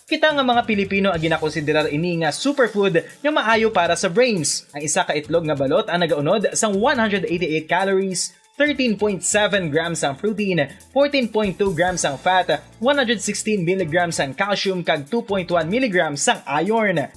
Kita nga mga Pilipino ang ginakonsiderar ini nga superfood nga maayo para sa brains. Ang isa ka itlog nga balot ang nagaunod sang 188 calories, 13.7 grams ang protein, 14.2 grams ang fat, 116 mg ang calcium kag 2.1 mg ang iron.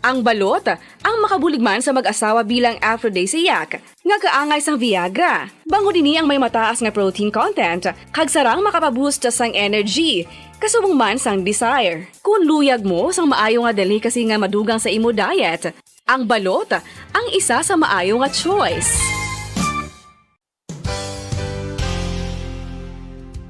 Ang balot, ang makabuligman sa mag-asawa bilang aphrodisiac, nga kaangay sang Viagra. Bango dini ang may mataas nga protein content, kag sarang makapaboost sang energy, kasubong man sang desire. Kung luyag mo sang maayo nga delicacy nga madugang sa imo diet, ang balot, ang isa sa maayo nga choice.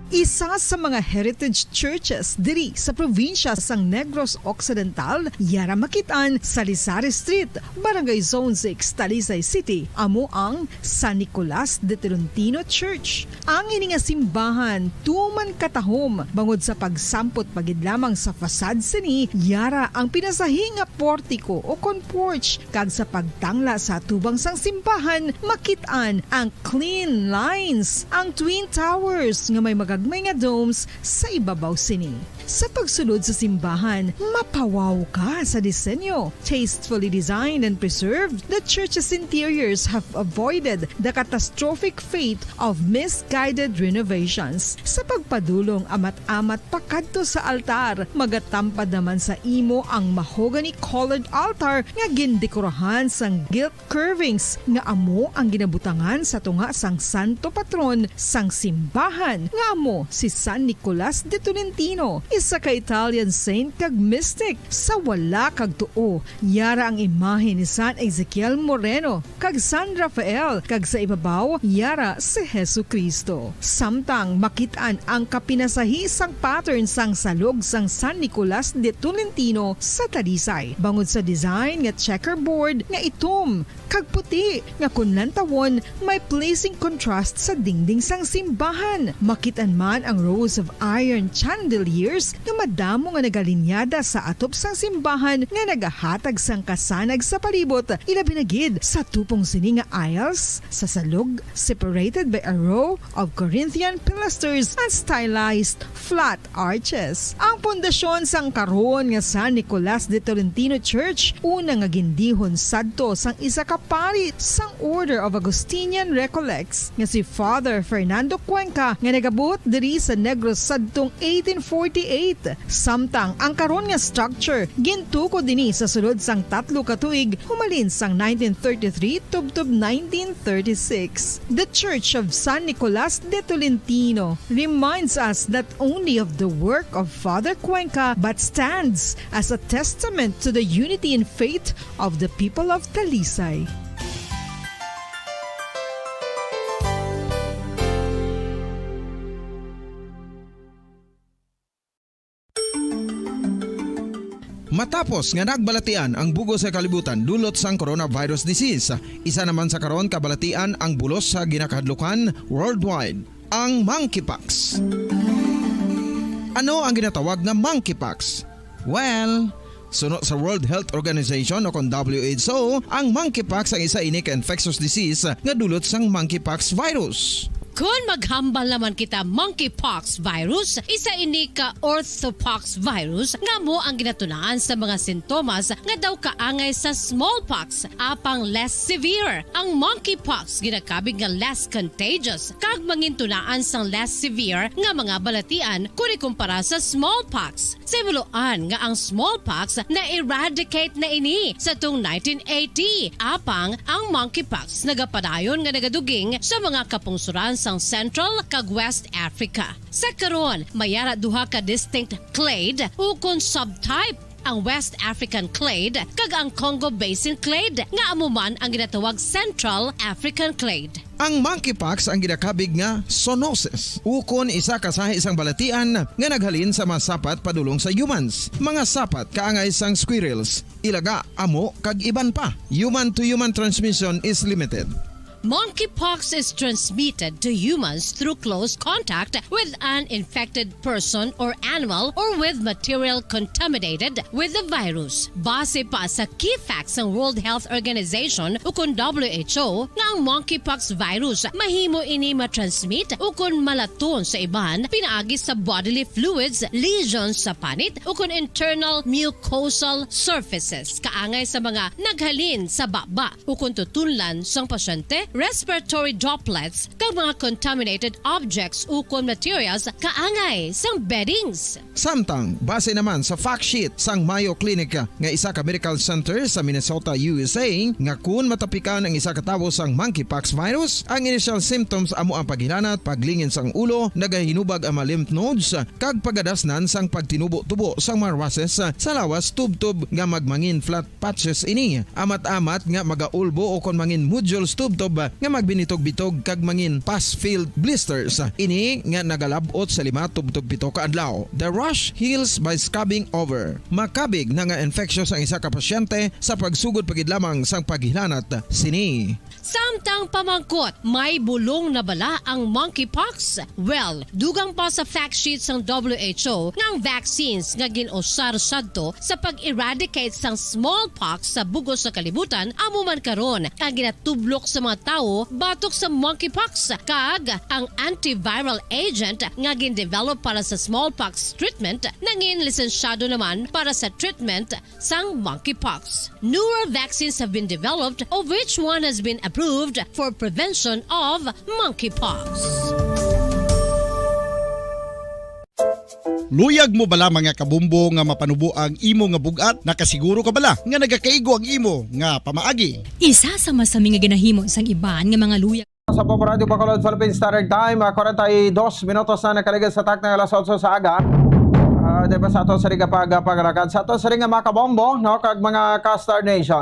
Isa sa mga heritage churches diri sa probinsya sang Negros Occidental, yara makitaan sa Lisari Street, Barangay Zone 6, Talisay City, amo ang San Nicolas de Tolentino Church. Ang ini nga simbahan tuman katahom bangod sa pagsampot pagid lamang sa fasad sini, yara ang pinasahi nga portiko o porch, kag sa pagtangla sa tubang sang simbahan makitaan ang clean lines, ang twin towers nga may may nga domes sa ibabaw sini. Sa pagsulod sa simbahan, mapawaw ka sa disenyo. Tastefully designed and preserved, the church's interiors have avoided the catastrophic fate of misguided renovations. Sa pagpadulong amat-amat pakadto sa altar, magatampad naman sa imo ang mahogany colored altar nga gindekorahan sang gilt curvings nga amo ang ginabutangan sa tunga sang santo patron sang simbahan nga amo si San Nicolas de Tolentino, isa ka Italian saint kag mystic. Sa wala kag tuo, yara ang imahe ni San Ezekiel Moreno kag San Rafael, kag sa ibabaw yara si Hesu Kristo. Samtang makitaan ang kapinasahi sang pattern sang salog sang San Nicolas de Tolentino sa Talisay, bangod sa design nga checkerboard nga itom kag puti nga kunlantawon may pleasing contrast sa dingding sang simbahan. Makitaan man ang rows of iron chandeliers nga madamo nga nagalinyada sa atop sang simbahan nga nagahatag sang kasanag sa palibot, ilabi na gid sa tupong sini nga aisles sa salog, separated by a row of Corinthian pilasters and stylized flat arches. Ang pundasyon sang karon nga San Nicolas de Tolentino Church una nga gindihon sadto sang isa ka pari sang Order of Augustinian Recollects nga si Father Fernando Cuenca nga nagabot diri sa Negros sadtong 1848. Samtang ang karon nga structure gintuko dinhi sa sulod sang 3 ka tuig humalin sang 1933 tubtob 1936. The Church of San Nicolas de Tolentino reminds us not only of the work of Father Cuenca but stands as a testament to the unity and faith of the people of Talisay. Matapos nga nagbalatian ang bugos sa kalibutan dulot sang coronavirus disease, isa naman sa karon kabalatian ang bulos sa ginakahadlukan worldwide, ang monkeypox. Ano ang ginatawag na monkeypox? Well, sunod sa World Health Organization o kung WHO, ang monkeypox ang isa ini ka infectious disease nga dulot sang monkeypox virus. Kung maghambal naman kita monkeypox virus, isa ini ka orthopox virus nga mo ang ginatunaan sa mga sintomas nga daw kaangay sa smallpox, apang less severe. Ang monkeypox ginakabig nga less contagious kag mangintunaan sang less severe nga mga balatian kung ikumpara sa smallpox. Simuloan nga ang smallpox na eradicate na ini sa tung 1980, apang ang monkeypox nagapadayon nga nagaduging sa mga kapungsuran sa Central kag West Africa. Sa karon, mayara duha ka distinct clade ukon subtype, ang West African clade kag ang Congo Basin clade nga amuman ang ginatawag Central African clade. Ang monkeypox ang ginakabig nga zoonosis, ukon isa ka sa isang balatian nga naghalin sa mga sapat padulong sa humans. Mga sapat kaangay sang squirrels, ilaga, amo kag iban pa. Human to human transmission is limited. Monkeypox is transmitted to humans through close contact with an infected person or animal or with material contaminated with the virus. Base pa sa key facts ng World Health Organization ukon WHO nga ang monkeypox virus mahimo ini matransmit ukon malaton sa iban pinaagi sa bodily fluids, lesions sa panit ukon internal mucosal surfaces kaangay sa mga naghalin sa baba ukon tutunlan sang pasyente, respiratory droplets kag mga contaminated objects ukon materials kaangay sang beddings. Samtang, base naman sa fact sheet sang Mayo Clinic nga isa ka medical center sa Minnesota, USA, nga kun matapikan ang isa ka tawo sang monkeypox virus, ang initial symptoms amo ang paghilanat, paglingin sang ulo, nagahinubag ang mga lymph nodes, kag pagadasnan sang pagtinubo-tubo sang mga rashes sa lawas tub-tub nga magmangin flat patches ini. Amat-amat nga magaulbo o kon mangin nodules tub-tub nga magbinitog-bitog kag mangin pus-filled blisters. Ini nga nagalabot sa 5 tub-tub 7 ka adlaw. The rash heals by scabbing over. Makabig na nga infectious ang isa ka pasyente sa pagsugod pagid lamang sang paghilanat sini. Samtang pamangkot, may bulong na bala ang monkeypox? Well, dugang pa sa fact sheets ng WHO ng vaccines nga ginusar sadto sa pag-eradicate sang smallpox sa bugos sa kalibutan amo man karon ang ginatublok sa mga tao batok sa monkeypox kag ang antiviral agent nga gin-develop para sa smallpox treatment nangin lisensyado naman para sa treatment sang monkeypox. Newer vaccines have been developed of which one has been approved for prevention of monkeypox. Luyag mo bala mga kabumbo nga mapanubo ang imo nga bugat? Nakasiguro ka bala nga nagakaigo ang imo nga pamaagi? Isa sa masami nga ginahimo sang iban nga mga luyag. Sa Popo Radio Bacolod Philippine Standard Time, 42 minutos na nakaligas sa tak ng alas 8 sa aga. Diba sa ato sa ringa paglakad. Sa ato sa ringa mga kabombo, no, kag mga Castar Nation.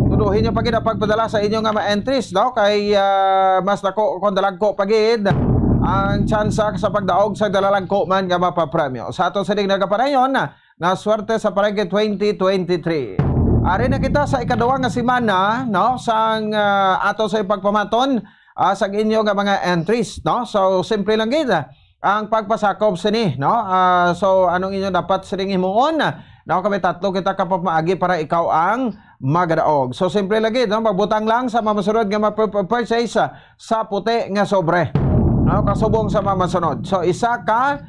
Tuduhin nyo pagid ang pagpadala sa inyo nga ma-entries, no, kay mas nako kung dalagko pagid ang tsansa sa pagdaog sa dalalagko man nga mapapremyo. Sa ato sa ringa nagaparayon na swerte sa Parengke 2023. Ari na kita sa ikaduwa nga semana, no, sang ato sa pagpamaton sa inyo nga mga entries, no. So simple lang gid ang pagpasakop sini, no. So anong inyo dapat siring himuon? No, kami tatlo kita kapamaagi para ikaw ang magadaog. So simple lang gid, no, magbutang lang sa mamasunod nga ma-purchase sa puti nga sobre. No, kasubong sa mamasunod. So isa ka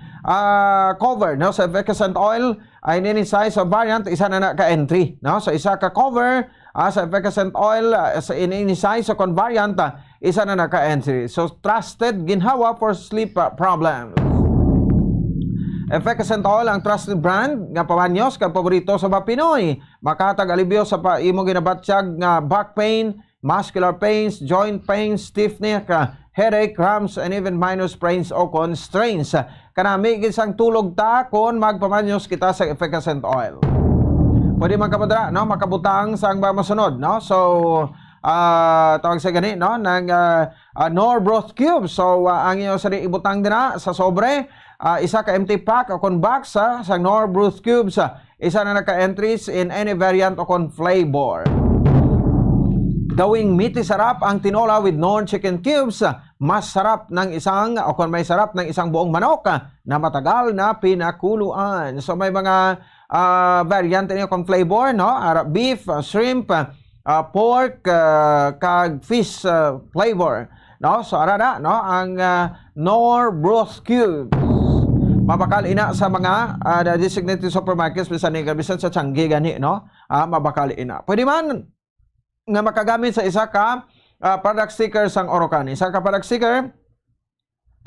cover, no, sa effervescent oil ay ninisay sa variant isa na ka-entry, no. So isa ka cover sa effervescent oil sa inisay sa convariant isa na ka-entry. So trusted ginhawa for sleep problems. Effervescent oil ang trusted brand nga pamanyos kag paborito sa mga Pinoy. Makatag alibyo sa imo ginabatsyag nga back pain, muscular pains, joint pains, stiffness, headache, cramps, and even minor sprains o constraints. Kanami gisang tulog ta kon magpamanyos kita sa effervescent oil. Pwede magkapadra, no, makabutang sa ang masunod, no. So tawag sa gani, no, ng Nor broth cubes. So ang inyo sa ibutang dina sa sobre, isa ka empty pack o kon box sa Nor broth cubes, isa na naka-entries in any variant o kon flavor. Gawing meaty sarap ang tinola with Nor chicken cubes. Mas sarap ng isang o kung may sarap ng isang buong manok na matagal na pinakuluan. So may mga variant niyo kung flavor, no? Beef, shrimp, pork, kag fish flavor, no? So arada, no, ang Nor broth cubes. Mabakal ina sa mga designated supermarkets bisan sa Changi gani, no? Mabakal ina. Pwede man nga makagamit sa isa ka product sticker sang Orocan. Isa ka product sticker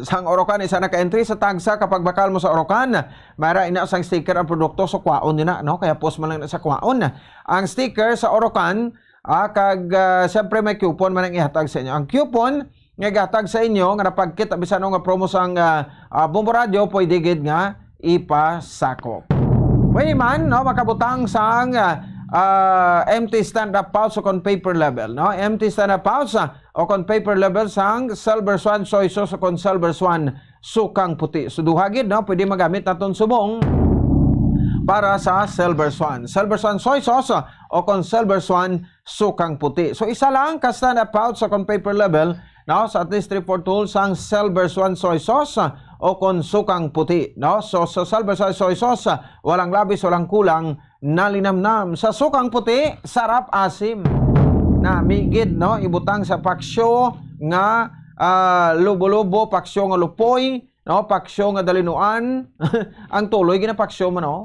sang Orocan, isa na ka-entry sa tagsa kapag bakal mo sa Orocan. Mayroon ina sang sticker ang produkto sa kwaon nila, no? Kaya post man lang sa kwaon. Ang sticker sa Orocan, kag siyempre may coupon man ang ihatag sa inyo. Ang coupon nga ihatag sa inyo nga napagkita bisan nga promo sang Bombo Radio, pwede gid nga ipasakop. Pwede man, no, makabutang sang empty stand-up pouch o kon paper level, no? Empty stand-up pouch o kon paper level sang Silver Swan soy sauce o kon Silver Swan sukang puti. So duha gid, no, pwede magamit naton subong para sa Silver Swan. Silver Swan soy sauce o kon Silver Swan sukang puti. So isa lang kasta na pouch sa kon paper level no sa at least 3/4 tools ang Silver Swan soy sauce o kon sukang puti no. So sa Silver Swan soy sauce walang labis, walang kulang, nalinamnam. Sa sukang puti sarap asim na migid no ibutang sa paksyo nga lubo-lubo, paksyo nga lupoy no, paksyo nga dalinuan. Ang tuloy ginapaksyo man no.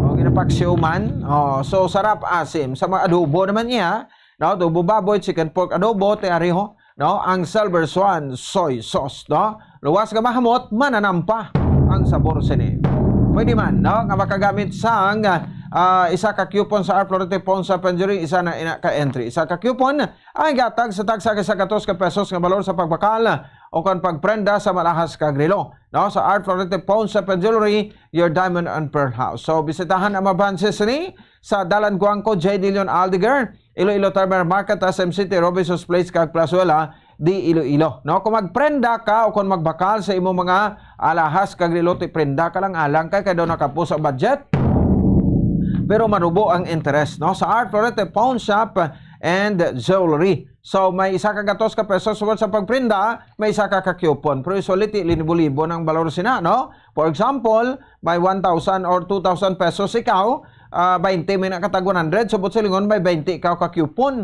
O ginapaksyo man. So sarap asim. Sa mga adobo naman niya, no, adobo baboy, chicken pork adobo, teariho, no, ang Silver Swan soy sauce, no. Luwas nga mahamot, mananampa ang sabor sini. Pwede man, no, nga makagamit sang isa ka coupon sa Florete Ponsa Penjuring, isa na ina ka entry. Isa ka coupon ay gatag sa tagsa sa 14 ka pesos nga balor sa pagbakal o kan pagprenda sa malahas ka grilo. No, sa Art Florete Ponsa Jewelry, your diamond and pearl house. So bisitahan ang mabanses ni sa Dalan Guangco, J. Dillon Aldiger, Iloilo Terminal Market, SM City, Robinson's Place, kag Plazuela, di Iloilo. No, kung magprenda ka o kung magbakal sa imong mga alahas kag grilo, prenda ka lang alang kay daw nakapo sa budget. Pero marubo ang interest no sa Art Florete Pawn Shop and Jewelry. So may isa ka 14 ka pesos sa pagprinda, may isa ka coupon. Pero usually libo-libo ng balor sina no. For example, may 1,000 or 2,000 pesos ikaw, 20 may nakatag 100, subot sa lingon may 20 ikaw ka coupon.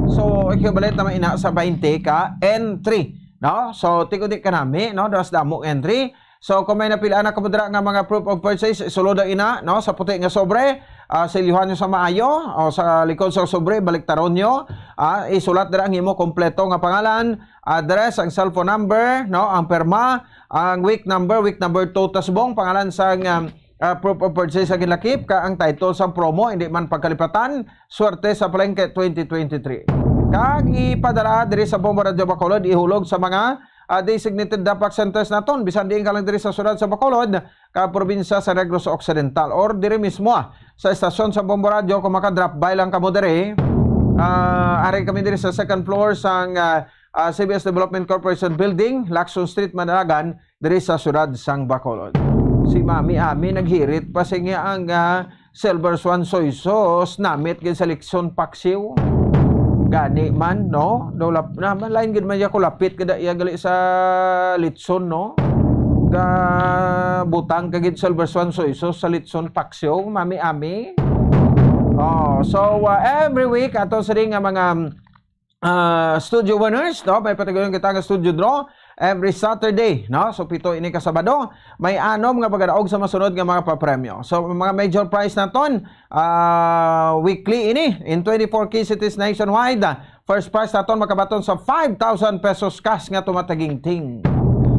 So equivalent naman ina sa 20 ka entry no. So tikudik ka nami no, das damo entry. So kung may napilaan na kamudra nga mga proof of purchase, isuloda ina no sa puti nga sobre, silyuhan nyo sa maayo o sa likod sa sobre, baliktaron nyo, isulat dira ang imo kompleto nga pangalan, address, ang cellphone number, no, ang perma, ang week number 2 tasbong, pangalan sa proof of purchase sa ginlakip, ka ang title sa promo, hindi man pagkalipatan, swerte sa Palengke 2023. Kag ipadala diri sa Bomba Radio Bacolod, ihulog sa mga designated DAPAC centers naton bisan diin ka lang diri sa syudad sa Bacolod ka probinsya sa Negros Occidental or diri mismo sa estasyon sa Bombo Radio kung maka-drop by lang kamo diri. Ari kami diri sa second floor sang CBS Development Corporation Building, Lacson Street, Manalagan, diri sa syudad sang Bacolod. Si Mami Ami naghirit pa siya ang Silver Swan soy sauce namit gid sa Lixon Paksiw. Gani man no, dolap na man lain gid man ya ko lapit kada iya gali sa Litson no. Ga butang kagid Silver Swan soy sauce sa Litson Paksyo, Mami Ami. So every week ato sa ring nga mga studio winners no, may patigulan kita nga studio draw every Saturday no. So pito ini ka Sabado may anom nga pagadaog sa masunod nga mga papremyo. So mga major prize naton weekly ini in 24 key cities nationwide. First prize naton makabaton sa 5,000 pesos cash nga tumataging ting.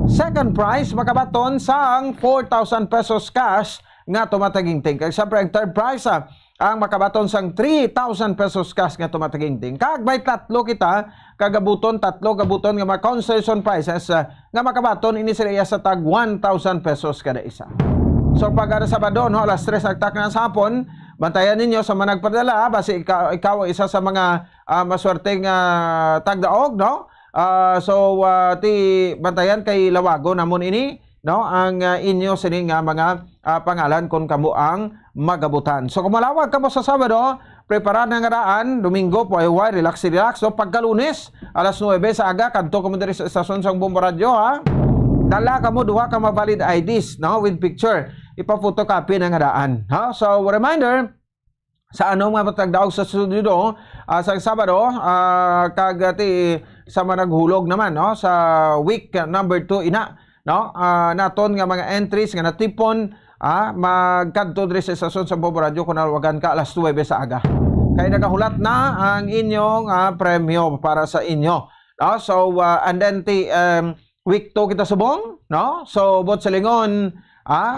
Second prize makabaton sa 4,000 pesos cash nga tumataging ting. Kaya siyempre ang third prize ang makabaton sang 3,000 pesos cash nga tumataging ting. Kag may tatlo kita kagabuton, tatlo gabuton nga mga concession prices nga makabaton ini sila sa tag 1,000 pesos kada isa. So pag Sabado no, alas 3 agtak na sa hapon, bantayan ninyo sa mga nagpadala basi ikaw isa sa mga maswerteng tagdaog no. So ti bantayan kay lawago namon ini no ang inyo sini nga mga pangalan kung kamo ang magabutan. So kung malawag kamo sa Sabado, preparar na nga daan, Domingo po ay relax. So pagka-Lunes, alas 9 sa aga, kanto kamo diri sa estasyon sang Bombo Radio ha. Dala kamo duha ka valid IDs no with picture. Ipa-photocopy na nga daan. Ha? So reminder sa ano mga patagdaog sa studio sa Sabado kagati sa managhulog naman no sa week number 2 ina no naton nga mga entries nga natipon magkadto diri sa estasyon sa Bombo Radio kung nawagan ka alas 9 sa aga. Kaya nakahulat na ang inyong premyo para sa inyo. No? So and then week 2 kita subong, no? So bot sa lingon,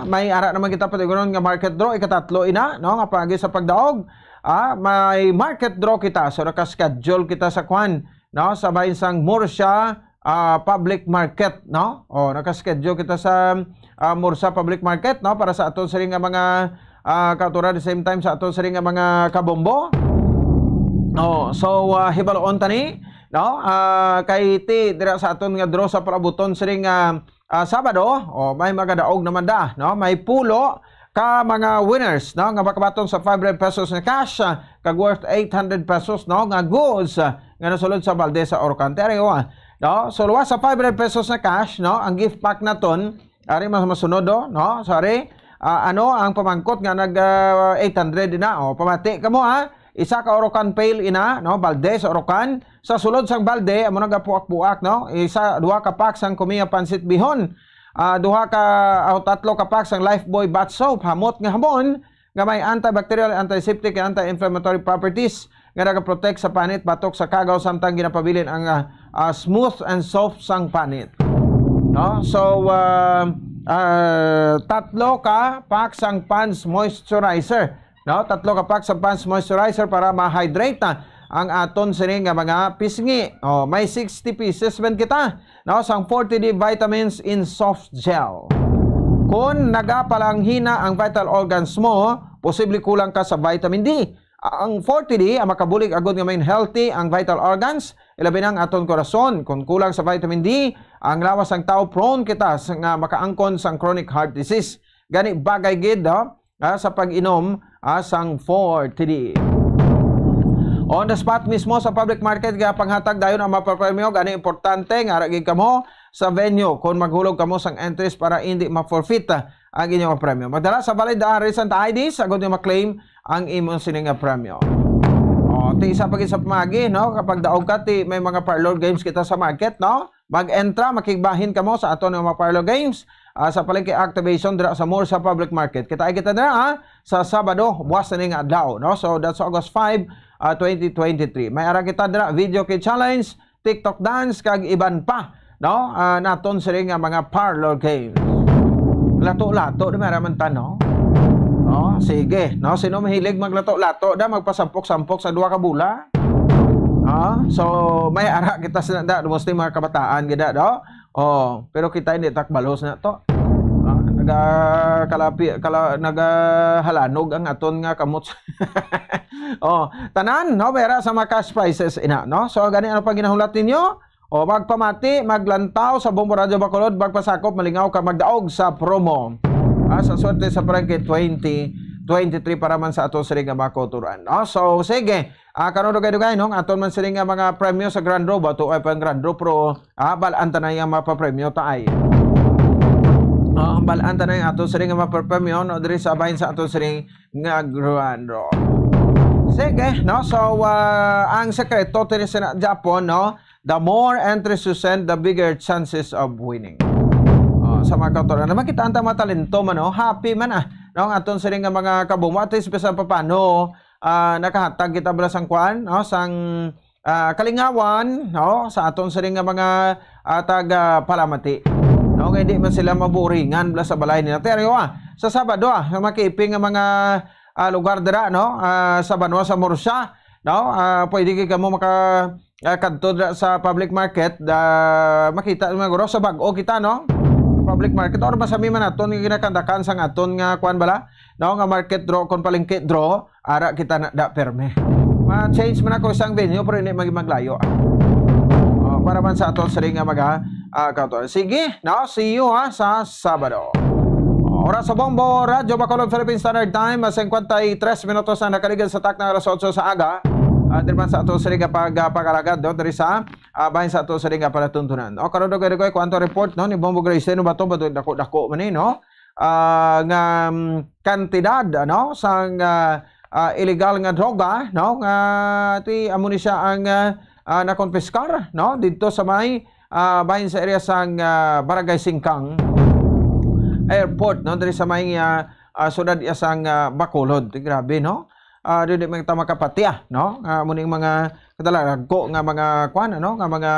may ara naman kita patiguron nga market draw ikatatlo ina, no? Nga pagi sa pagdaog, may market draw kita. So naka-schedule kita sa kwan, no? Sa bahinsang Murcia public market, no? O naka-schedule kita sa Murcia public market, no? Para sa aton sa ring nga mga kautura the same time sa aton sa ring nga mga kabombo. So hibaloon tani, no? Kay ti dira sa aton nga draw sa palabuton sa ring Sabado, may magadaog naman da, no? May pulo ka mga winners no nga makabaton sa 500 pesos na cash kag worth 800 pesos no nga goods nga nasulod sa balde sa Orocan Tereo no. So luwas sa 500 pesos na cash no ang gift pack naton ari mas masunod no. Sorry. Ano ang pamangkot nga nag 800 na pamati kamo isa ka Orocan Pale ina no balde sa Orocan sa sulod sang balde amo nagapuak-puak no duha ka pack sang Kumiya Pansit Bihon duha ka tatlo ka pack sang Lifebuoy Bath Soap hamot nga hamon nga may antibacterial, antiseptic, anti-inflammatory properties nga nagaprotect sa panit batok sa kagaw samtang ginapabilin ang smooth and soft sang panit no. So tatlo ka pack sang Pond's Moisturizer no, tatlo ka pack sa Pond's Moisturizer para ma-hydrate ang aton sini nga mga pisngi. May 60 pieces man kita. No, sang 40D vitamins in soft gel. Kung nagapalanghina ang vital organs mo, posible kulang ka sa vitamin D. Ang 40D ang makabulig agad nga main healthy ang vital organs, ilabi ng aton korason. Kung kulang sa vitamin D, ang lawas ang tao prone kita nga makaangkon sang chronic heart disease. Gani bagay gid sa pag-inom sang 40D. On the spot mismo sa public market ga panghatag dayon ang mapapremyo gani importante nga ra gid kamo sa venue kung maghulog kamo sang entries para hindi ma-forfeit ang inyong premyo. Magdala sa valid recent IDs agad niyo ma-claim ang imong sining premyo. Ti isa pag isa pamagi no kapag daog ka ti may mga parlor games kita sa market no. Mag-entra makigbahin kamo sa aton nga mga parlor games sa palengke activation dira sa more sa public market. Kita dira sa Sabado buwas na nga adlaw no. So that's August 5, 2023. May ara kita dira video kay challenge, TikTok dance kag iban pa no naton sila nga mga parlor games. Lato-lato di maraman ta no. Sige no sino mahilig maglato-lato da magpasampok-sampok sa duha ka bula. So may ara kita sa da mostly mga kabataan gida do. Pero kita hindi takbalos na to. Nagahalanog ang aton nga kamot. Tanan no pera sa mga cash prizes ina no. So gani ano pa ginahulat ninyo? Magpamati, maglantaw sa Bombo Radio Bacolod, magpasakop, malingaw ka magdaog sa promo. Sa swerte sa Prangke 2023 para man sa aton siring nga makoturan. So sige, karon dugay-dugay no aton man siring nga mga premyo sa Grand Draw bato ay pang Grand Draw pro balaan ta na yang mapapremyo ta ay. Balaan ta na yung aton siring nga mapapremyo no diri sa bahin sa aton siring nga Grand Draw. Sige, no? So ang sekreto tini sa Japan no, the more entries you send, the bigger chances of winning. Sa mga kautoran naman kita ang matalento man no, happy man no aton siring nga mga kabumati special pa paano nakahatag kita bala sang kwan no sang kalingawan no sa aton siring nga mga taga palamati no kay di man sila maburingan bala sa balay nila pero sa Sabado makiping nga mga lugar dira no sa Banwa sa Murcia no pwede kay kamo maka kadto sa public market makita maguro sa bag-o kita no public market or masami man aton nga ginakandakan sang aton nga kuan bala no nga market draw kon palengke draw ara kita na da perme ma-change man ako isang venue pero hindi maglayo para man sa aton siring nga kautoran. Sige no see you sa Sabado. Oras sa Bombo Radio Bacolod Philippine Standard Time 53 minutos na nakaligan sa tak ng alas 8 sa aga. Dirman sa ato siring pagkalagad do diri sa bahin sa ato siring palatuntunan. Karon dugay-dugay kwanto report no ni Bombo Grace no bato dako-dako man no nga kantidad no sang illegal nga droga no nga ti amo ni siya ang nakonpiskar no didto sa may bahin sa area sang Barangay Singkang Airport no diri sa may sudad sang Bacolod. Grabe no. Dili man ta makapatya no muning mga kadalago nga mga kuan ano nga mga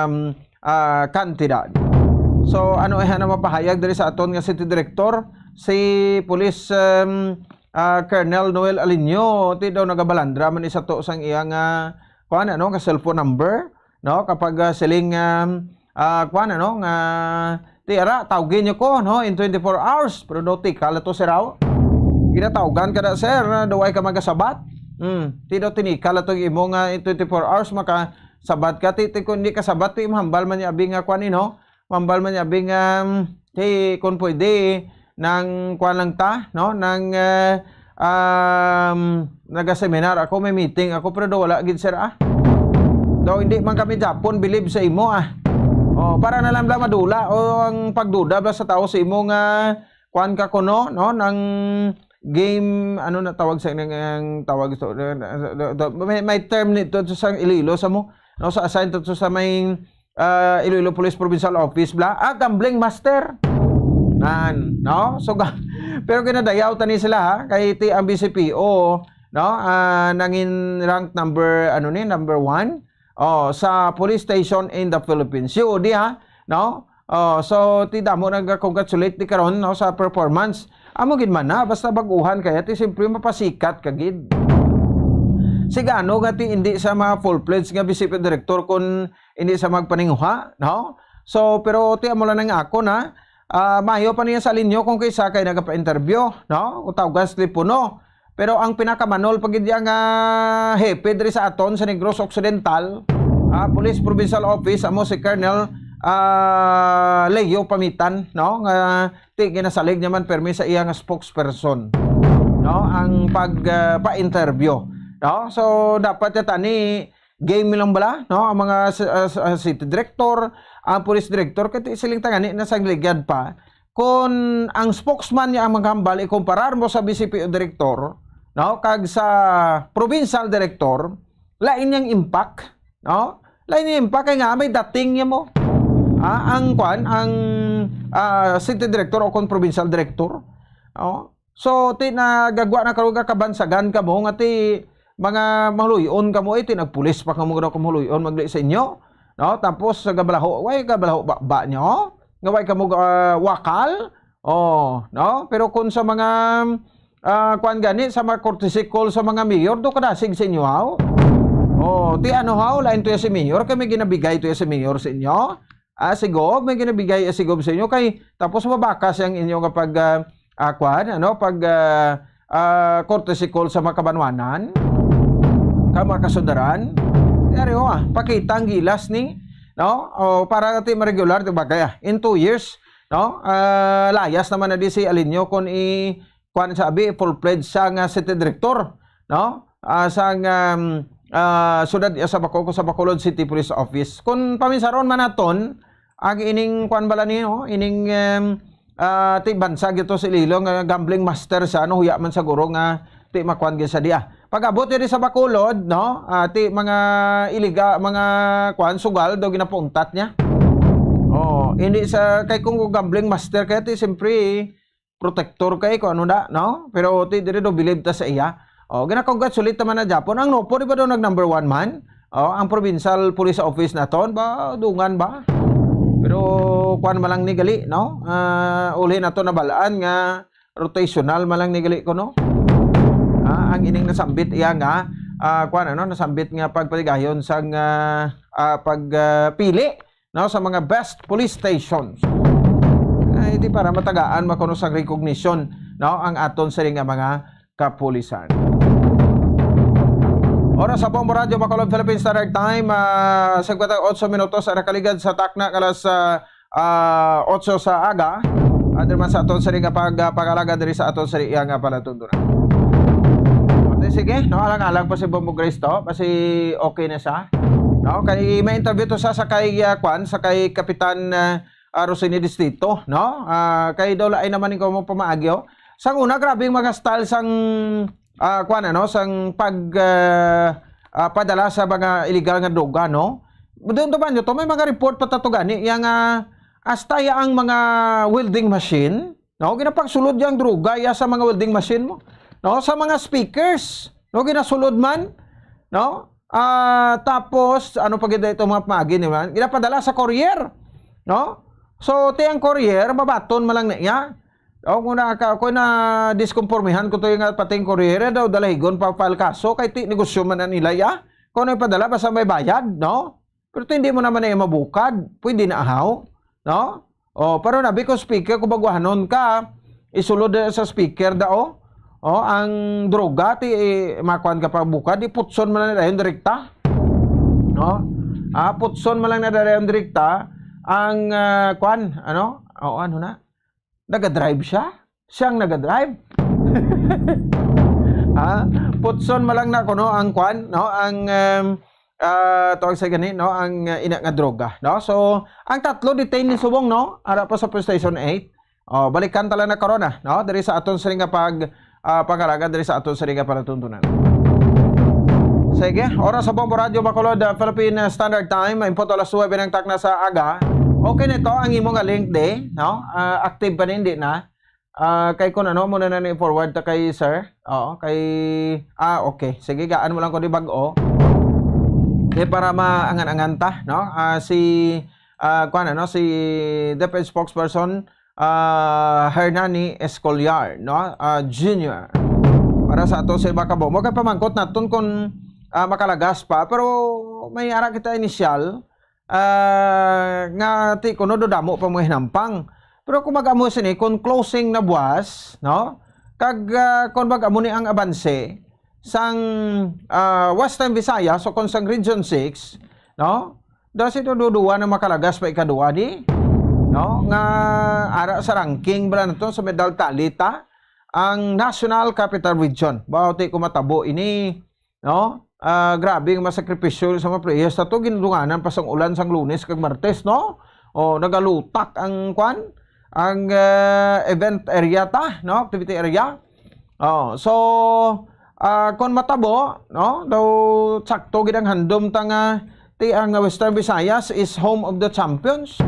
kantidad. So ano na mapahayag diri sa aton nga City Director si Police Colonel Noel Alinio ti daw nagabalandra man isa to sang iyang kuan ano nga cellphone number no kapag siling kuan ano nga ti ara tawagin niyo ko no in 24 hours pero do ti kala to siraw ginatawgan kada sir duway ka magasabat. Tido tinikala to imo nga 24 hours maka sabat ka ti kun di ka sabat ti mambal man ya abing kuan no mambal man ya abing ti kun pwede ng kuan lang ta, no, ng naga-seminar ako, may meeting ako, pero daw wala gid sir daw hindi man kami Japon believe sa imo para na lang madula o ang pagduda ba sa tao sa imo nga kuan ka kuno, no, ng game, ano na tawag sa ng tawag ito, may term nito sa Iloilo sa mo, no, sa assign to sa may Iloilo Police Provincial Office gambling master no, so pero kinadayaw tani sila kay ang BCPO, no, nangin rank number number 1 sa police station in the Philippines. COD no? So mo nag-congratulate di karon, no, sa performance. Amo gid man na basta baguhan kaya ti simpre mapasikat ka gid. Sigano nga ti hindi sa mga full-fledged nga BCP director kun hindi sa magpaninguha, no? So pero ti amo lang nga ako na mayo pa niya sa linyo kung kaysa kay nagapa-interview, no? Utaw telepono. Pero ang pinakamanol pagid nga hepe diri sa aton sa Negros Occidental, Police Provincial Office amo si Colonel Leo Pamitan, no, nga ti ginasalig naman permi sa iya nga spokesperson, no, ang pa-interview, no. So dapat tani game lang bala, no, ang mga city director, ang police director kay siling tangani na sagligad pa kung ang spokesman niya ang maghambal ikumparar mo sa BCPO director, no, kag sa provincial director, lain yang impact, no, lain yang impact kay nga may dating niya mo ang city director o kon provincial director, no. So ti nagagwa na karon ka kabansagan ka mo nga ti mga maluyon ka mo iti nagpulis pa kamo daw kamaluyon magli sa inyo, no, tapos sa gabalaho ba nyo nga way kamo wakal, no, pero kun sa mga kuan gani sa mga courtesy call sa mga mayor do kadasig sa inyo ti lain to si mayor kami ginabigay to si mayor sa inyo sigog may ginabigay sigog sa inyo kay tapos mabakas ang inyo nga pag courtesy call sa mga kabanwanan ka mga kasudaran yari pakita ang gilas ni, no, para ti regular di ba kaya in 2 years, no, layas naman na di si Alinyo kung kuan sabi full-fledged sa nga city director, no, sa sudad sa Bacolod City Police Office. Kung paminsaron man naton ang ining kuan bala ni, no, ining ti bansag ito si Lilo nga gambling master sa huya man siguro nga ti makuan gyud sa dia. Pag-abot diri sa Bacolod, no, ti mga mga kuan sugal daw ginapuntat niya. Hindi sa kay kung gambling master kay ti siyempre protector kay ko ano na, no? Pero ti diri do believe ta sa iya. Gina-congratulate naman na Japon. Ang Nopo di ba daw nag number 1 man? Ang provincial police office naton ba dungan ba? Pero kuan malang ni gali, no? Uli na to na balaan nga rotational malang ni gali ko, no? Ang ining nasambit iya nga kuan nasambit nga pagpaligayon sa pagpili, no, sa mga best police stations. Hindi para matagaan makuno sa recognition, no, ang aton sa nga mga kapulisan. Oras sa Bombo Radio Bacolod Philippines Standard Time 58 minutos sa nakaligad sa takna kalas 8 sa aga. Adre man sa aton sa nga pag-alaga diri sa aton sa iya nga palatundunan. Sige, no, alang-alang pa si Bombo Grace to kasi okay na siya. No, kay may interview to sa kay sa kay Kapitan Rosini Distrito, no? Kay Dola ay naman ko mo pamaagyo. Sang una grabing mga style sang sang padala sa mga illegal nga droga, no? Doon ba nyo to may mga report patatugani yang astaya ang mga welding machine, no? Ginapagsulod yang droga ya sa mga welding machine mo, no? Sa mga speakers, no, ginasulod man, no? Tapos ano pa gid ito mga pamagi naman, ginapadala sa courier, no? So tiyang courier babaton malang niya. Kung na diskonformihan ko to yung pating courier daw dalahigon pa file kaso kay ti negosyo man nila ya. Kung ano ipadala basta may bayad, no? Pero hindi mo naman na mabukad, pwede na ahaw, no? Pero nabi ko speaker kung baguhanon ka, isulod sa speaker dao. Ang droga ti makuan ka pa bukad, iputson man na dayon direkta. No? Putson man lang na dayon direkta ang kuan, ano na? Naga-drive siya. siyang nagadrive. Putson malang na kuno ang kwan, no, ang tawag sa gani, no, ang ina nga droga, no. So ang tatlo detain ni subong, no, ara pa sa Police Station 8. Balikan tala na corona, no, diri sa aton sa nga pangaraga diri sa aton sa nga panatuntunan. Sige, oras sa Bombo Radio Bacolod, Philippine Standard Time, impot alas 9 ng takna sa aga. Okay nito ang imong link day, no, active pa hindi na. Kay kun ano muna na ni-forward ta kay sir. Oo, kay okay. Sige, gaan mo lang ko di bag-o. Para maangan-angan ta, no? Si si DepEd spokesperson Hernani Escollar, no? Junior. Para sa ato sa Bacabo. Mo kay pamangkot naton kun makalagas pa, pero may ara kita initial nga ti kuno do damo pa mo hinampang. Pero kung mag-amo sini, kung closing na buwas, no? Kag kung mag-amo ni ang abanse sang Western Visayas, so kung sang Region 6, no? Dasi ito duduwa na makalagas pa ikaduwa di, no? Nga ara sa ranking bala na to sa medal talita ang National Capital Region. Bawati kumatabo ini, no? Grabe ang masakripisyo sa mga players na to, ginulunganan pa sang ulan sang Lunes kag Martes, no? O nagalutak ang kwan, ang event area ta, no, activity area. So kon matabo, no, daw sakto gid ang handom tanga ti ang Western Visayas is home of the champions.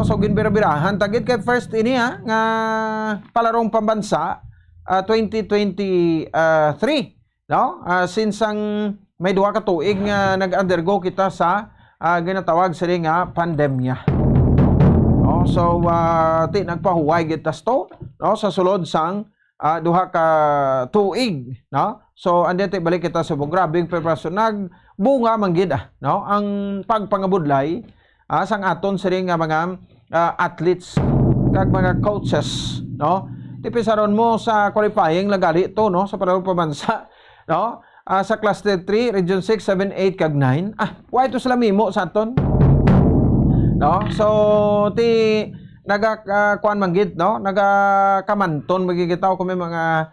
So ginbira-birahan tagid kay first ini nga palarong pambansa 2023, no? Since ang may duha ka tuig nga nag-undergo kita sa ginatawag sa nga pandemya. So ti nagpahuway gitas to, no, sa sulod sang duha ka tuig, no. So andi ti balik kita sa grabing preparasyon nagbunga man gid, no, ang pagpangabudlay sang aton siri nga mga athletes kag mga coaches, no. Ti pisaron mo sa qualifying lagali to, no, sa palarong pambansa, no, sa class 3, region 6, 7, 8 kag 9. Why to sila mimo sa aton? No, so ti kuan manggid, no, nagakamanton magigitaw kung may mga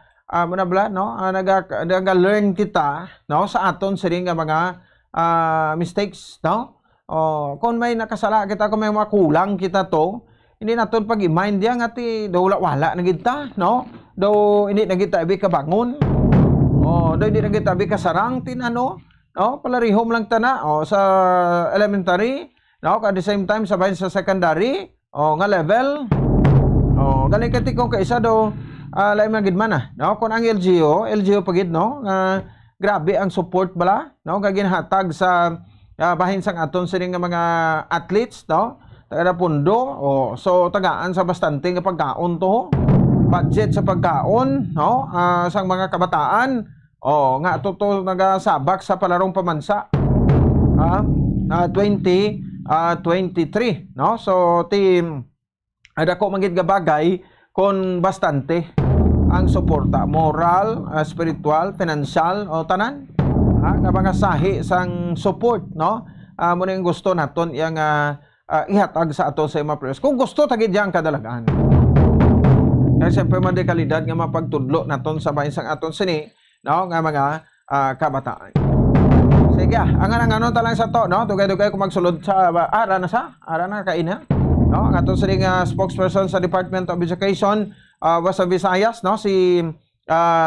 manabla, no, naga-learn kita, no, sa aton siri nga mga mistakes, no. Kung may nakasala kita, kung may mga kulang kita to, hindi naton pag-mind yang ati daw wala na kita, no, daw hindi na kita ibi kabangon, daw hindi na kita ibi kasarang tinano, no, palarihom lang tana sa elementary, no, at the same time sabay sa secondary nga level. Galing kati kung kaisa do lain man gid man, no, kun ang LGU pagid, no, grabe ang support bala, no, kag ginhatag sa bahin sang aton sining nga mga athletes, no, taga pundo, so tagaan sa bastante nga pagkaon to, budget sa pagkaon, no, sang mga kabataan, nga to nagasabak sa palarong pamansa 2023, no. So team adako manggid nga bagay kon bastante ang suporta moral, spiritual, financial o tanan nga mga sahi sang support, no. Mo ning gusto naton yang ihatag sa ato sa mga players kung gusto tagid yang kadalagan. Kaya siyempre man de kalidad nga mapagtudlo naton sa bahin sang aton sini, no, nga mga kabataan. Sige, ang ano talang sa to, no? Dugay-dugay ko magsulod sa ara na kain ha. No, ang aton sining spokesperson sa Department of Education Western Visayas, no, si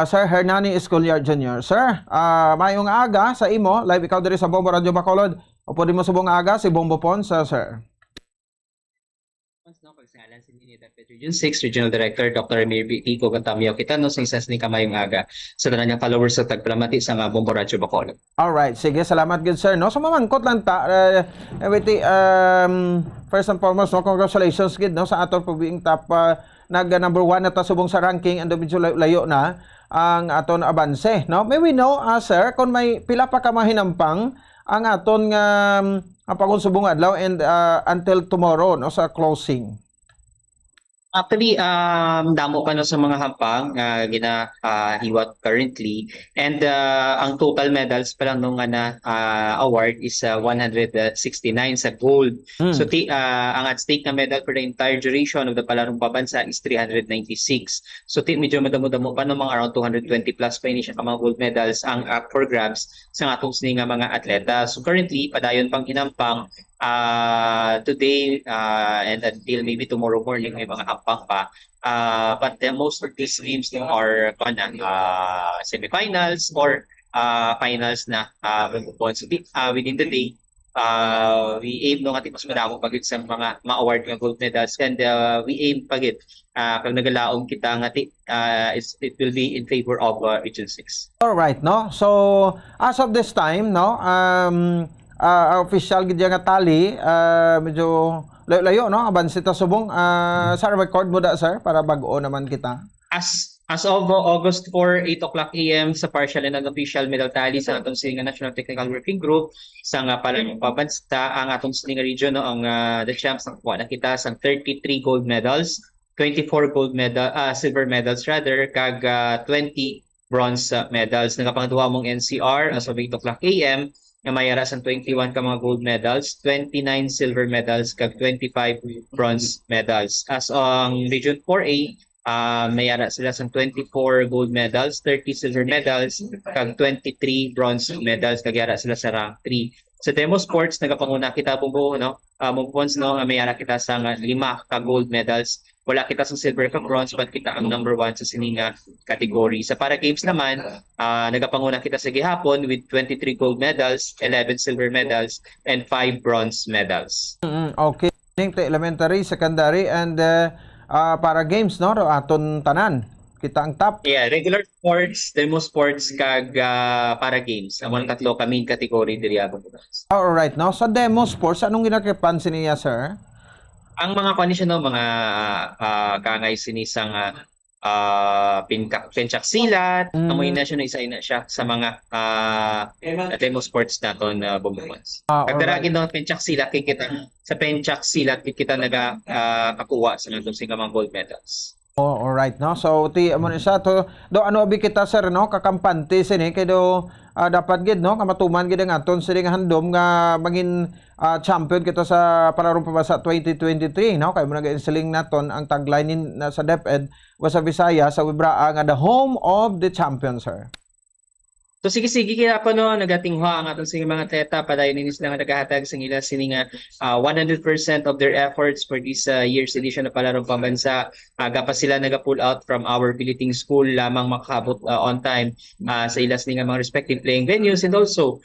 Sir Hernani Escollar Jr. Sir, mayong aga sa imo, live ikaw diri sa Bombo Radio Bacolod. Upo din mo subong aga si Bombo Pons, sir. No, pagsangalan si DepEd Region 6 Regional Director Dr. Emir Tico Gantamio kita no sa isas ni kamayong aga sa tanan nga followers sa tagpalamati sa Bombo Radio Bacolod. All right, sige, salamat good sir, no. So mamangkot lang ta first and foremost, no, congratulations gid, no, sa aton pagbeing top number 1 na ta subong sa ranking and medyo layo na ang aton abanse, no. May we know sir kung may pila pa ka mahinampang ang aton nga pagunsubong adlaw and until tomorrow, no, sa closing. Actually, damo pa no sa mga hampang nga ginahiwat currently, and ang total medals pa lang nung award is 169 sa gold. So ang at stake na medal for the entire duration of the Palarong Pabansa is 396. So medyo madamo-damo pa no, mga around 220 plus pa ini siya ka mga gold medals ang up for grabs sa atong sini nga mga atleta. So currently padayon pang hinampang today and until maybe tomorrow morning may mga hampang pa. But most of these games are semifinals or finals na so, within the day. We aim no nga mas madamo pagit sa mga ma-award nga gold medals, and we aim pagit kag nagalaom kita nga it will be in favor of Region 6. All right, no? So, as of this time, no, official gid nga tali, medyo layo, no? Abansi ta subong. Sir, record mo da, sir, para bag-o naman kita. As of August 4, 8 o'clock AM sa partial and unofficial medal tally sa atong sining National Technical Working Group sa Palarong Pabansa, ang atong sining region no, ang the champs na kita sang 33 gold medals, 24 silver medals rather, kag 20 bronze medals. Nagapangduwa mong NCR as of 8 o'clock AM nga mayara sang 21 ka mga gold medals, 29 silver medals kag 25 bronze medals. As ang Region 4A, mayara sila sa 24 gold medals, 30 silver medals, kag 23 bronze medals, kag yara sila sa rank 3. Sa demo sports, nagapanguna kita buo, no? Mugpons, no? Mayara kita sa 5 ka gold medals. Wala kita sa silver kag bronze, but kita ang number 1 sa sininga category. Sa para games naman, nagapanguna kita sa gihapon with 23 gold medals, 11 silver medals, and 5 bronze medals. Okay. Elementary, secondary, and para games, no? Aton tanan. Kita ang top. Yeah, regular sports, demo sports, kag para games. Ang mga tatlo kami category diri abong. Alright, no? Sa demo sports, anong ginakipansin niya, sir? Ang mga condition no, mga kangay sinisang pencak silat, amoy na siya no, isa na siya sa mga demo sports naton bumbuans. Pagdaragin no pencak silat kay kita sa pencak silat kita nagakuha sa natong mga gold medals. Oh, all right, no. So amo ni sa to do ano abi kita, sir, no, kakampante sini kay do dapat gid, no, kamatuman gid ang aton sini nga handom nga maging champion kita sa Palarong Pabansa 2023, no. Kay mo nag-insiling naton ang tagline na sa DepEd wa sa Bisaya sa Wibraa nga the home of the champion, sir. So sige kaya pa no nagatingwa ang atong sige mga atleta padayon inis lang nagahatag sa ila sininga 100% of their efforts for this year's edition of Palarong Pabansa. Gapa sila naga-pull out from our billeting school lamang makabot on time sa ila sininga mga respective playing venues, and also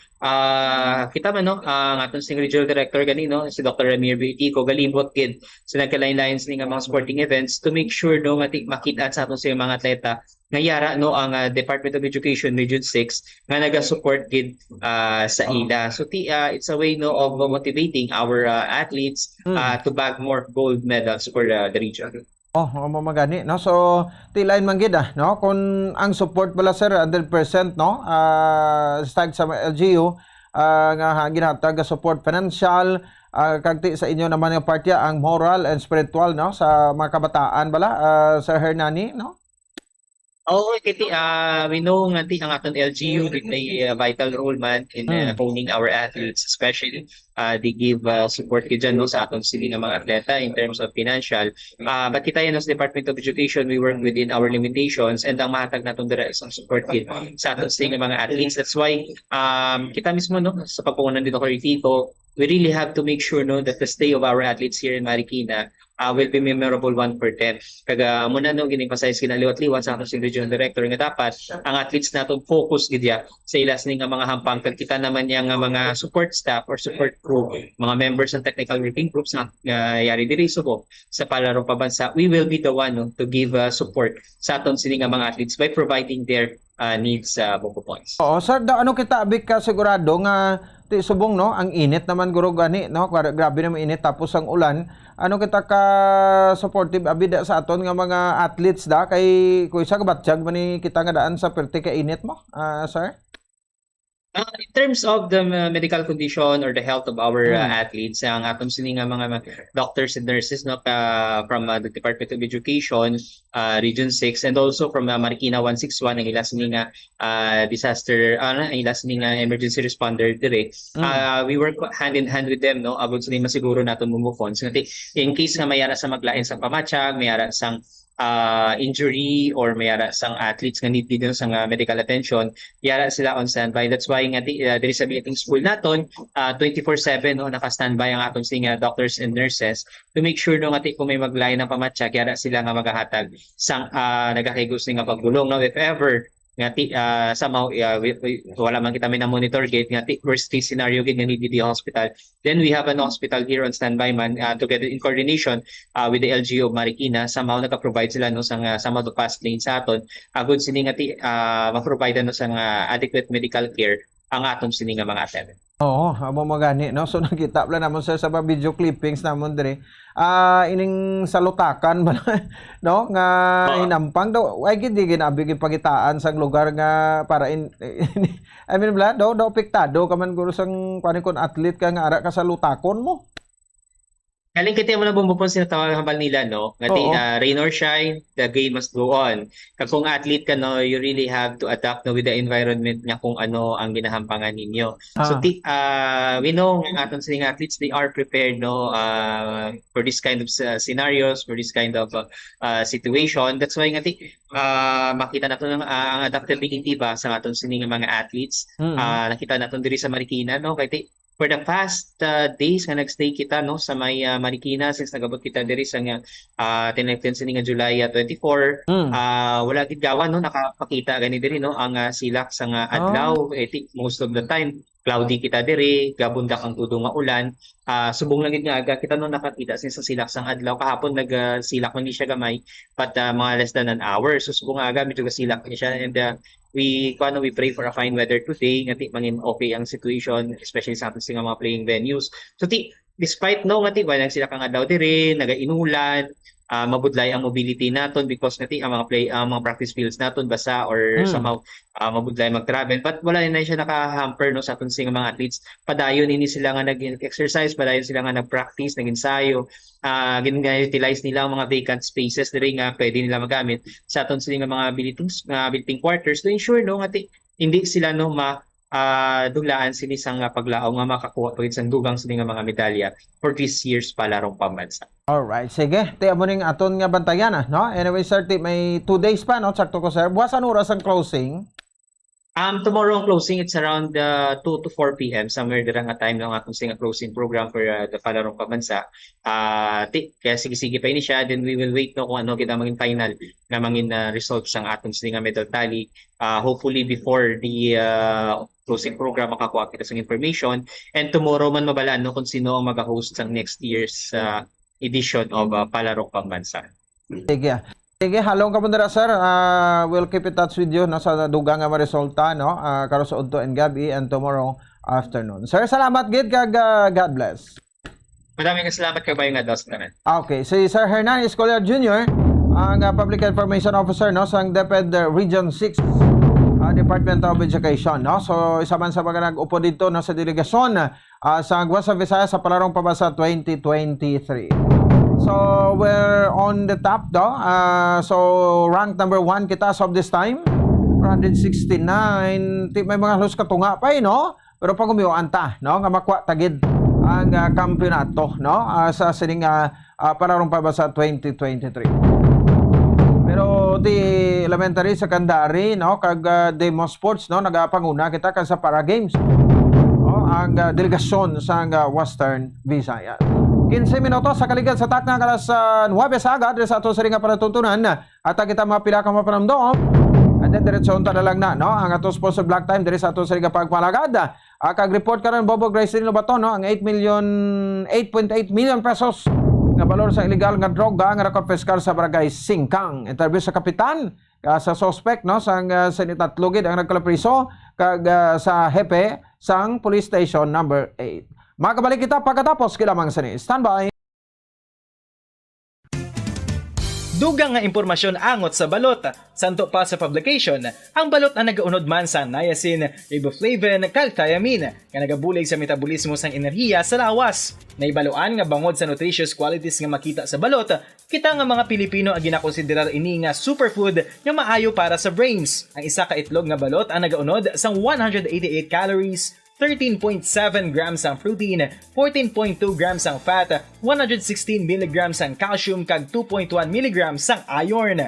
kita man no ang atong sing regional director ganino si Dr. Ramir Tico galimbot kid sa nagkalain-lain sininga mga sporting events to make sure no makita sa atong sing mga atleta ngayara no ang Department of Education Region 6 nga naga-support gid sa ila. So it's a way no of motivating our athletes to bag more gold medals for the region. Oh, mamagani, no. So tilain man gid no, kung ang support bala, sir, 100%, no, stag sa LGU nga ginhatag support financial, kagti sa inyo naman yung partya ang moral and spiritual, no, sa mga kabataan bala, Sir Hernani, no. Oh, kiti we know nga ang aton LGU play a vital role man in honing our athletes, especially they give support kid no sa aton sili nga mga atleta in terms of financial. But kita yan as Department of Education, we work within our limitations, and ang mahatag natong dira isang support kid sa aton sili nga mga athletes. That's why kita mismo no sa pagpungunan dito kay Tito, we really have to make sure no that the stay of our athletes here in Marikina will be memorable one for them. Kaga muna no ginipasize kinaliwat-liwat sa ating regional director nga dapat ang athletes naton focus gidya sa ilas ning mga hampang, kag kita naman yang mga support staff or support crew, mga members ng technical working groups na yari diri subok sa Palarong Pabansa. We will be the one no, to give support sa aton sini nga mga athletes by providing their needs Bongo points. Oo, sir, ano kita abik ka sigurado nga ti subong no, ang init naman guro gani, no, grabe naman init tapos ang ulan. Ano kita ka supportive abida sa aton nga mga athletes da kay kuy sa kabatjag man ni kita nga daan sa perti ka init mo, sir? In terms of the medical condition or the health of our athletes, ang atong sini nga mga doctors and nurses no from the Department of Education, Region 6, and also from Marikina 161 ang ila sini nga disaster ang ila sini nga emergency responder dire. We work hand in hand with them no abot sini masiguro naton move on. So, in case nga mayara sa maglain sa pamatsyag, mayara sang injury or mayara sang athletes nga need dito sa medical attention, yara sila on standby. That's why nga there is a meeting school naton 24/7 no naka-standby ang atong singa doctors and nurses to make sure no nga kung may maglain ng pamatsyag, yara sila nga magahatag sang nagakigos nga paggulong no if ever nga somehow wala man kita may na monitor gate nga worst case scenario gid nga need di hospital, then we have an hospital here on standby man together in coordination with the LGU of Marikina. Somehow naka-provide sila no sang some of the fast lane sa aton agud sini nga ma-provide no sang adequate medical care ang aton sini nga mga attendant. Oo, amo magani no. So nakita pala namon sir sa video clippings namon dire. Ining salutakan no nga hinampang daw ay gid ginabi pagitaan sa lugar nga para I mean bla daw apektado ka man guro sang kuan kon athlete ka nga ara ka sa lutakon mo. Kaling kita mo na bumupon sila tawag hambal nila no nga rain or shine, the game must go on. Kung athlete ka no, you really have to adapt no with the environment nga kung ano ang ginahampangan ninyo. So we know ng aton sining athletes, they are prepared no for this kind of scenarios, for this kind of situation. That's why nga makita naton ang adaptability ba sa aton sining mga athletes. Nakita naton diri sa Marikina no kay for the past days nga nagstay kita no sa may Marikina since nagabot kita diri sa nga tinekten sini nga July 24 wala gid gawan no nakapakita gani diri no ang silak sa nga adlaw most of the time cloudy kita diri gabundak ang tudo nga ulan subong lang gid nga aga kita no nakakita sa silak sang adlaw kahapon nagsilak man ni siya gamay but mga less than an hour so subong nga aga medyo silak ni siya and we pray for a fine weather today nga mangin okay ang situation especially sa ating mga playing venues. So despite no nga wala sila kang adlaw dire nagainulan mabudlay ang mobility naton because ang mga practice fields naton basa or somehow mabudlay mag-travel but wala na siya naka-hamper no sa aton mga athletes padayon ini sila nga nag-exercise padayon sila nga nag-practice nag-ensayo gin-utilize nila ang mga vacant spaces dire nga pwede nila magamit sa aton mga billeting quarters to ensure no nga hindi sila no duglaan sini sang paglao nga makakuha pagid sang dugang sini nga mga medalya for this year's palarong pambansa. Alright, sige. Tiyan mo ning aton nga bantayan no? Anyway, sir, may 2 days pa no? Sakto ko sir. Buwasan oras ang closing? Tomorrow ang closing it's around 2 to 4 p.m. somewhere dira nga time lang atong singa closing program for the palarong pambansa. Kaya sige pa ini siya then we will wait no kung ano kita maging final nga mangin results sang atong singa medal tally. Hopefully before the closing program makakuha kita sa information and tomorrow man mabalaan no kung sino ang mag-host ng next year's edition of Palarong Pambansa. Sige, halong ka po dira sir. We'll keep in touch with you no, sa dugang nga resulta no, karon sa udto and gabi and tomorrow afternoon. Sir, salamat gid kag God bless. Maraming salamat kay Bayo nga dos tanan. Okay, si Sir Hernan Escolar Jr., ang Public Information Officer no sa DepEd Region 6 Department of Education no. So isa man sa mga nag-upo dito no sa delegasyon sa Guasa Visayas sa Palarong Pambansa 2023. So we're on the top do. So ranked number 1 kita as of this time. 469. May mga halos katunga pa no. Pero pag umiwaan ta no nga makuha tagid ang kampeonato no sa sining Palarong Pambansa 2023. Pero di elementary, secondary no kag demo sports no nagapanguna kita kan sa para games no ang delegasyon sa Western Visayas. 15 minutos sa kaligad sa takna kalas 9 sagad sa ato sa ringa panatuntunan at kita mapila ka mapanamdom at diretso unta na lang na no ang ato sponsor Black Time diri sa ato sa ringa pagpalagad kag report karon Bobo Grace Lobaton no ang 8.8 million pesos nga balor sa illegal nga droga nga nakonfiskar sa barangay Singkang. Interview sa kapitan sa suspect no sang Senitatlugid ang nagkalapriso kag sa hepe sang police station number 8. Makabalik kita pagkatapos kilamang sini. Standby. Dugang nga impormasyon angot sa balot. Santo pa sa publication, ang balot ang nagaunod man sa niacin, riboflavin, calthiamine, nga nagabulig sa metabolismo sang enerhiya sa lawas. Naibaloan nga bangod sa nutritious qualities nga makita sa balot, kita nga mga Pilipino ang ginakonsiderar ini nga superfood nga maayo para sa brains. Ang isa ka itlog nga balot ang nagaunod sang 188 calories, 13.7 grams ang protein, 14.2 grams ang fat, 116 mg ang calcium kag 2.1 mg ang iron.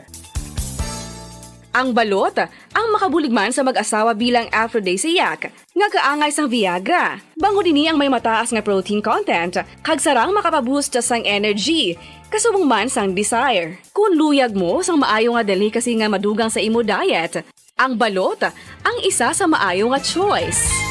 Ang balot ang makabuligman sa mag-asawa bilang aphrodisiac nga kaangay sang Viagra. Bango dinhi ang may mataas nga protein content kag sarang makapaboost sang energy. Kasubong man sang desire. Kung luyag mo sang maayo nga delicacy nga madugang sa imo diet, ang balot ang isa sa maayo nga choice.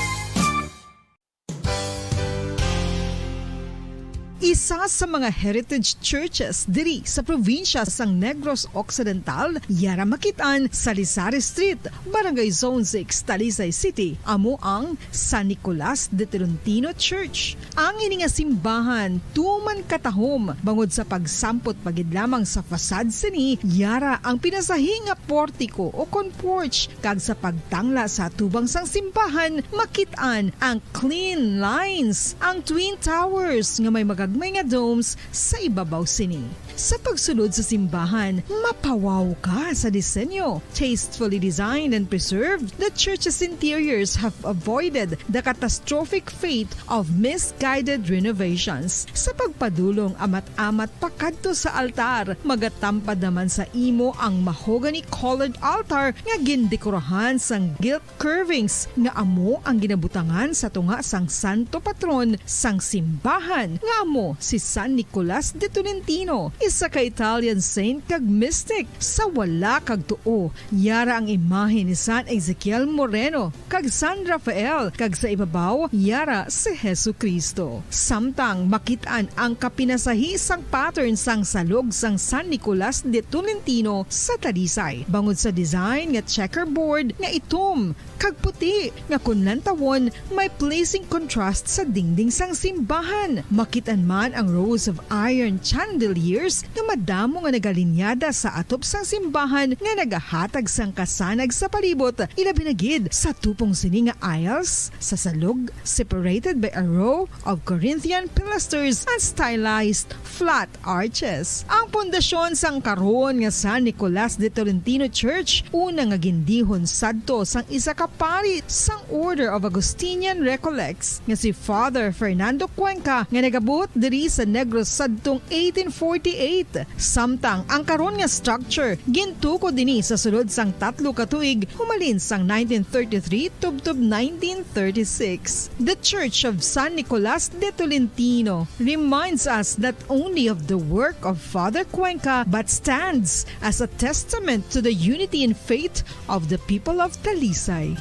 Isa sa mga heritage churches diri sa probinsya sang Negros Occidental, yara makitaan sa Lizares Street, Barangay Zone 6, Talisay City, amo ang San Nicolas de Tolentino Church. Ang ini nga simbahan tuman katahom bangod sa pagsampot pagid lamang sa fasad sini, yara ang pinasahi nga portiko o porch kag sa pagtangla sa tubang sang simbahan makitaan ang clean lines, ang twin towers nga may magagmay nga domes sa ibabaw sini. Sa pagsulod sa simbahan, mapawaw ka sa disenyo. Tastefully designed and preserved, the church's interiors have avoided the catastrophic fate of misguided renovations. Sa pagpadulong amat-amat pakadto sa altar, magatampad naman sa imo ang mahogany-colored altar nga gindekorahan sang gilt curvings nga amo ang ginabutangan sa tunga sang santo patron sang simbahan nga amo si San Nicolas de Tolentino, isa ka Italian saint kag mystic. Sa wala kag tuo, yara ang imahe ni San Ezekiel Moreno kag San Rafael, kag sa ibabaw yara si Jesucristo. Samtang makitaan ang kapinasahi sang pattern sang salog sang San Nicolas de Tolentino sa Talisay, bangod sa design nga checkerboard nga itom kag puti nga kunlantawon may pleasing contrast sa dingding sang simbahan. Makitan man ang rows of iron chandeliers nga madamo nga nagalinyada sa atop sang simbahan nga nagahatag sang kasanag sa palibot, ilabi na gid sa tupong sini nga aisles sa salog separated by a row of Corinthian pilasters and stylized flat arches. Ang pundasyon sang karon nga San Nicolas de Tolentino Church una nga gindihon sadto sang isa ka pari sang Order of Augustinian Recollects nga si Father Fernando Cuenca nga nagabot diri sa Negros sadtong 1848. Samtang ang karon nga structure gintuko dinhi sa sulod sang 3 ka tuig humalin sang 1933 tubtob 1936. The Church of San Nicolas de Tolentino reminds us not only of the work of Father Cuenca but stands as a testament to the unity and faith of the people of Talisay.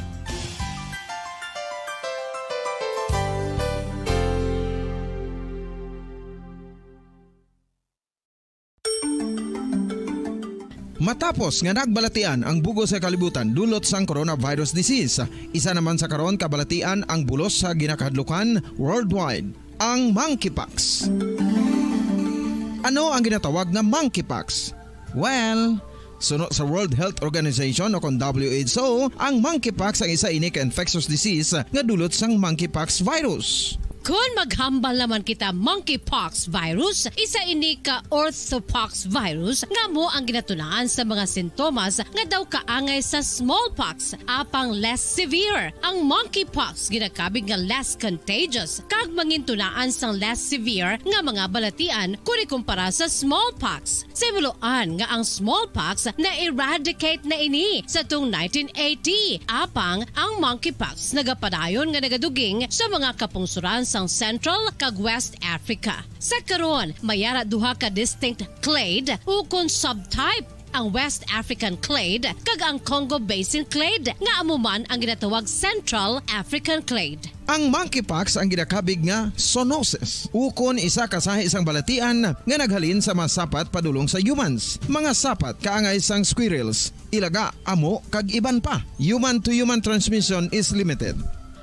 Matapos nga nagbalatian ang bugo sa kalibutan dulot sang coronavirus disease, isa naman sa karon kabalatian ang bulos sa ginakahadlukan worldwide, ang monkeypox. Ano ang ginatawag na monkeypox? Well, suno sa World Health Organization o kung WHO, ang monkeypox ang isa ini ka infectious disease nga dulot sang monkeypox virus. Kung maghambal naman kita monkeypox virus, isa ini ka orthopox virus nga mo ang ginatunaan sa mga sintomas nga daw kaangay sa smallpox apang less severe. Ang monkeypox ginakabig nga less contagious kag mangintunaan sang less severe nga mga balatian kung ikumpara sa smallpox. Simuloan nga ang smallpox na eradicate na ini sa tung 1980 apang ang monkeypox nagapadayon nga nagaduging sa mga kapungsuran sang Central kag West Africa. Sa karon, mayara duha ka distinct clade ukon subtype, ang West African clade kag ang Congo Basin clade nga amuman ang ginatawag Central African clade. Ang monkeypox ang ginakabig nga zoonosis. Ukon isa kasahi isang balatian nga naghalin sa mga sapat padulong sa humans. Mga sapat kaangay sang squirrels, ilaga, amo kag iban pa. Human to human transmission is limited.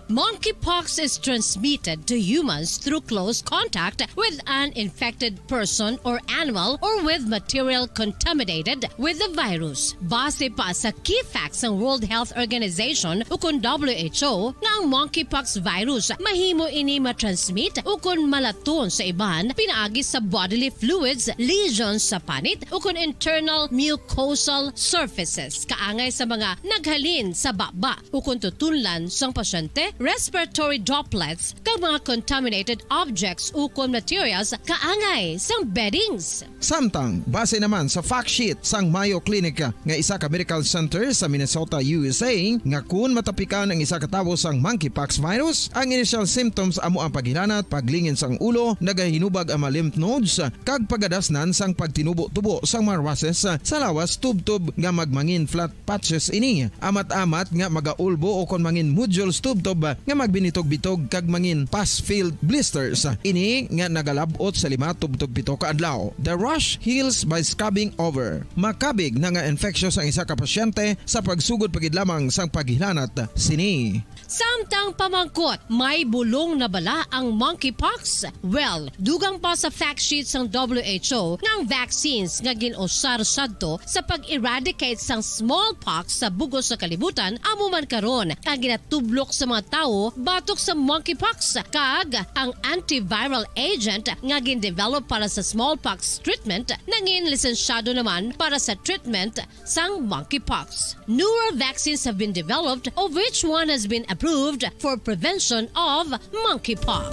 Monkeypox is transmitted to humans through close contact with an infected person or animal or with material contaminated with the virus. Base pa sa key facts ng World Health Organization ukon WHO nga ang monkeypox virus mahimo ini matransmit ukon malaton sa iban pinaagi sa bodily fluids, lesions sa panit ukon internal mucosal surfaces kaangay sa mga naghalin sa baba ukon tutunlan sang pasyente, respiratory droplets kag mga contaminated objects ukon materials kaangay sang beddings. Samtang, base naman sa fact sheet sang Mayo Clinic nga isa ka medical center sa Minnesota, USA, nga kun matapikan ang isa ka tawo sang monkeypox virus, ang initial symptoms amo ang paghilanat, paglingin sang ulo, nagahinubag ang mga lymph nodes, kag pagadasnan sang pagtinubo-tubo sang mga rashes sa lawas tub-tub nga magmangin flat patches ini. Amat-amat nga magaulbo o kon mangin nodules tub-tub nga magbinitog-bitog kag mangin pus-filled blisters. Ini nga nagalabot sa 5 tub-tub 7 ka adlaw. The rash heals by scabbing over. Makabig na nga infectious ang isa ka pasyente sa pagsugod pagid lamang sang paghilanat sini. Samtang pamangkot, may bulong na bala ang monkeypox? Well, dugang pa sa fact sheet ng WHO ng vaccines nga ginusar sadto sa pag-eradicate sang smallpox sa bugos sa kalibutan amo man karon ang ginatublok sa mga tao batok sa monkeypox kag ang antiviral agent nga gin-develop para sa smallpox treatment nangin lisensyado naman para sa treatment sang monkeypox. Newer vaccines have been developed of which one has been approved for prevention of monkeypox.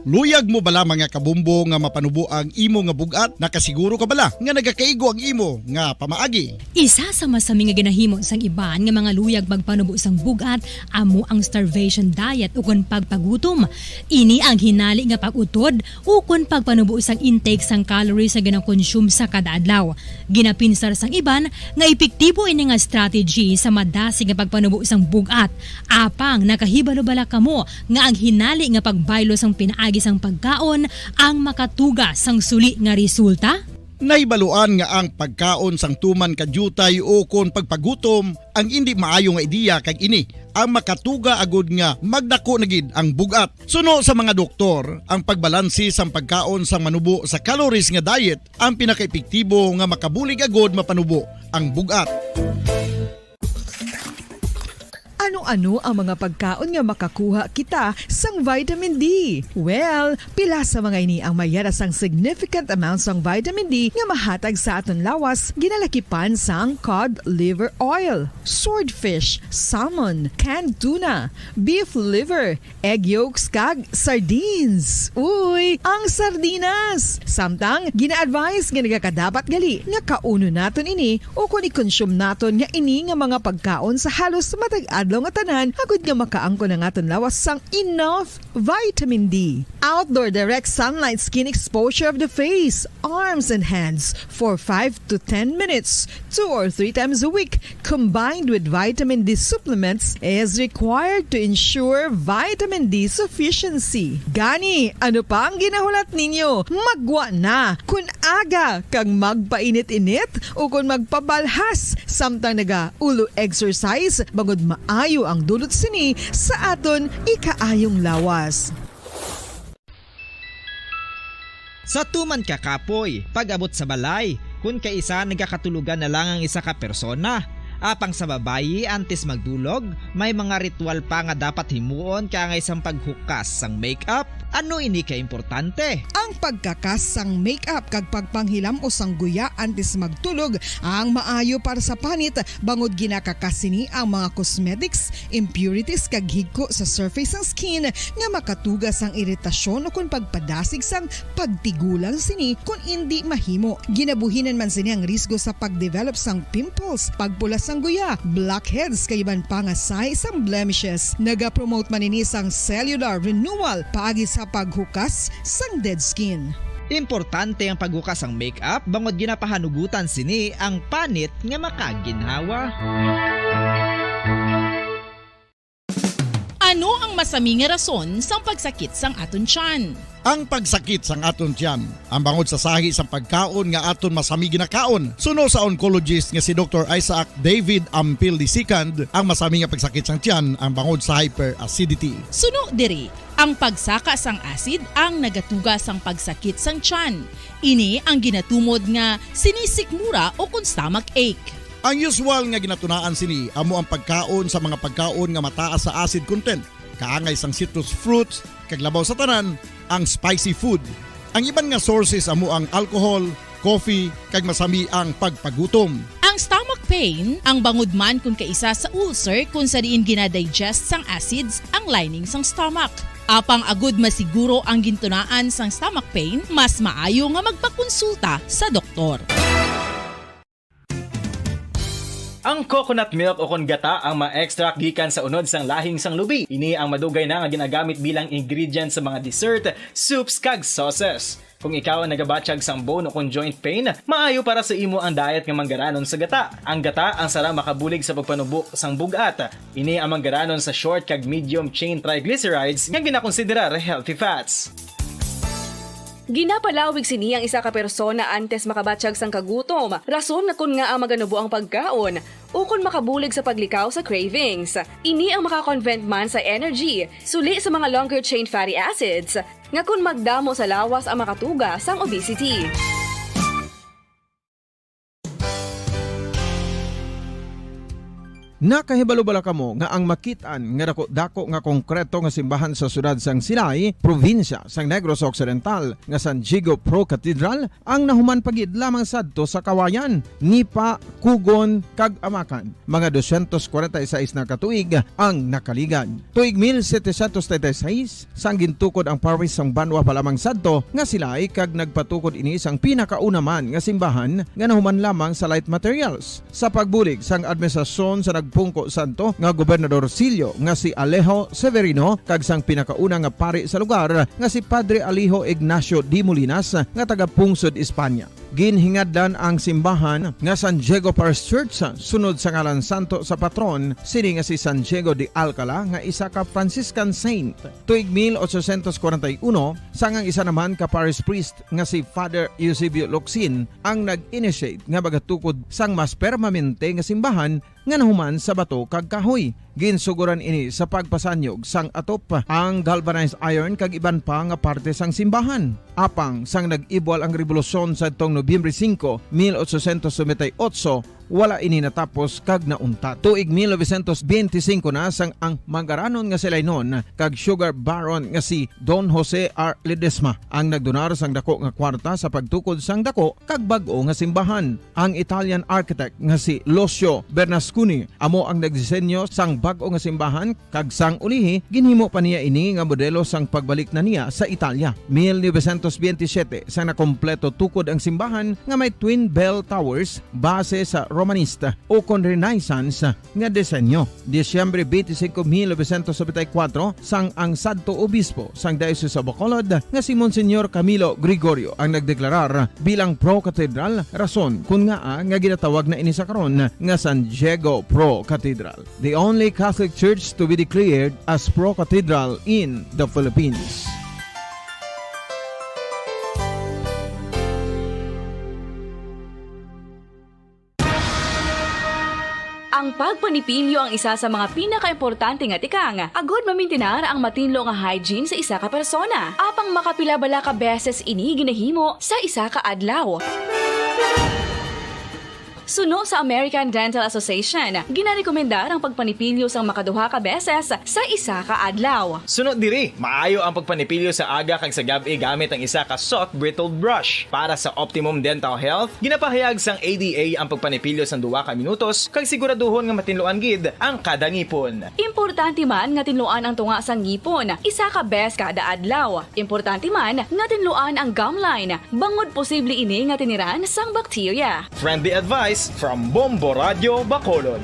Luyag mo bala mga kabumbo nga mapanubo ang imo nga bugat? Nakasiguro ka bala nga nagakaigo ang imo nga pamaagi? Isa sa masami nga ginahimo sang iban nga mga luyag magpanubo sang bugat amo ang starvation diet ukon pagpagutom. Ini ang hinali nga pag-utod ukon pagpanubo sang intake sang calories nga gina-consume sa kada adlaw. Ginapinsar sang iban nga epektibo ini nga strategy sa madasig nga pagpanubo sang bugat. Apang nakahibalo bala kamo nga ang hinali nga pagbaylo sang pinaagi sang pagkaon ang makatuga sang suli nga resulta? Naibaluan nga ang pagkaon sang tuman kadyutay o kon pagpagutom ang hindi maayo nga ideya kag ini ang makatuga agud nga magdako na gid ang bugat. Suno sa mga doktor, ang pagbalansi sang pagkaon sang manubo sa calories nga diet ang pinakaepektibo nga makabulig agud mapanubo ang bugat. Ano-ano ang mga pagkaon nga makakuha kita sang vitamin D? Well, pila sa mga ini ang mayara sang significant amounts sang vitamin D nga mahatag sa aton lawas ginalakipan sang cod liver oil, swordfish, salmon, canned tuna, beef liver, egg yolks kag sardines. Uy, ang sardinas! Samtang gina-advise nga nagakadapat gali nga kauno naton ini o kung i-consume naton nga ini nga mga pagkaon sa halos matag adlaw nga tanan agud nga makaangko na aton lawas sang enough vitamin D. Outdoor direct sunlight skin exposure of the face, arms and hands for 5 to 10 minutes 2 or 3 times a week combined with vitamin D supplements is required to ensure vitamin D sufficiency. Gani, ano pa ang ginahulat ninyo? Magwa na kun aga kang magpainit-init o kun magpabalhas samtang naga-ulo exercise bangod maayo ang dulot sini sa aton ikaayong lawas. Sa tuman ka kapoy, pag-abot sa balay, kung kaisa nagkakatulugan na lang ang isa ka persona. Apang sa babayi antes magdulog, may mga ritual pa nga dapat himuon kaya isang paghukas sang makeup. Ano ini ka importante? Ang pagkakas sang makeup kag pagpanghilam o sang guya antes magtulog ang maayo para sa panit bangod ginakakas sini ang mga cosmetics, impurities kag higko sa surface sang skin nga makatugas sang iritasyon o kung pagpadasig sang pagtigulang sini kung hindi mahimo. Ginabuhinan man sini ang risgo sa pagdevelop sang pimples, pagpula sang guya, blackheads kay iban pa nga size sang blemishes. Naga-promote man ini sang cellular renewal paagi sa paghukas sang dead skin. Importante ang paghukas ang makeup bangod ginapahanugutan sini ang panit nga makaginhawa. Ngano ang masami nga rason sang pagsakit sang aton tiyan? Ang pagsakit sang aton tiyan, ang bangod sa sahi sang pagkaon nga aton masami ginakaon. Suno sa oncologist nga si Dr. Isaac David Ampil II, ang masami nga pagsakit sang tiyan ang bangod sa hyperacidity. Suno diri, ang pagsaka sang acid ang nagatuga sang pagsakit sang tiyan. Ini ang ginatumod nga sinisikmura o kung stomach ache. Ang usual nga ginatunaan sini amo ang pagkaon sa mga pagkaon nga mataas sa acid content, kaangay sang citrus fruits, kaglabaw sa tanan, ang spicy food. Ang iban nga sources amo ang alcohol, coffee, kag masami ang pagpagutom. Ang stomach pain, ang bangod man kung kaisa sa ulcer kung sa diin ginadigest sang acids ang lining sang stomach. Apang agud masiguro ang gintunaan sang stomach pain, mas maayo nga magpakonsulta sa doktor. Ang coconut milk o kon gata ang ma-extract gikan sa unod sang lahing sang lubi. Ini ang madugay na nga ginagamit bilang ingredient sa mga dessert, soups kag sauces. Kung ikaw ang nagabatsyag sang bone o kon joint pain, maayo para sa imo ang diet nga manggaranon sa gata. Ang gata ang sara makabulig sa pagpanubo sang bugat. Ini ang manggaranon sa short kag medium chain triglycerides nga ginakonsiderar healthy fats. Ginapalawig sini ang isa ka persona antes makabatsyag sang kagutom. Rason na kun nga ang maganubo ang pagkaon o kun makabulig sa paglikaw sa cravings. Ini ang makakonvent man sa energy, suli sa mga longer chain fatty acids, nga kun magdamo sa lawas ang makatuga sang obesity. Nakahibalo bala kamo nga ang makitaan nga dako nga konkreto nga simbahan sa sudad sang Sinay, probinsya sang Negros Occidental nga San Diego Pro Cathedral ang nahuman pagid lamang sadto sa kawayan, Nipa, Kugon kag Amakan. Mga 246 na katuig ang nakaligan. Tuig 1736 sang gintukod ang parish sang Banwa pa lamang sadto nga silay kag nagpatukod ini sang pinakauna man nga simbahan nga nahuman lamang sa light materials. Sa pagbulig sang administrasyon sa Pungko Santo nga Gobernador Silio nga si Alejo Severino kag sang pinakauna nga pari sa lugar nga si Padre Alijo Ignacio D. Molinas nga taga Pungsod, Espanya. Ginhingadlan ang simbahan nga San Diego Parish Church sunod sa ngalan santo sa patron sini nga si San Diego de Alcala nga isa ka Franciscan saint. Tuig 1841 sangang isa naman ka parish priest nga si Father Eusebio Locsin ang nag-initiate nga bagatukod sang mas permanente nga simbahan nga nahuman sa bato kag kahoy. Ginsuguran ini sa pagpasanyog sang atop ang galvanized iron kag iban pa nga parte sang simbahan. Apang sang nag-ibwal ang revolusyon sa itong Nobyembre 5, 1898, wala ini natapos kag nauntat. Tuig 1925 na sang ang manggaranon nga silay nun kag sugar baron nga si Don Jose R. Ledesma ang nagdonar sang dako nga kwarta sa pagtukod sang dako kag bag-o nga simbahan. Ang Italian architect nga si Lucio Bernasconi amo ang nagdisenyo sang bag-o nga simbahan kag sang ulihi ginhimo pa niya ini nga modelo sang pagbalik na niya sa Italia. 1927 sang nakompleto tukod ang simbahan nga may twin bell towers base sa Romanista o kon Renaissance nga disenyo. Disyembre 25, 1974 sang ang sadto obispo sang Diocese of Bacolod nga si Monsignor Camilo Gregorio ang nagdeklarar bilang Pro Cathedral, rason kun nga ginatawag na ini sa karon nga San Diego Pro Cathedral, the only Catholic church to be declared as Pro Cathedral in the Philippines. Ang pagpanipilyo ang isa sa mga pinaka-importante nga tikang. Agod mamintinar ang matinlo nga hygiene sa isa ka persona. Apang makapilabala ka beses ini ginahimo sa isa ka adlaw. Suno sa American Dental Association, ginarekomendar ang pagpanipilyo sang makaduha ka beses sa isa ka adlaw. Sunod diri, maayo ang pagpanipilyo sa aga kag sa gabi gamit ang isa ka soft brittled brush. Para sa optimum dental health, ginapahayag sang ADA ang pagpanipilyo sang 2 ka minutos kag siguraduhon nga matinluan gid ang kada ngipon. Importante man nga tinluan ang tunga sang ngipon, isa ka bes kada adlaw. Importante man nga tinluan ang gum line, bangod posible ini nga tiniran sang bakterya. Friendly advice from Bombo Radio Bacolod.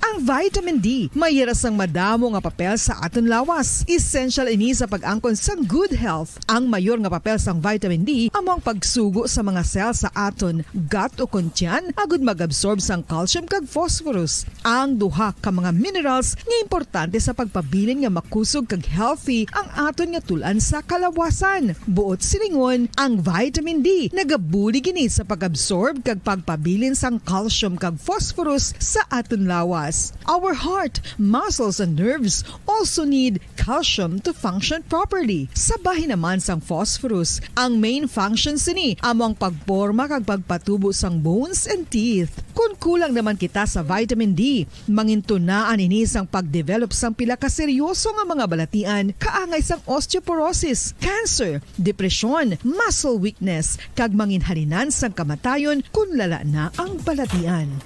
Ang Ang vitamin D mayara sang madamo nga papel sa aton lawas. Essential ini sa pag-angkon sang good health. Ang mayor nga papel sang vitamin D among pagsugo sa mga cell sa aton gut o kuntyan agud mag-absorb sang calcium kag phosphorus. Ang duha ka mga minerals nga importante sa pagpabilin nga makusog kag healthy ang aton nga tulan sa kalawasan. Buot silingon, ang vitamin D nagabuli gini sa pag-absorb kag pagpabilin sang calcium kag phosphorus sa aton lawas. Our heart, muscles and nerves also need calcium to function properly. Sabahin naman sang phosphorus, ang main function sini among pagporma kag pagpatubo sang bones and teeth. Kung kulang naman kita sa vitamin D, mangintunaan ini sang pagdevelop sang pila ka seryoso nga mga balatian, kaangay sang osteoporosis, cancer, depresyon, muscle weakness, kag manginhalinan sang kamatayon kung lala na ang balatian.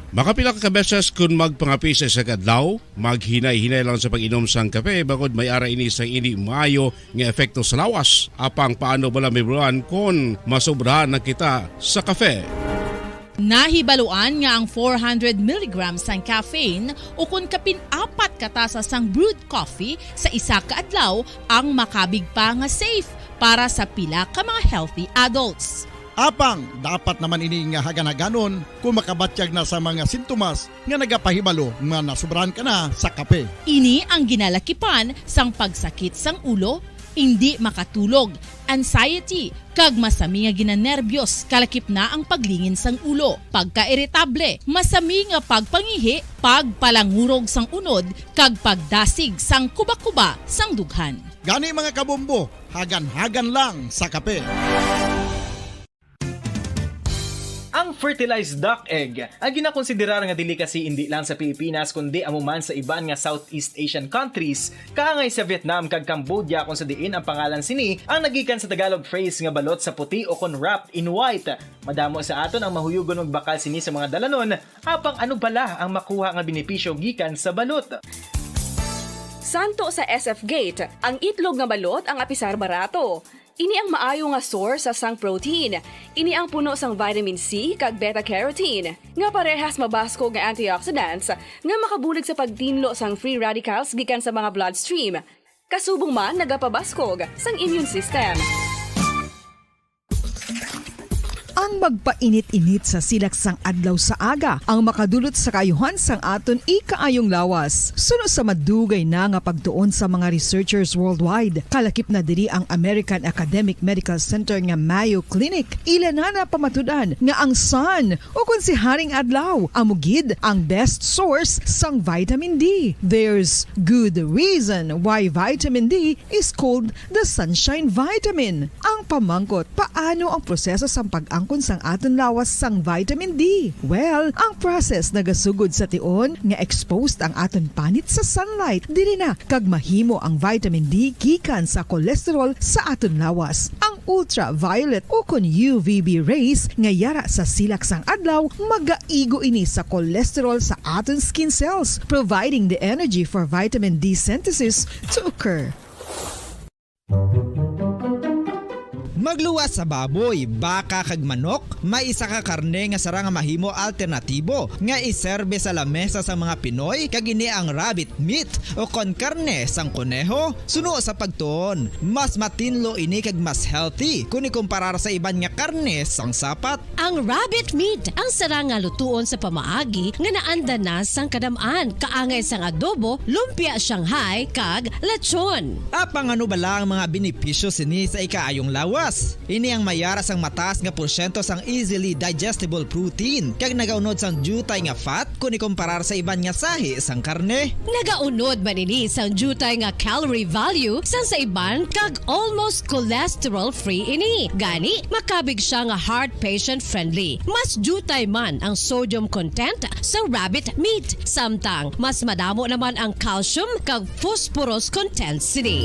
Makapila ka beses kung magpangapi sa isang adlaw, maghinay-hinay lang sa pag-inom sang kape bagod may ara ini sa hindi maayo nga epekto sa lawas. Apang paano bala may buwan kung masobrahan na kita sa kape. Nahibaluan nga ang 400 mg sang caffeine o kung kapin-apat katasa sang brewed coffee sa isa ka adlaw ang makabig pa nga safe para sa pila ka mga healthy adults. Apang dapat naman ini nga hagan-haganon kung makabatyag na sa mga sintomas nga nagapahibalo nga nasubrahan ka na sa kape. Ini ang ginalakipan sang pagsakit sang ulo, hindi makatulog, anxiety, kag masami nga ginanerbiyos, kalakip na ang paglingin sang ulo, pagka-iritable, masami nga pagpangihi, pagpalangurog sang unod, kag pagdasig sang kuba-kuba sang dughan. Gani mga kabombo, hagan-hagan lang sa kape. Ang fertilized duck egg ang ginakonsiderar nga delicacy hindi lang sa Pilipinas kundi amuman sa iban nga Southeast Asian countries, kaangay sa Vietnam kag Cambodia kung sa diin ang pangalan sini ang nagikan sa Tagalog phrase nga balot sa puti o kon wrapped in white. Madamo sa aton ang mahuyugon og bakal sini sa mga dalanon, apang ano bala ang makuha nga benepisyo gikan sa balot. Santo sa SF Gate, ang itlog nga balot ang apisar barato. Ini ang maayo nga source sa sang protein. Ini ang puno sang vitamin C kag beta-carotene, nga parehas mabasko nga antioxidants nga makabulig sa pagtinlo sang free radicals gikan sa mga bloodstream. Kasubong man nagapabaskog sang immune system. Ang magpainit-init sa silak sang adlaw sa aga ang makadulot sa kayuhan sang aton ikaayong lawas. Suno sa madugay na nga pagtuon sa mga researchers worldwide, kalakip na diri ang American Academic Medical Center nga Mayo Clinic. Ila na pamatudan nga ang sun o kung si haring adlaw amugid ang best source sang vitamin D. There's good reason why vitamin D is called the sunshine vitamin. Ang pamangkot, paano ang proseso sang pag-angkon sang aton lawas sang vitamin D? Well, ang process nagasugod sa tion nga exposed ang aton panit sa sunlight dili na kag mahimo ang vitamin D gikan sa cholesterol sa aton lawas. Ang ultraviolet o kon UVB rays nga yara sa silak sang adlaw magaigo ini sa cholesterol sa aton skin cells, providing the energy for vitamin D synthesis to occur. Magluwas sa baboy, baka kag manok, may isa ka karne nga sara nga mahimo alternatibo nga iserbe sa lamesa sa mga Pinoy kag ini ang rabbit meat o kon karne sang kuneho. Suno sa pagtuon, mas matinlo ini kag mas healthy kung ikumparar sa iban nga karne sang sapat. Ang rabbit meat ang sara nga lutuon sa pamaagi nga naanda na sang kadamaan, kaangay sang adobo, lumpia Shanghai kag lechon. Apang ano bala ang mga benepisyo sini sa ikaayong lawas? Ini ang mayara sang mataas nga porsyento sang easily digestible protein kag nagaunod sang jutay nga fat kung ikumparar sa iban nga sahi sang karne. Nagaunod man ini sang jutay nga calorie value sang sa iban kag almost cholesterol free ini. Gani makabig siya nga heart patient friendly. Mas jutay man ang sodium content sa rabbit meat, samtang mas madamo naman ang calcium kag phosphorus content sini.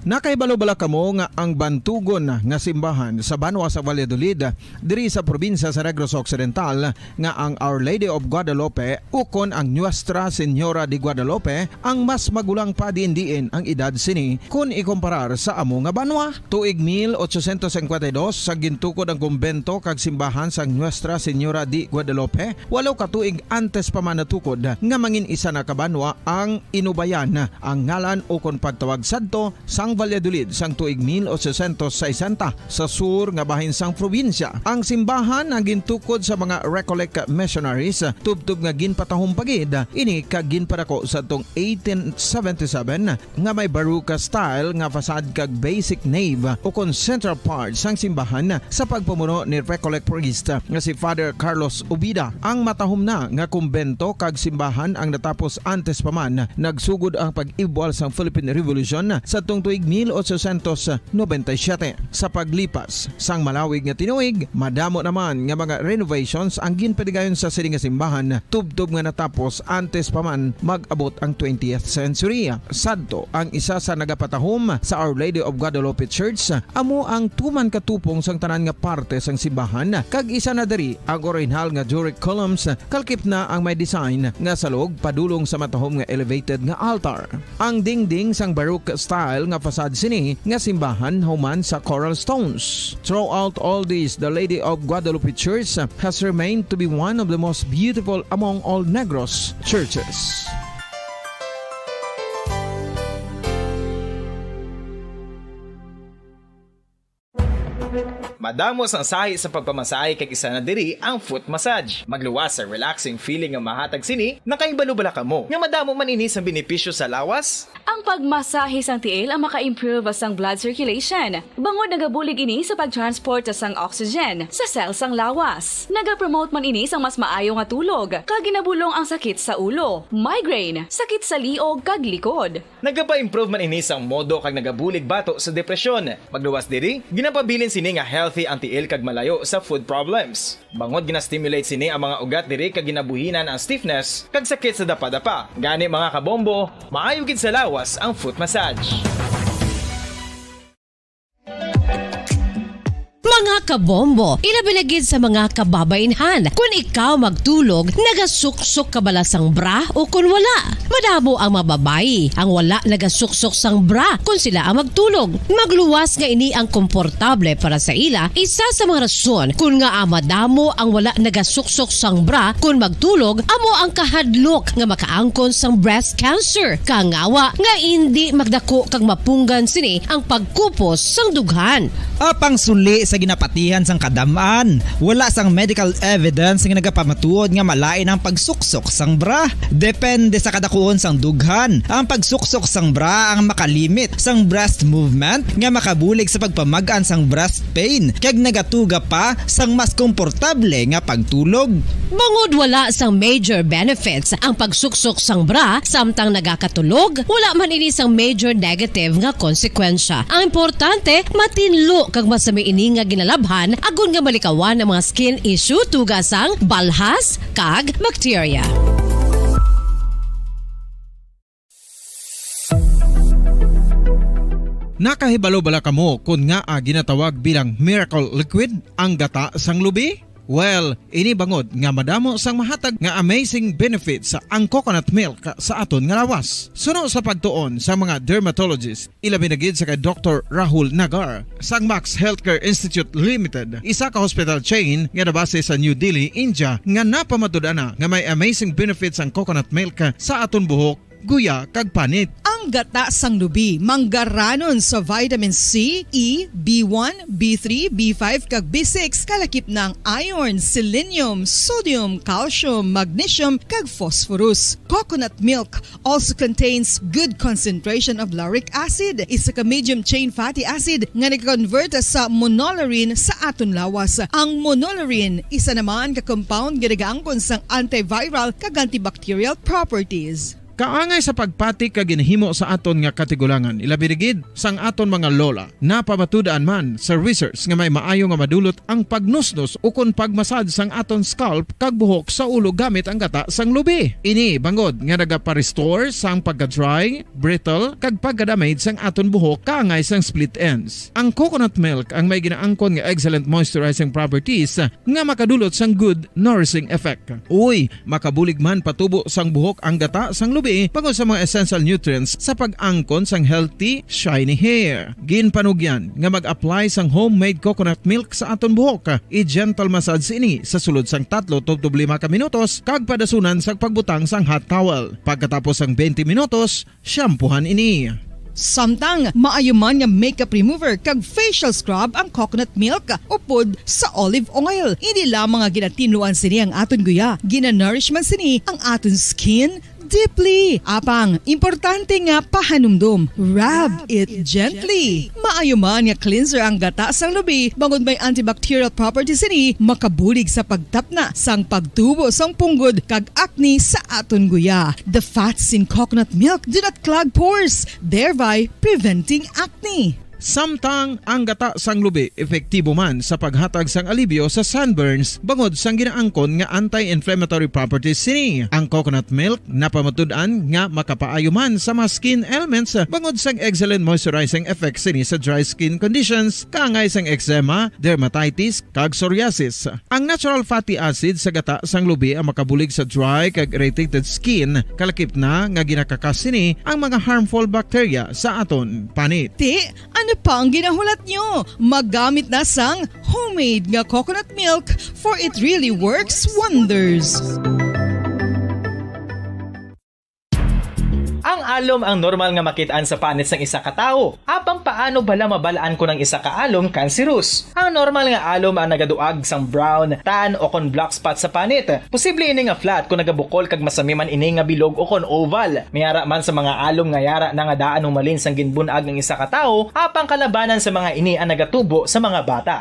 Nakaibalo-bala kamo nga ang bantugon nga simbahan sa Banwa sa Valladolid diri sa probinsya sa Negros Occidental nga ang Our Lady of Guadalupe ukon ang Nuestra Señora de Guadalupe ang mas magulang pa diin ang edad sini kung ikumparar sa amo nga banwa. Tuig 1852 sa gintukod ang kumbento kag simbahan sa Nuestra Señora de Guadalupe, 8 ka tuig antes pa man natukod nga mangin isa na kabanwa ang inubayan ang ngalan ukon pagtawag sadto sang Valladolid sang tuig 1860 sa sur nga bahin sang probinsya. Ang simbahan ang gintukod sa mga Recollect missionaries tubtub nga ginpatahong pagid ini kag ginpadako sa tong 1877 nga may baroque style nga fasad kag basic nave ukon central part sang simbahan sa pagpamuno ni Recollect priest nga si Father Carlos Ubida. Ang matahom na nga kumbento kag simbahan ang natapos antes pa man nagsugod ang pag-ibwal sang Philippine Revolution sa tong tuig 1897. Sa paglipas sang malawig nga tinuig, madamo naman nga mga renovations ang ginpadigayon sa sining nga simbahan tubtob nga natapos antes pa man mag-abot ang 20th century. Sadto ang isa sa nagapatahom sa Our Lady of Guadalupe Church amo ang tuman katupong sang tanan nga parte sang simbahan kag isa na diri ang original nga Doric columns kalkip na ang may design nga salog padulong sa matahom nga elevated nga altar. Ang dingding sang baroque style nga fasad sini nga simbahan human sa coral stones. Throughout all this, the Lady of Guadalupe Church has remained to be one of the most beautiful among all Negros churches. Madamo sang sahi sa pagpamasahe kag isa na diri ang foot massage. Magluwas sa relaxing feeling nga mahatag sini, nakaibalo-bala kamo. Nga madamo man ini sa benepisyo sa lawas. Ang pagmasahe sang tiil ang maka-improve sang blood circulation. Bangod nagabulig ini sa pagtransport sang oxygen sa cells sang lawas. Nagapromote man ini sang mas maayo nga tulog, kag ginabulong ang sakit sa ulo, migraine, sakit sa liog kag likod. Nagapa-improve man ini sang modo kag nagabulig bato sa depresyon. Magluwas diri, ginapabilin sini nga healthy ang tiil kag malayo sa food problems. Bangod gina-stimulate sini ang mga ugat diri kag ginabuhinan ang stiffness kag sakit sa dapa-dapa. Gani mga kabombo, maayo gid sa lawas ang foot massage. Mga kabombo, ilabilagid sa mga kababainhan. Kung ikaw magtulog, nagasuksok ka bala sang bra o kung wala. Madamo ang mababayi ang wala nagasuksok sang bra kung sila ang magtulog. Magluwas nga ini ang komportable para sa ila. Isa sa mga rason kung nga madamo ang wala nagasuksok sang bra kung magtulog, amo ang kahadlok nga makaangkon sang breast cancer. Kangawa nga hindi magdako kag mapunggan sini ang pagkupos sang dughan. Apang suli sa ginapatihan sang kadamaan, wala sang medical evidence nga nagapamatuod nga malain ang pagsuksok sang bra. Depende sa kadakuon sang dughan. Ang pagsuksok sang bra ang makalimit sang breast movement nga makabulig sa pagpamagaan sang breast pain kag nagatuga pa sang mas komportable nga pagtulog. Bangod wala sang major benefits ang pagsuksok sang bra samtang nagakatulog, wala man ini sang major negative nga konsekwensya. Ang importante, matinlo kag masami ini nga ginalabhan agon nga malikawan ang mga skin issue tugasang balhas kag bacteria. Nakahibalo-bala kamo kung nga ginatawag bilang miracle liquid ang gata sang lubi? Well, ini bangod nga madamo sang mahatag nga amazing benefits sa ang coconut milk sa aton nga lawas. Suno sa pagtuon sa mga dermatologist, ilabi na gid sa kay Dr. Rahul Nagar sang Max Healthcare Institute Limited, isa ka hospital chain nga nabase sa New Delhi, India, nga napamatud-ana nga may amazing benefits ang coconut milk sa aton buhok, guya kag panit. Ang gata sang lubi manggaranon sa vitamin C, E, B1, B3, B5 kag B6 kalakip ng iron, selenium, sodium, calcium, magnesium kag phosphorus. Coconut milk also contains good concentration of lauric acid, isa ka medium chain fatty acid nga nag-convert sa monolaurin sa aton lawas. Ang monolaurin isa naman ka compound nga nagaangkon sang antiviral kag antibacterial properties. Kaangay sa pagpati ka ginhimo sa aton nga katigulangan, ilabirigid sang aton mga lola na pamatudan man sa research nga may maayo nga madulot ang pagnusnos ukon pagmasad sang aton scalp kag buhok sa ulo gamit ang gata sang lubi. Ini bangod nga nagapa-restore sang pagka-dry, brittle kag pagka-damage sang aton buhok kaangay sang split ends. Ang coconut milk ang may ginaangkon nga excellent moisturizing properties nga makadulot sang good nourishing effect. Uy, makabulig man patubo sang buhok ang gata sang lubi bangod sa mga essential nutrients sa pag-angkon sang healthy, shiny hair. Ginpanugyan nga mag-apply sang homemade coconut milk sa aton buhok. I-gentle massage ini sa sulod sang 3 to 5 ka minutos kag padasunan sang pagbutang sang hot towel. Pagkatapos sang 20 minutos, shampoohan ini. Samtang maayo man nga makeup remover kag facial scrub ang coconut milk upod sa olive oil. Hindi lamang nga ginatinuan sini ang aton guya, gina-nourishment sini ang aton skin deeply. Apang, importante nga pahanumdum. Rub it gently. Maayo man nga cleanser ang gata sang lubi, bangod may antibacterial properties ini, makabulig sa pagtapna sang pagtubo sang punggod kag acne sa aton guya. The fats in coconut milk do not clog pores, thereby preventing acne. Samtang ang gata sang lubi epektibo man sa paghatag sang alibyo sa sunburns bangod sang ginaangkon nga anti-inflammatory properties sini. Ang coconut milk napamatud-an nga makapaayo man sa mga skin ailments bangod sang excellent moisturizing effect sini sa dry skin conditions kaangay sang eczema, dermatitis kag psoriasis. Ang natural fatty acid sa gata sang lubi ang makabulig sa dry kag irritated skin, kalakip na nga ginakakas sini ang mga harmful bacteria sa aton panit. Ano pa ang ginahulat nyo? Maggamit na sang homemade nga coconut milk for it really works wonders. Ang alom ang normal nga makitaan sa panit sang isa ka tawo. Apang paano bala mabalaan ko ng isa ka alom cancerous? Ang normal nga alom ang nagaduag sang brown, tan o kon black spot sa panit. Posible ini nga flat kung nagabukol kag masami man ini nga bilog o kon oval. Mayara man sa mga alom nga yara na nga daan humalin sang ginbunag ng isa ka tawo, apang kalabanan sa mga ini ang nagatubo sa mga bata.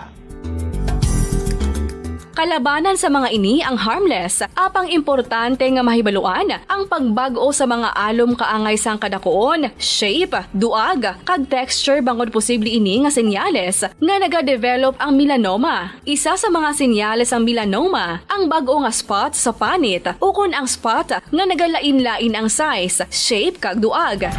Kalabanan sa mga ini ang harmless, apang importante nga mahibaluan ang pagbago sa mga alom kaangay sang kadakuon, shape, duag, kag texture bangod posible ini nga senyales nga nagadevelop ang melanoma. Isa sa mga senyales ang melanoma, ang bago nga spot sa panit ukon ang spot nga nagalain-lain ang size, shape kag duag.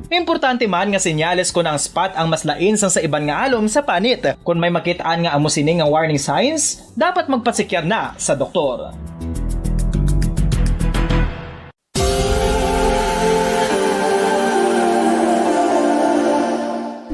Importante man nga senyales kung ang spot ang mas lain sang sa iban nga alom sa panit. Kung may makitaan nga amo sini nga warning signs, dapat magpasikyar na sa doktor.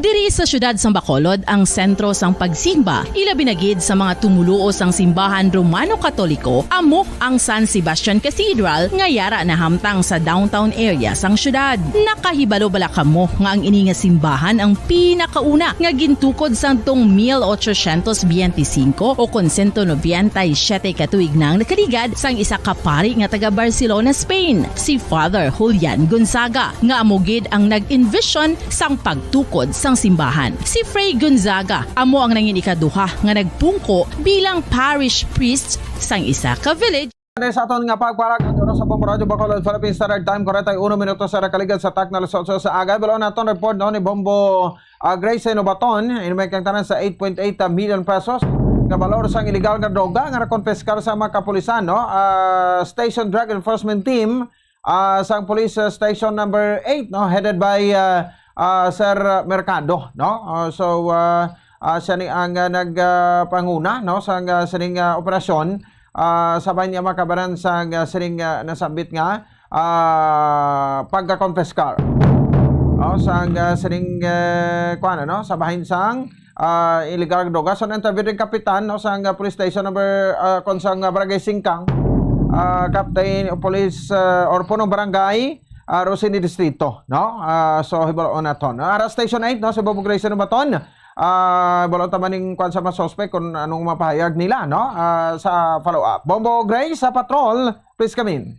Diri sa syudad sang Bacolod ang sentro sang pagsimba, ilabinagid sa mga tumuluo sang simbahan Romano-Katoliko, amo ang San Sebastian Cathedral nga yara na hamtang sa downtown area sang syudad. Nakahibalo bala kamo nga ang ini nga simbahan ang pinakauna nga gintukod sang tong 1825 o kon 197 katuig nang nakaligad sang isa ka pari nga taga Barcelona, Spain, si Father Julian Gonzaga, nga amugid ang nag-envision sang pagtukod sang simbahan. Si Fray Gonzaga amo ang nangin ikaduha nga nagpungko bilang parish priest sang isa ka village. Sa aton nga pagparag ang sa Bombo Radio Bacolod Philippines Standard Time 41 minuto sa kaligad sa takna alas 8 sa aga. Below naton report no ni Bombo Grace Nobaton may kang tanan sa 8.8 million pesos nga balor sang illegal nga droga nga nakonfiskar sa mga kapulisan no. Station Drug Enforcement Team sa Police Station number 8 no, headed by Sir Mercado no. Siya ni ang nagpanguna no sa sining operasyon. Sabay niya makabaran sa sining nasabit nga pagka-confiscar sa sining kuan no sa bahin sang illegal droga. So na-interview din kapitan no sa police station number konsang barangay Singkang, captain of police or punong barangay Rosini Distrito no. So hibalo naton station 8 no sa Bombo Grace Nobaton. Balon tamaning kwan sa mga suspect kung anong mapahayag nila no sa follow-up. Bombo Grace sa patrol, please come in.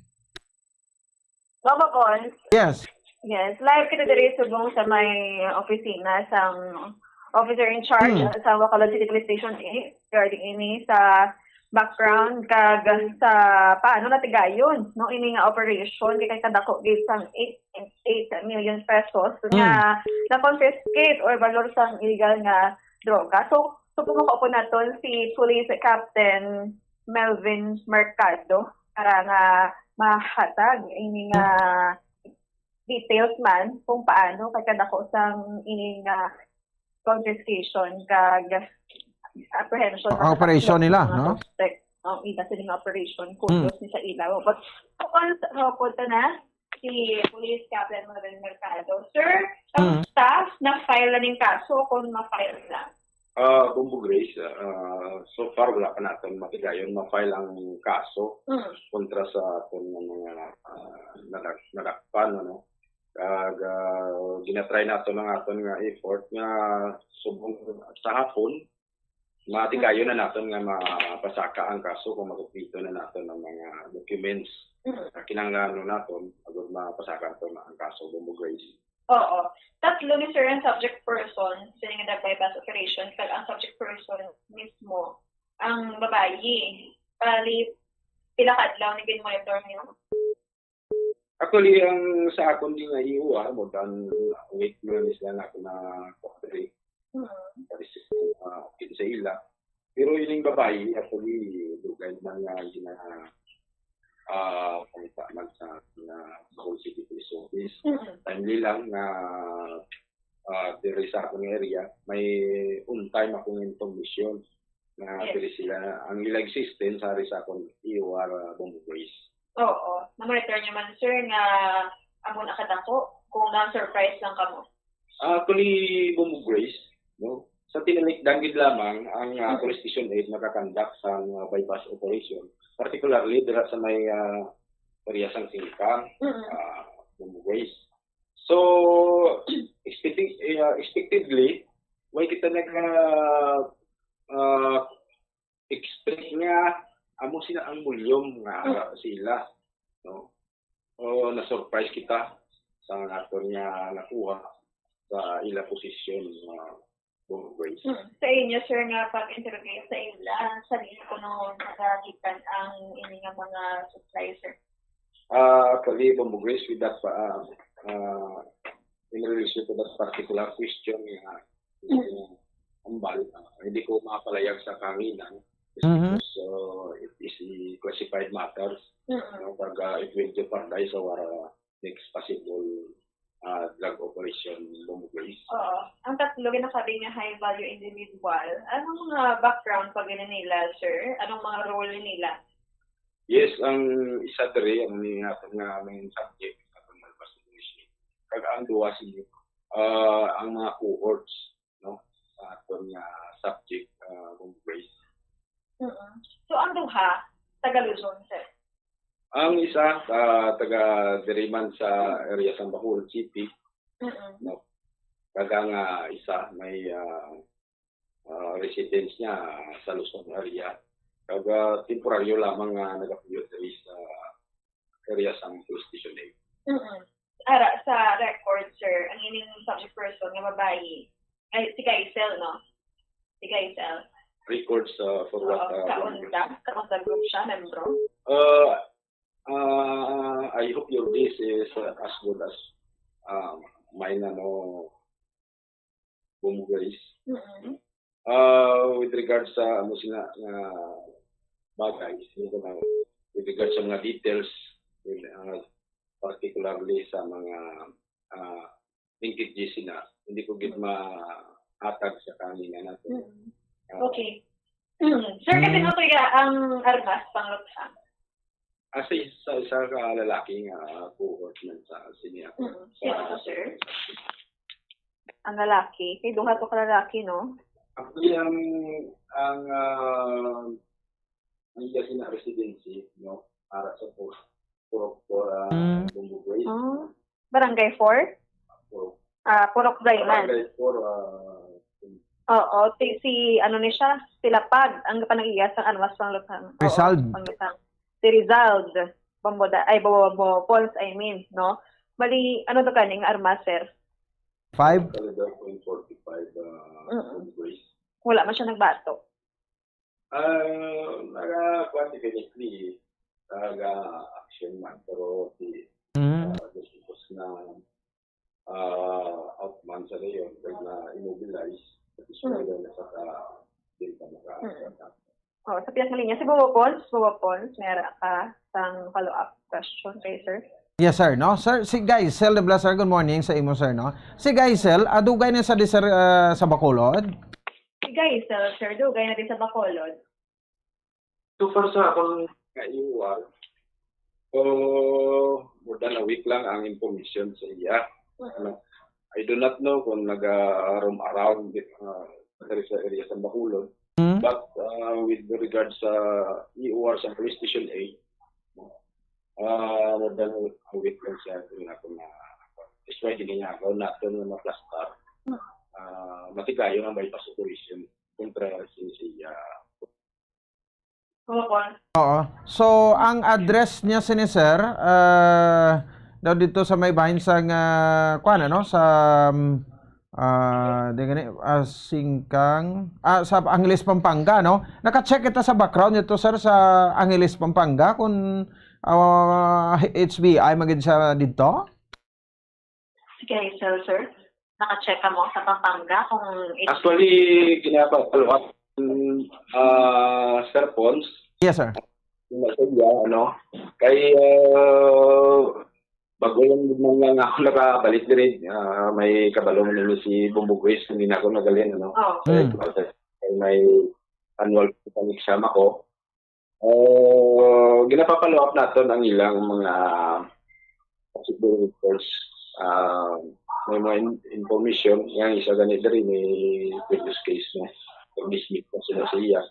Bombo Cons. Yes. Yes, live kita diri subong sa may opisina sang officer in charge sa Bacolod City Police Station 8 regarding ini sa background kag sa paano natigayon no ini nga operation kay kadako gid sang 8.8 million pesos nga na confiscate or valor sang illegal nga droga. So pumako naton si Police Captain Melvin Mercado para nga mahatag ini nga details man kung paano kay kadako sang ini nga confiscation kag apprehension operation nila, no? Ang ida sa mga operation kudos ni sa ilaw. But punta na si Police Captain Melvin Mercado. Sir, ang staff na file na ning kaso kung ma-file na. Bumbo Grace, so far wala pa natin matigayon ma-file ang kaso kontra sa aton mga nadakpan, ano? Ginatry nato ng aton nga effort nga subong sa hapon matigayon na natin nga mapasaka ang kaso kung makumpleto na natin ng mga documents na kinanglan natin agad mapasaka ito na ang kaso Bumbo Grace. Oo. Tatlo ni sir ang subject person sa nga bypass operation kag ang subject person mismo ang babayi. Pali pila ka adlaw ni gin-monitor niyo. Actually, ang sa akon din nga iuwa mo dan wait mo na ako na cooperate. Sa ila. Pero yun yung babae, actually, dugay man nga pangita man sa Bacolod City Police Office. Timely lang na diri sa akong area, may on-time akong information na diri sila. Ang ilag system sa rin sa akong IOR Bumbo Grace. Oo. Na-monitor niyo man, sir, nga amo nakadako kung na-surprise lang kamo. Actually, Bumbo Grace, no? Sa tinalikdan gid lamang ang Police Station 8 nakakandak sa bypass operation, particularly dira sa may area sang Singkang, Bumbo Grace. So, expectedly, may kita expect nga amo sila ang mulyom nga sila, no? O na-surprise kita sa aton nga nakuha sa ila posisyon Bumbo Grace. Sa inyo, sir, nga pag-interrogate sa ila, sabihin ko nung nakakitan ang ini nga mga supply, sir. Actually, Bumbo Grace, with that, in relation to that particular question, hindi ko mapalayag sa kanginan. So, it is a classified matters. It will jeopardize our next possible drug operation Bumbo Grace. Oo. Ang tatlo ginakabi nga high value individual. Anong mga background pag nila, sir? Anong mga role nila? Yes, ang isa diri ang natin nga main subject atong malpas ni kag ang duwa sila ang mga cohorts, no? Sa atong subject Bumbo Grace. So ang duha taga Luzon, sir. Ang isa taga diriman sa area sa Bacolod City. No. Kagang isa may residence niya sa Luzon area. Kaga temporaryo lamang nagapuyo diri sa area sa Police Station 8. Ara sa record, sir, ang ining subject person nga babae ay si Gaisel, no? Si Gaisel. Records for what? Kaunta group siya, membro? I hope your guess is as good as mine, Bumbo Grace. With regards sa bagay, with regards sa mga details, particularly sa mga linkages na, hindi ko gid mahatag sa kanina natin. Okay. Sir, kasi ito ang armas panglutang. Sa isa ka lalaki nga cohort man sa sinya. Sino, sir? Ang lalaki? Kay duha to ka lalaki, no? Actually, ang iya na residency, no? Para sa Purok Bumbo Grace. Barangay 4? Purok Dayman. Barangay 4, Oo, si ano ni siya, Silapag, ang panag-iyas ng armas panglutang. Rizal. Si Rizal, Pons, no? Bali, ano to kaning armas, sir? 5? Talaga 0.45 Grace. Wala man siya nagbato. Definitely action man pero gusto na out man sa leyon pag na immobilize at isulat na sa data maka. Sa piyas linya, si Buwa Pons, meron ka sang follow-up question kay sir? Yes, sir. No? Sir, si Gaisel de Blasar, good morning sa imo, sir. No? Si Gaisel, adugay na sa sir, sa Bacolod? Si Gaisel, sir, dugay na din sa Bacolod. So far sa akong kaiwan, more than a week lang ang information sa iya. I do not know kung nag-roam around sa area sa Bacolod. But with regards sa EOR sa police station 8, more than a week lang siya na is why hindi niya ako natin na maplastar. Matigayo ng bypass operation kontra siya. Oo. So, ang address niya ni sir, daw dito sa may bahin sa Singkang sa Angeles, Pampanga, no? Naka-check kita sa background nito, sir, sa Angeles, Pampanga kung HBI magid siya dito? Sige, sir. Naka-check ka mo sa Pampanga kung Actually, ginapapalo Sir Pons. Yes, sir. Kay bago lang ako nakabalik din, may kabalong nila si Bumbugwis, hindi na ako nagalin, ano? May annual exam ako. Ginapapalo up natin ang ilang mga possible reports. May mga information, yung isa ganito rin, may previous case na dismiss na sila sa iya.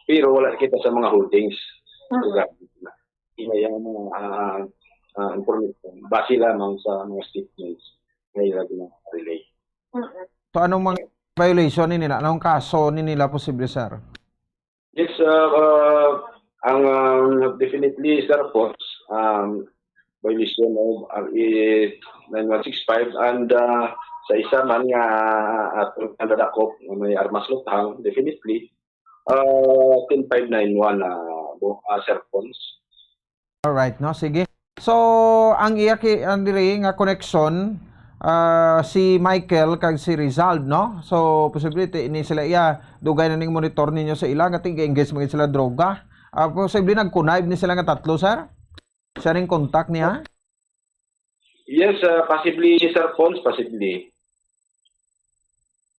Pero wala kita sa mga holdings. Yung mga information, base lamang sa mga statements na ilagay na relay. So, anong mga violation nila? Anong kaso nila posible, sir? Yes, ang definitely, sir, Pons, violation of RE 9165 and sa isa man nga atong nadakop may armas lutang, definitely 10591 Sir Pons. Alright, no? Sige. So, ang iya andiri nga connection si Michael kag si Rizal, no? So, possibility ini sila iya dugay na ning monitor ninyo sa ila nga engage mo sila droga. Possibly nag-connive ni sila nga tatlo, sir? Siya ring contact niya? Yes, possibly Sir Pons, possibly.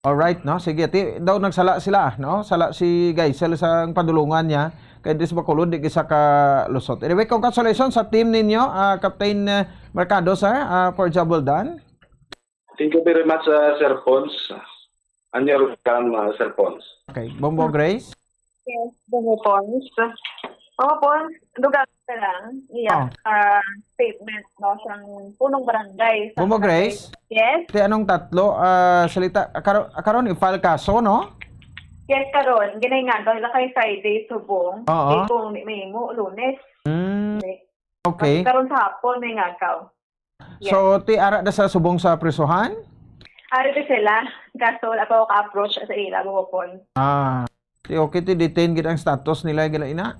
Alright, no? Sige, daw nagsala sila, no? Sala si Gaisel sa padulungan niya kay Dis Bacolod di isa ka lusot. Anyway, congratulations sa team ninyo, Captain Mercado, sir, for job well done. Thank you very much, Sir Pons. And your welcome, Sir Pons. Okay, Bombo Grace? Yes, Bombo Pons. Bombo Pons, duga ka lang. Iya, statement, no, sa punong barangay. Bombo Grace? Yes? Ti anong tatlo, salita, karon i-file kaso, no? Yes, karon. Ginay nga, dahil kay Friday, subong. Oo. Kung may mo, Lunes. Okay. Karon sa hapon, may ngagaw. Yes. So, ti ara na sa subong sa prisuhan? Ari ti sila. Kaso, wala pa ako ka-approach sa ila, bumupon. Ti okay, ti detain gid ang status nila gila ina?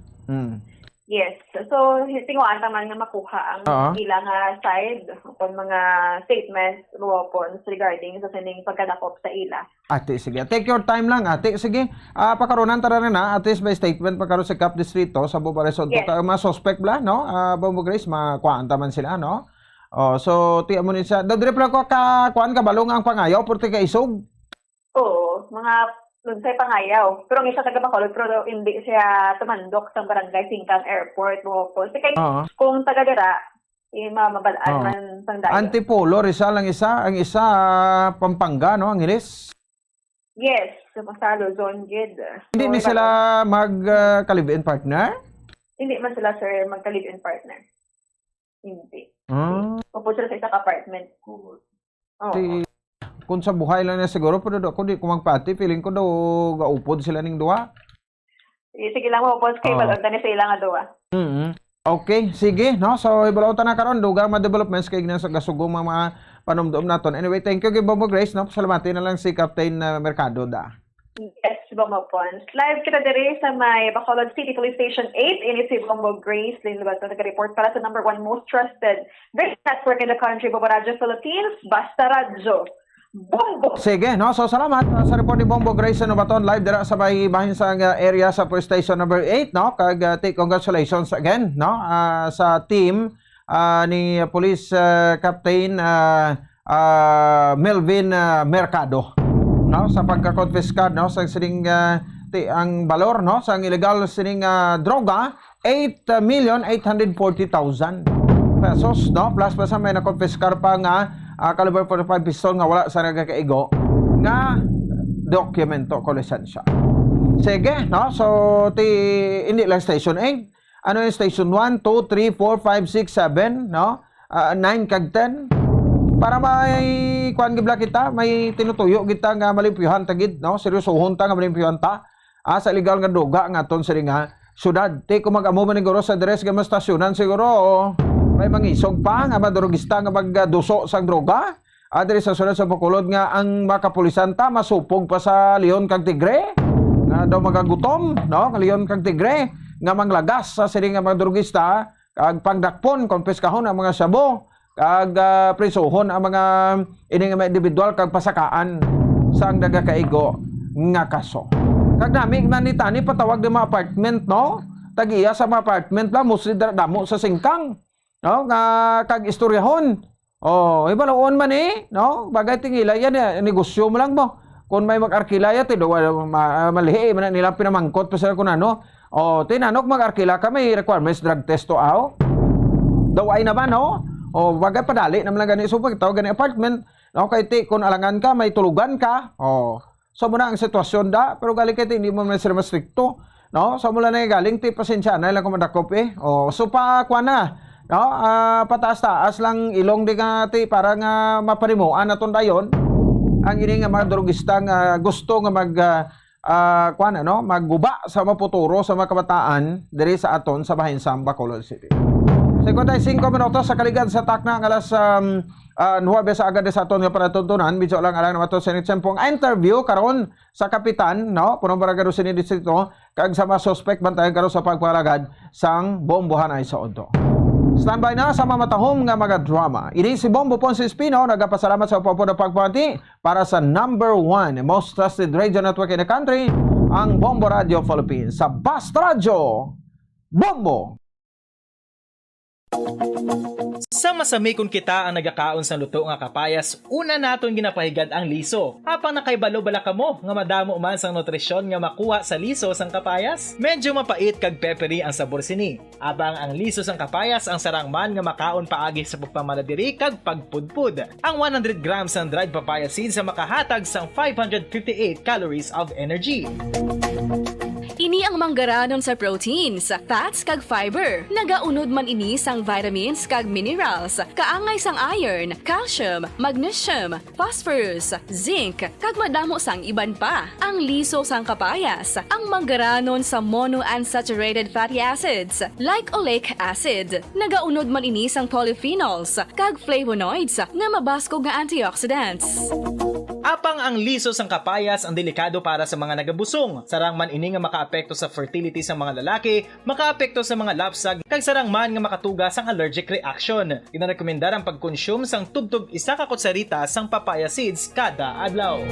Yes. So, tinguan naman nga makuha ang ilang side kung mga statements, bumupon regarding sa sining pagkadakop sa ila. Ate, sige. Take your time lang, ate. Sige. Pakaronan tara na, at least by statement pagkaroon sa Cap Distrito, sa Bubaresod. Yes. Mga suspect bla, no? Bombo Grace, makuhaan taman sila, no? So, tiyan mo ni siya. Dadre pala ko kuhaan ka balong ang pangayaw, purti ka isog? Oo, mga lunsay pangayaw. Pero ang isa taga Bacolod, pero hindi siya tumandok sa barangay Singkang Airport, bumupon. Kasi kung taga-dira, mabalaan man sang dayo. Antipolo, Rizal ang isa Pampanga, no? Ang Iris? Yes, sa Luzon, Gid. Hindi ni sila mag-live-in partner? Hindi man sila, sir, magka-live-in partner. Hindi. Opo sila sa isang apartment. Kung sa buhay lang na siguro, pero ako di ko magpati, feeling ko daw gaupod sila ning duwa. Sige lang mo, boss, kay balota ni sila nga duwa. Okay, sige, no? So, ibalota na karon duga mga developments kay sa gasugong mga panumdum naton. Anyway, thank you kay Bobo Grace, no? Salamati na lang si Captain Mercado da. Yes, Bongo Pons. Live kita diri sa may Bacolod City Police Station 8. Ini si Bongo Grace. Lilibad na nag-report para sa number 1 most trusted radio network in the country, Bombo Radio Philippines, Basta Radio. Bongo! Sige, no? So salamat sa report ni Bongo Grace na baton live dira sa may bahin sa area sa police station number 8, no? Kag congratulations again, no? Sa team ni Police Captain Melvin Mercado, no? Sa pagka-confiscate, no? Sa sining ang valor, no? Sa illegal sining droga 8,840,000 pesos, no? Plus pa sa may na-confiscate pa nga caliber 45 pistol nga wala sa nagkakaigo nga dokumento ko lisensya. Sige, no? So hindi lang station 8. Ano yung station 1, 2, 3, 4, 5, 6, 7, no? 9 kag 10. Para may kuan gibla kita, may tinutuyo kita nga malimpyuhan tagid, no? Seryosohon ta nga malimpyuhan ta. Sa legal nga duga nga ton sa nga syudad. Ti ko mag-amo man siguro sa address nga stasyonan siguro. May mangisog pa nga madrogista nga magduso sang droga. Adres sa sunod sa Bacolod nga ang makapulisan ta masupog pa sa Leon kag Tigre. Nga daw magagutom, no? Leon kag Tigre nga manglagas sa sining nga mga drogista kag pangdakpon konfiskahon ang mga sabo kag prisohon ang mga ining mga individual kag pasakaan sang nagakaigo nga kaso. Kag nami man ni tani patawag ng mga apartment, no? Tag-iya sa mga apartment la mostly damo sa singkang, no? Nga kag istoryahon. Ibaloon man no? Bagay tingila yan negosyo mo lang mo. Kung may mag-arkila ya tido malihi man nila pinamangkot pa sila kun ano. Tinanok mag-arkila ka may requirements drug test to aw. Daway naman, no? Bagay padali naman lang ganito. So, pagkatawag ganito apartment, no? Kaya kung alangan ka, may tulugan ka, so muna ang sitwasyon da, pero galing kayo hindi mo may sila stricto, no? So mula na galing, pasensya na lang kumadakop so pa, kuha na, no? Pataas-taas lang ilong di ka, para nga mapanimuan na dayon, ang ini nga mga drogista nga gusto nga kuha na, no? Magguba sa maputuro sa mga kabataan diri sa aton sa Bahinsang Bacolod City. 55 minutos sa kaligad sa takna ng alas 9 sa agad sa aton nga panatuntunan. Medyo lang alang naman ito sa nitsempong interview karon sa kapitan, no? Punong barangay sa distrito kag sa mga suspect bantayan karon sa pagpalagad sang bombohan ay sa Odo. Standby na sa mamatahom nga mga drama. Ini si Bombo Ponce Espino nagapasalamat sa upo na pagpati para sa number 1 most trusted radio network in the country, ang Bombo Radio Philippines. Sa Basta Radio, Bombo! Sa masami kung kita ang nagakaon sa luto nga kapayas, una naton ginapahigad ang liso. Apang nakaibalo bala kamo nga madamo man sang nutrisyon nga makuha sa liso sang kapayas. Medyo mapait kag peppery ang sabor sini. Abang ang liso sang kapayas ang sarang man nga makaon paagi sa pagpamaladiri kag pagpudpud. Ang 100 grams ng dried papaya seeds sa makahatag sang 558 calories of energy. Ini ang manggaranon sa proteins, fats kag fiber. Nagaunod man ini sang vitamins kag minerals, kaangay sang iron, calcium, magnesium, phosphorus, zinc, kag madamo sang iban pa. Ang liso sang kapayas, ang manggaranon sa monounsaturated fatty acids like oleic acid. Nagaunod man ini sang polyphenols kag flavonoids nga mabaskog nga antioxidants. Apang ang liso sang kapayas ang delikado para sa mga nagabusong. Sarang man ini nga makaapekto sa fertility sa mga lalaki, makaapekto sa mga lapsag, kag sarang man nga makatuga sang allergic reaction. Ginarekomendar ang pagkonsume sang tubtub 1 ka kutsarita sang papaya seeds kada adlaw.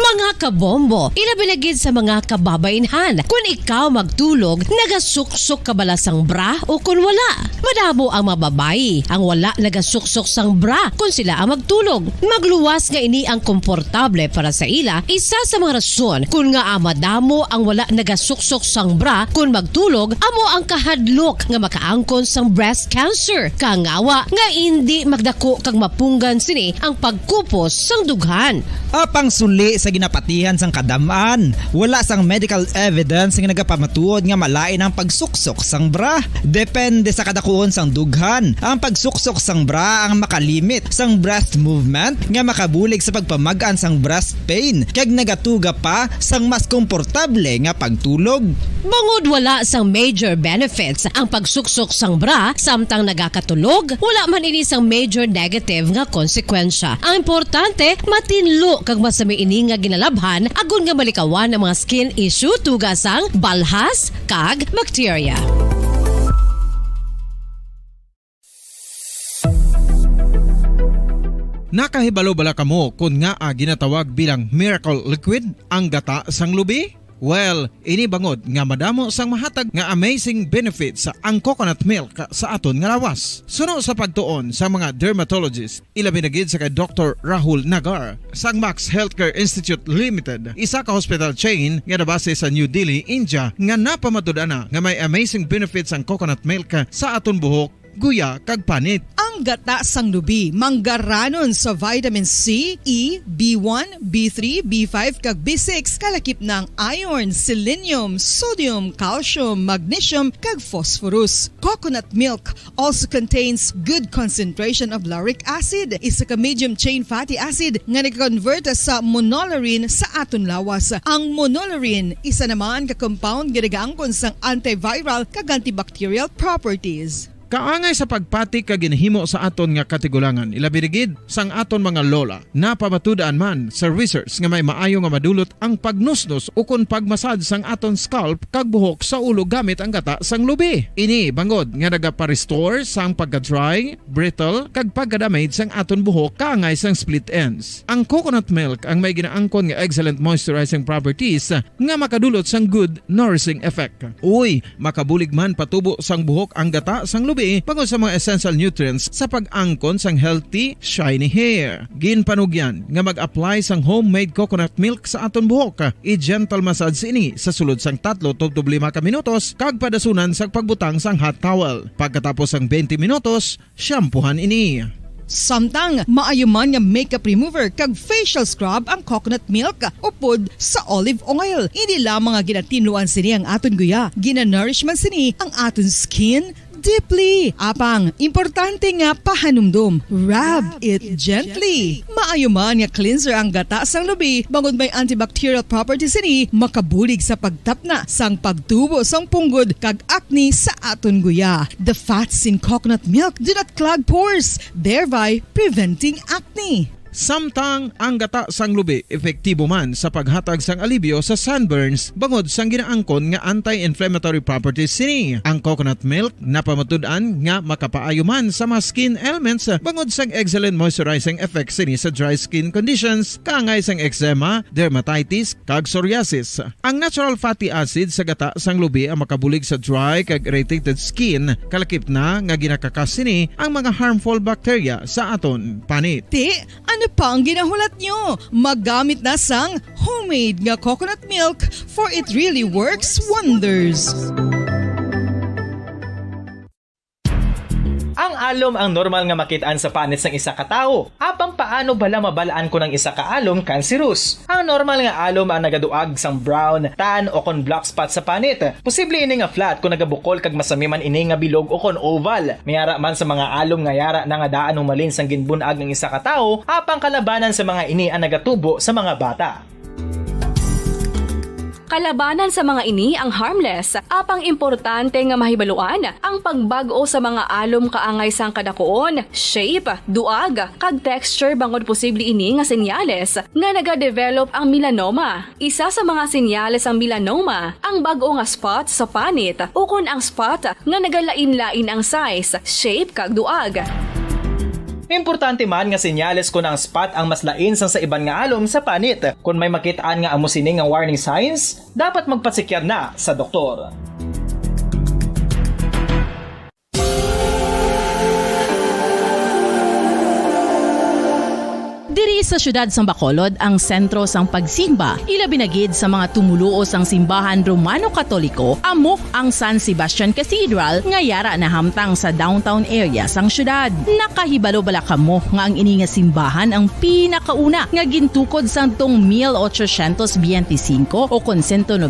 Mga kabombo, ilabiligid sa mga kababainhan. Kung ikaw magtulog, nagasuksok ka bala sang bra o kung wala. Madamo ang mababayi ang wala nagasuksok sang bra kung sila ang magtulog. Magluwas nga ini ang komportable para sa ila. Isa sa mga rason kung nga madamo ang wala nagasuksok sang bra kung magtulog, amo ang kahadlok nga makaangkon sang breast cancer. Kangawa nga hindi magdako kag mapunggan sini ang pagkupos sang dughan. Apang suli sa ginapatihan sang kadamaan, wala sang medical evidence nga nagapamatuod nga malain ang pagsuksok sang bra. Depende sa kadakuon sang dughan. Ang pagsuksok sang bra ang makalimit sang breast movement nga makabulig sa pagpamagaan sang breast pain kag nagatuga pa sang mas komportable nga pagtulog. Bangod wala sang major benefits ang pagsuksok sang bra samtang nagakatulog, wala man ini sang major negative nga konsekwensya. Ang importante, matinlo puno kag masami ini nga ginalabhan agon nga malikawan ang mga skin issue tugasang balhas kag bacteria. Nakahibalo bala kamo kung nga ginatawag bilang miracle liquid ang gata sang lubi? Well, ini bangod nga madamo sang mahatag nga amazing benefits sa ang coconut milk sa aton nga lawas. Suno sa pagtuon sa mga dermatologist, ilabi na gid sa kay Dr. Rahul Nagar sang Max Healthcare Institute Limited, isa ka hospital chain nga nabase sa New Delhi, India, nga napamatud-ana nga may amazing benefits ang coconut milk sa aton buhok, guya kag panit. Ang gata sang lubi manggaranon sa vitamin C, E, B1, B3, B5 kag B6 kalakip ng iron, selenium, sodium, calcium, magnesium kag phosphorus. Coconut milk also contains good concentration of lauric acid, isa ka medium chain fatty acid nga nag-convert sa monolarin sa aton lawas. Ang monolarin isa naman ka compound nga nagaangkon sang antiviral kag antibacterial properties. Kaangay sa pagpati ka ginhimo sa aton nga katigulangan, ilabirigid sang aton mga lola na pamatudaan man sa research nga may maayo nga madulot ang pagnusnos o kun pagmasad sang aton scalp kag buhok sa ulo gamit ang gata sang lubi. Ini bangod nga nagapa-restore sang pagka-dry, brittle kag pagka-damage sang aton buhok kaangay sang split ends. Ang coconut milk ang may ginaangkon nga excellent moisturizing properties nga makadulot sang good nourishing effect. Uy, makabulig man patubo sang buhok ang gata sang lubi pagod sa mga essential nutrients sa pag-angkon sang healthy, shiny hair. Ginpanugyan nga mag-apply sang homemade coconut milk sa aton buhok. I-gentle massage ini sa sulod sang 3 to 5 ka minutos kag padasunan sa pagbutang sang hot towel. Pagkatapos sang 20 minutos, shampoohan ini. Samtang maayo man nga makeup remover kag facial scrub ang coconut milk upod sa olive oil. Hindi lamang nga ginatinluan sini ang aton guya, ginanourishman sini ang aton skin deeply. Apang, importante nga pahanumdum. Rub it gently. Maayo man nga cleanser ang gata sang lubi, bangod may antibacterial properties ini, makabulig sa pagtapna sang pagtubo sang punggod kag acne sa aton guya. The fats in coconut milk do not clog pores, thereby preventing acne. Samtang ang gata sang lubi epektibo man sa paghatag sang alibyo sa sunburns bangod sang ginaangkon nga anti-inflammatory properties sini. Ang coconut milk napamatud-an nga makapaayo man sa mga skin ailments bangod sang excellent moisturizing effects sini sa dry skin conditions kaangay sang eczema, dermatitis kag psoriasis. Ang natural fatty acid sa gata sang lubi ang makabulig sa dry kag irritated skin kalakip na nga ginakakas sini ang mga harmful bacteria sa aton panit. Ano pa ang ginahulat nyo? Maggamit na sang homemade nga coconut milk for it really works wonders. Ang alom ang normal nga makitaan sa panit sang isa ka tawo. Apang paano bala mabalaan ko ng isa ka alom cancerous? Ang normal nga alom ang nagaduag sang brown, tan o kon black spot sa panit. Posible ini nga flat kung nagabukol kag masami man ini nga bilog o kon oval. Mayara man sa mga alom nga yara na nga daan humalin sang ginbunag ng isa ka tawo, apang kalabanan sa mga ini ang nagatubo sa mga bata. Kalabanan sa mga ini ang harmless, apang importante nga mahibaluan ang pagbago sa mga alom kaangay sang kadakuon, shape, duag, kag texture bangod posible ini nga senyales nga nagadevelop ang melanoma. Isa sa mga senyales ang melanoma, ang bag-o nga spot sa panit o kun ang spot nga nagalain-lain ang size, shape, kag duag. Importante man nga senyales kung ang spot ang mas lain sang sa iban nga alom sa panit. Kung may makitaan nga amo sini nga warning signs, dapat magpasikyar na sa doktor. Diri sa syudad sang Bacolod ang sentro sang pagsimba, ilabi na gid sa mga tumuluo sang simbahan Romano-Katoliko, amo ang San Sebastian Cathedral nga yara na hamtang sa downtown area sang syudad. Nakahibalo bala kamo nga ang ini nga simbahan ang pinakauna nga gintukod sang tong 1825 o kon 197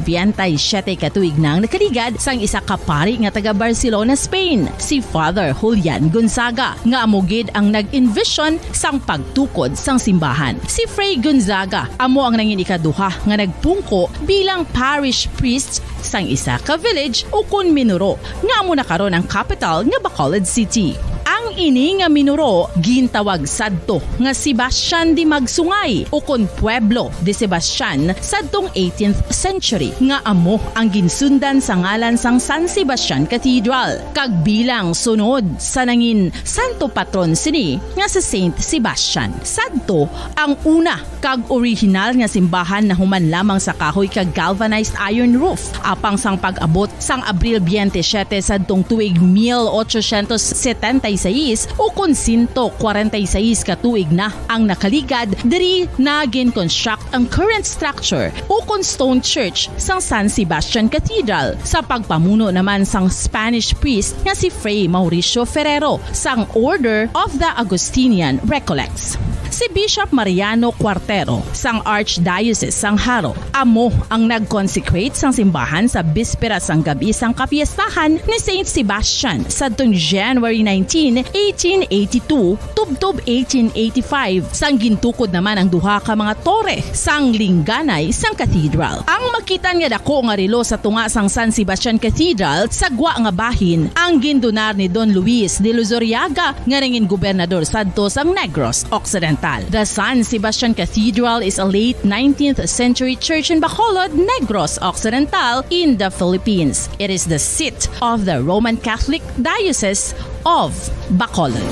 katuig nang nakaligad sang isa ka pari nga taga Barcelona, Spain, si Father Julian Gonzaga, nga amo gid ang nag-envision sang pagtukod sang simbahan. Si Fray Gonzaga amo ang nangin ikaduha nga nagpungko bilang parish priest sang isa ka village o kun minuro nga amo na karon ang capital nga Bacolod City. Ang ini nga minuro gintawag sadto nga Sebastian di Magsungay o kon Pueblo de Sebastian sadtong 18th century nga amo ang ginsundan sa ngalan sang San Sebastian Cathedral kag bilang sunod sa nangin santo patron sini nga si Saint Sebastian. Sadto ang una kag original nga simbahan na human lamang sa kahoy kag galvanized iron roof apang sang pag-abot sang Abril 27 sadtong tuig 1876 o kun 146 ka tuig na ang nakaligad diri na gin-construct ang current structure o kun stone church sang San Sebastian Cathedral sa pagpamuno naman sang Spanish priest nga si Fray Mauricio Ferrero sang Order of the Augustinian Recollects. Si Bishop Mariano Cuartero sang Archdiocese sang Haro amo ang nag-consecrate sang simbahan sa bispera sang gabi sang kapiestahan ni Saint Sebastian sadtong January 19, 1882 tubtob 1885 sang gintukod naman ang duha ka mga tore sang lingganay sang cathedral. Ang makitan nga dako nga relo sa tunga sang San Sebastian Cathedral sa gwa nga bahin ang gindonar ni Don Luis de Luzuriaga nga ringin gobernador sadto sang Negros Occidental. The San Sebastian Cathedral is a late 19th century church in Bacolod, Negros Occidental in the Philippines. It is the seat of the Roman Catholic Diocese of Bacolod.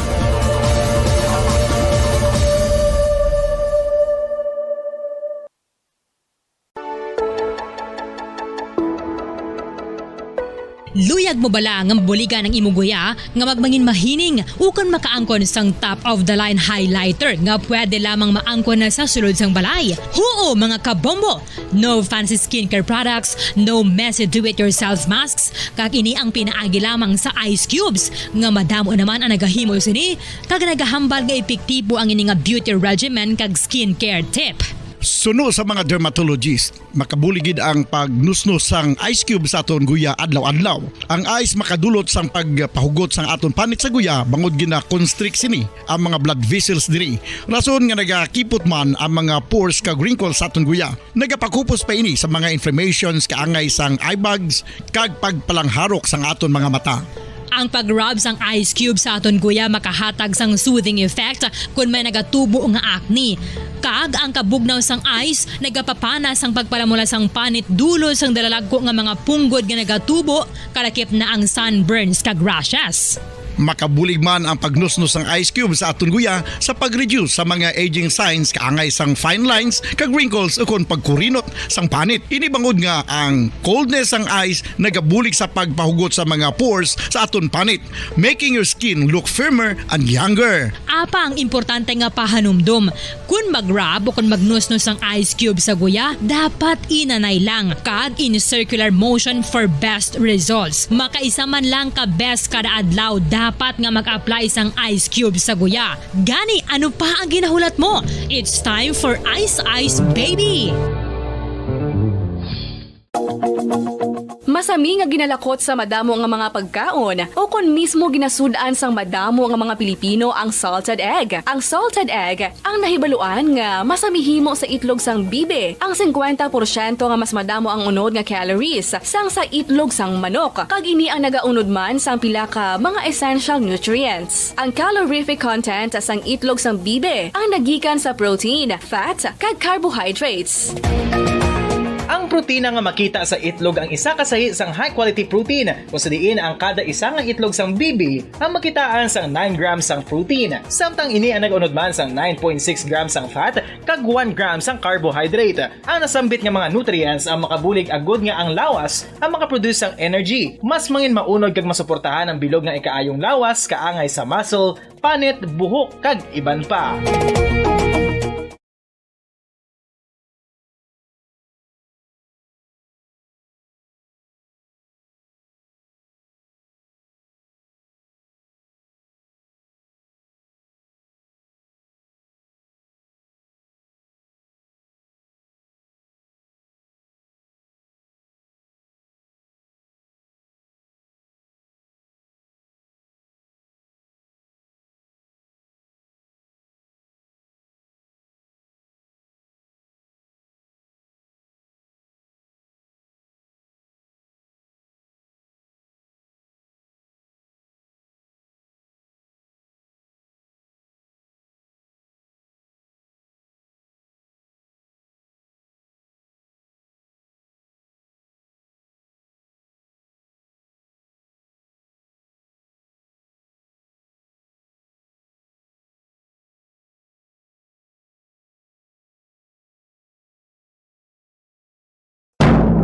Luyag mo bala nga buligan ng imuguya nga magmangin mahining ukon makaangkon sang top of the line highlighter nga pwede lamang maangkon na sa sulod sang balay. Huo mga kabombo! No fancy skincare products, no messy do-it-yourself masks, kag ini ang pinaagi lamang sa ice cubes nga madamo naman ang nagahimo sini kag nagahambal nga epektibo ang ini nga beauty regimen kag skincare tip. Suno sa mga dermatologist, makabuligid ang pagnusnos sang ice cube sa aton guya adlaw-adlaw. Ang ice makadulot sang pagpahugot sang aton panit sa guya bangod gina-constrict sini ang mga blood vessels diri. Rason nga nagakipot man ang mga pores kag wrinkles sa aton guya. Nagapakupos pa ini sa mga inflammations kaangay sang eye bags kag pagpalangharok sang aton mga mata. Ang pag-rub sang ice cube sa aton guya makahatag sang soothing effect kung may nagatubo nga acne. Kag ang kabugnaw sang ice nagapapana sang pagpalamula sang panit dulo sang dalalagko nga mga punggod nga nagatubo kalakip na ang sunburns kag rashes. Makabulig man ang pagnusnos ng ice cube sa aton guya sa pag-reduce sa mga aging signs kaangay sang fine lines kag wrinkles ukon pagkurinot sang panit. Ini bangod nga ang coldness sang ice nagabulig sa pagpahugot sa mga pores sa aton panit, making your skin look firmer and younger. Apa ang importante nga pahanumdum, kung mag-rub o kung magnusnos ng ice cube sa guya, dapat inanay lang kag in circular motion for best results. Makaisa man lang ka best kada adlaw dapat nga mag-apply sang ice cube sa guya. Gani, ano pa ang ginahulat mo? It's time for Ice Ice Baby! Masami nga ginalakot sa madamo nga mga pagkaon o kon mismo ginasudan sang madamo nga mga Pilipino ang salted egg. Ang salted egg ang nahibaluan nga masamihimo sa itlog sang bibe. Ang 50% nga mas madamo ang unod nga calories sang sa itlog sang manok. Kag ini ang nagaunod man sang pila ka mga essential nutrients. Ang calorific content sang itlog sang bibe ang nagikan sa protein, fat, kag carbohydrates. Ang protina nga makita sa itlog ang isa kasahi sang high quality protein kung sa diin ang kada isa nga itlog sang bibi ang makitaan sang 9 grams sang protein. Samtang ini ang nag-unod man sang 9.6 grams sang fat kag 1 grams sang carbohydrate. Ang nasambit nga mga nutrients ang makabulig agud nga ang lawas ang makaproduce sang energy. Mas mangin maunod kag masuportahan ang bilog nga ikaayong lawas kaangay sa muscle, panit, buhok kag iban pa.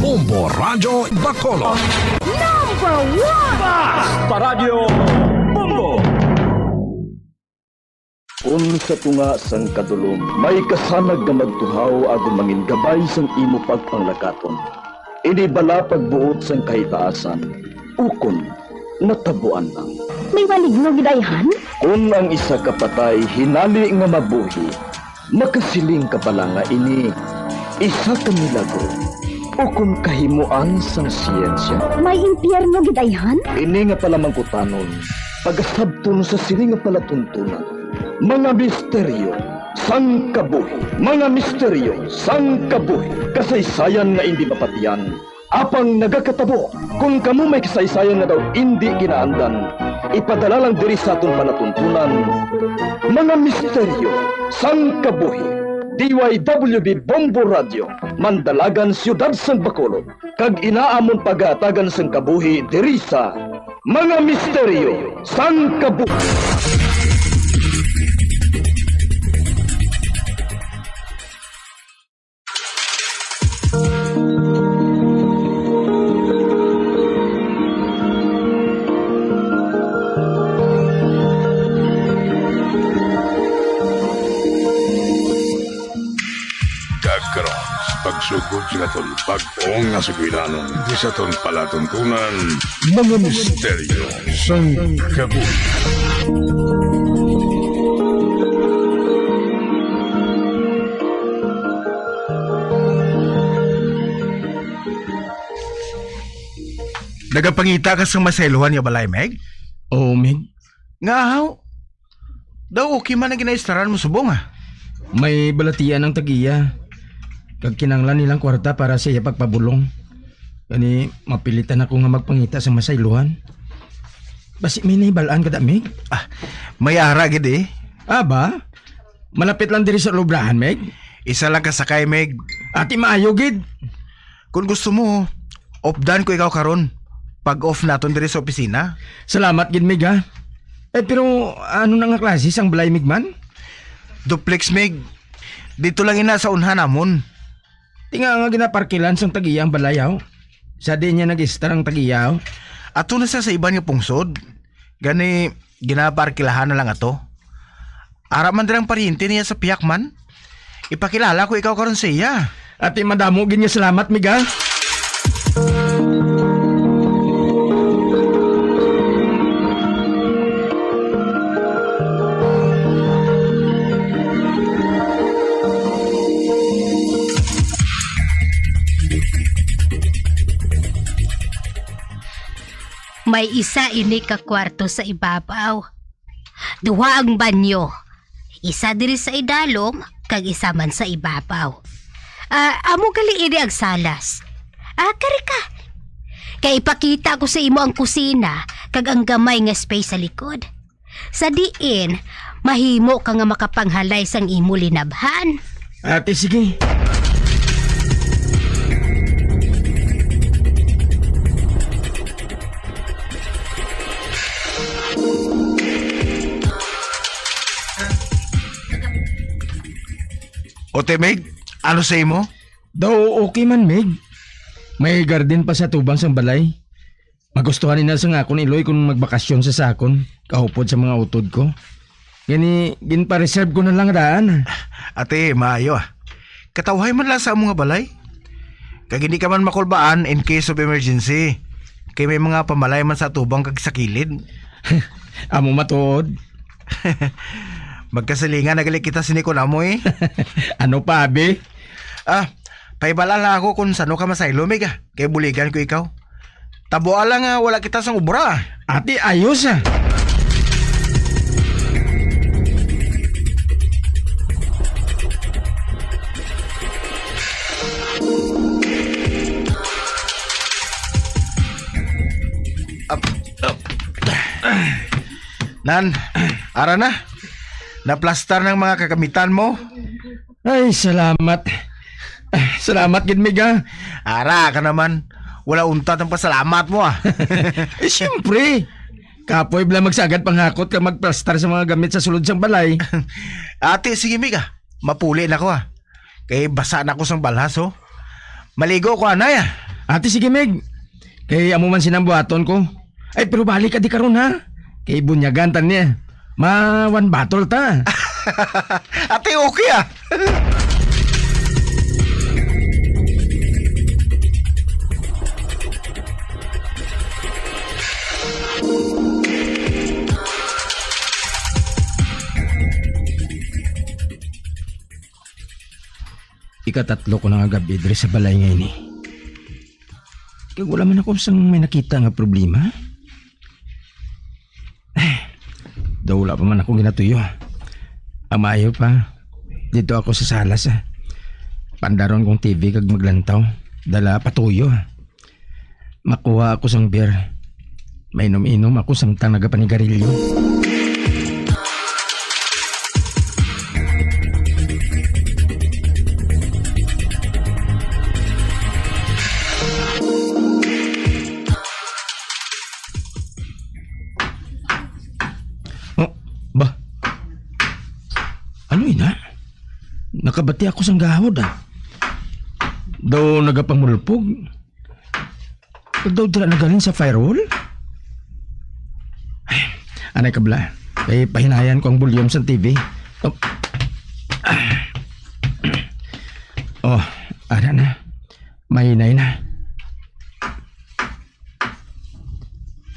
Bombo Radio Bacolod. Number 1! Basta Radio Bombo! Unsa tunga sang kadulom, may kasanag nga magtuhaw agon mangin gabay sang imo pagpanglakaton. Ini bala pagbuot sang kahitaasan, ukon natabuan lang. May maligno gidayhan? Kung ang isa kapatay hinali nga mabuhi, makasiling ka pala nga ini isa ka milagro ukon kahimuan sang siyensya. May impyerno gidayhan? Ini nga pala mangkutanon, pagasabton sa siling nga palatuntunan. Mga misteryo sang kabuhi, mga misteryo sang kabuhi, kasaysayan nga hindi mapatiyan. Apang nagakatabo, kung kamo may kasaysayan nga daw hindi ginaandan, ipadala lang diri sa atong palatuntunan. Mga misteryo sang kabuhi, DYWB Bombo Radio, Mandalagan, Siyudad San Bacolod, kag inaamon pagatagan sang kabuhi diri sa Mga Misteryo sang Kabuhi. Pagsugod sa aton pagtuong nga sugilanon di sa aton palatuntunan, mga misteryo sang kabuhi. Nagapangita ka sa masayluhan nga balay, Meg? Oo, Meg. Nga haw? Daw okay man ang ginaistaran mo subong ha? May balatian ng tagiya. Kag kinanglan nilang kwarta para sa iya pagpabulong. Kani mapilitan ako nga magpangita sa masayluhan. Basi may nahibalaan ka da, Meg? May ara gid eh. Ba? Malapit lang diri sa lubrahan, Meg? Isa lang kasakay, Meg. Ati maayo gid. Kung gusto mo, off-dan ko ikaw karon. Pag-off naton diri sa opisina. Salamat gid, Meg ha. Pero ano na nga klase sang balay, Meg man? Duplex, Meg. Dito lang ina sa unhan namon. Tinga nga ginaparkilan sang tagiya ang balayaw. Sa din niya nag-istar ang tagiyaw. Ato na sa iban nga pungsod. Gani ginaparkilahan na lang ato. Ara man dirang pariente niya sa piyak man. Ipakilala ko ikaw karon sa iya. Ati madamo gid nga salamat, Miga. May isa ini ka kwarto sa ibabaw. Duha ang banyo. Isa diri sa idalom, kag isa man sa ibabaw. Amo gali ini ang salas. Kari ka. Kay ipakita ko sa imo ang kusina, kag ang gamay nga space sa likod. Sa diin, mahimo ka nga makapanghalay sang imo linabhan. Ate, sige. Ote, Meg, ano sa imo? Daw okay man, Meg. May garden pa sa tubang sang balay. Magustuhan nila sa nga akon iloy kung magbakasyon sa sakon, kahupod sa mga utod ko. Gani, ginpa-reserve ko na lang daan. Ate, maayo ah. Katawhay man lang sa mga balay. Kag hindi ka man makulbaan in case of emergency. Kay may mga pamalay man sa tubang kag sa kilid. Amo matuod. Magkasilingan nagali kita siniko na mo eh. Ano pa, Abe? Paibala lang ako kung sano ka masaylo, Meg. Kaya buligan ko ikaw. Tabuan lang wala kita sang ubra. Ate, ayos ah. Nan, ara na. Naplastar ng mga kakamitan mo. Ay, salamat. Salamat, gid, Meg, ha? Ara ka naman. Wala untat ang pasalamat mo ah. Siyempre. Kapoy bala magsagad panghakot ka magplastar sa mga gamit sa sulod sang balay. Ate, sige, Meg ah. Mapuli na ko ah. Kaya basa na ko sang balhas oh. Maligo ko anay ah. Ate, sige Meg. Kay amo man sinambuhaton ko. Ay, pero balik ka di karon ha. Kay bunyagan tan niya. One battle ta. Ate, okay ah. Ikatatlo ko na nga gabi diri sa balay ngayon eh. Kaya wala man ako sang may nakita nga problema. Daw wala pa man ako ginatuyo. Amayo pa. Dito ako sa salas Pandaron kong TV kag maglantaw. Dala patuyo Makuha ako sang beer. May inom-inom ako samtang nagapanigarilyo. Ano ina? Nakabati ako sang gahod Daw nagapamulpog. Daw dira nagaling sa firewall. Ay, anay kabla. Ay pahinayan ko ang volume sa TV. Ada na. Mahinay na.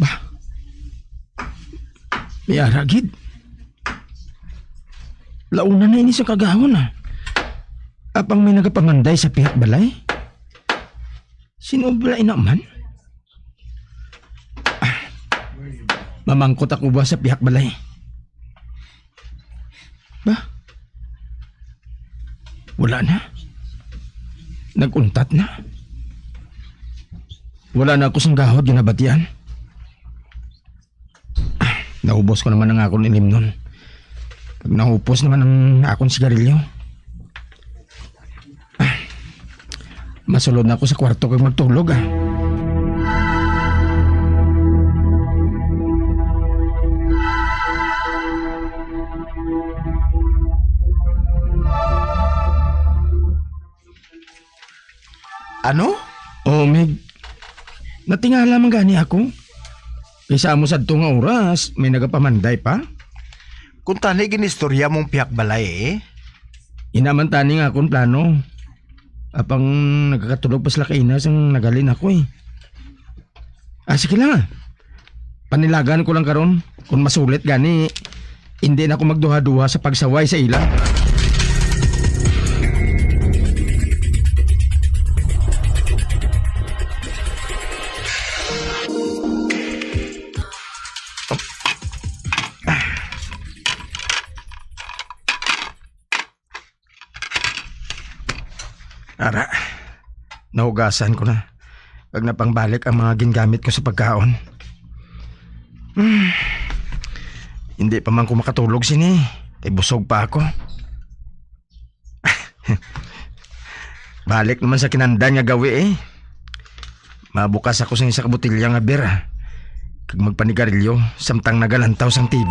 Bah. May aragid. Launa na ini sa kagahon Apang may nagapamanday sa pihak balay? Sino balay naman? Mamangkot ako ba sa pihak balay? Ba? Wala na. Naguntat na. Wala na ako sang gahod ginabatian. Naubos ko naman ang akong ilim nun. Pag nahupos naman ang akong sigarilyo. Masulod na ako sa kwarto kag magtulog Ano? Oh, Meg. Natingala man gani ako. Kaysa mo sa nga oras, may nagapamanday pa. Kung tani ginistorya mong piyak balay Inaman tani nga akong plano. Apang nagkakatulog pa sila kainas ang nagalin ako sige lang Panilagan ko lang karon. Kung masulit gani, hindi na ako magduha-duha sa pagsaway sa ila. Ara, nahugasan ko na. Pag napangbalik ang mga gingamit ko sa pagkaon. Hindi pa man ko makatulog sini. Kay busog pa ako. Balik naman sa kinandan nga gawi Mabukas ako sa isa ka botilya nga beer kag magpanigarilyo samtang nagalantaw sang TV.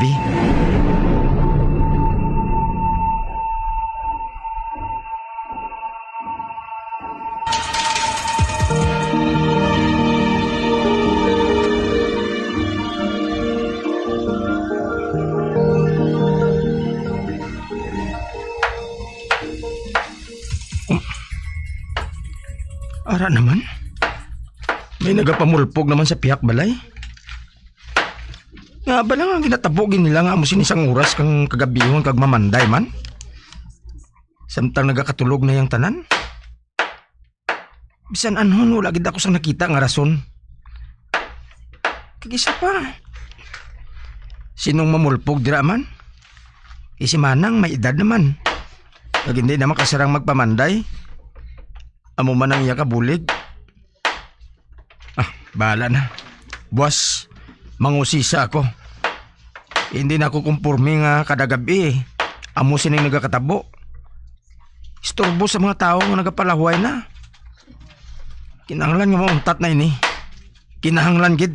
Ara naman. May nagapamulpog naman sa pihak balay. Nga ba lang ang ginatabogin nila nga mo sinisang oras kang kagabihon kag mamanday man? Samtang nagakatulog na yung tanan? Bisan anhon, wala gid ako sang nakita nga rason. Kagisa pa. Sinong mamulpog dira man? Si Manang may edad naman. Kag hindi naman kasarang magpamanday. Amo man ang iya kabulig. Bahala na. Buwas, mangusisa ako. Hindi na ako kumpurmi nga kada gabi Amo sining nagakatabo. Istorbo sa mga tao nga nagapalahuay na. Kinahanglan nga mauntat na ini. Kinahanglan gid.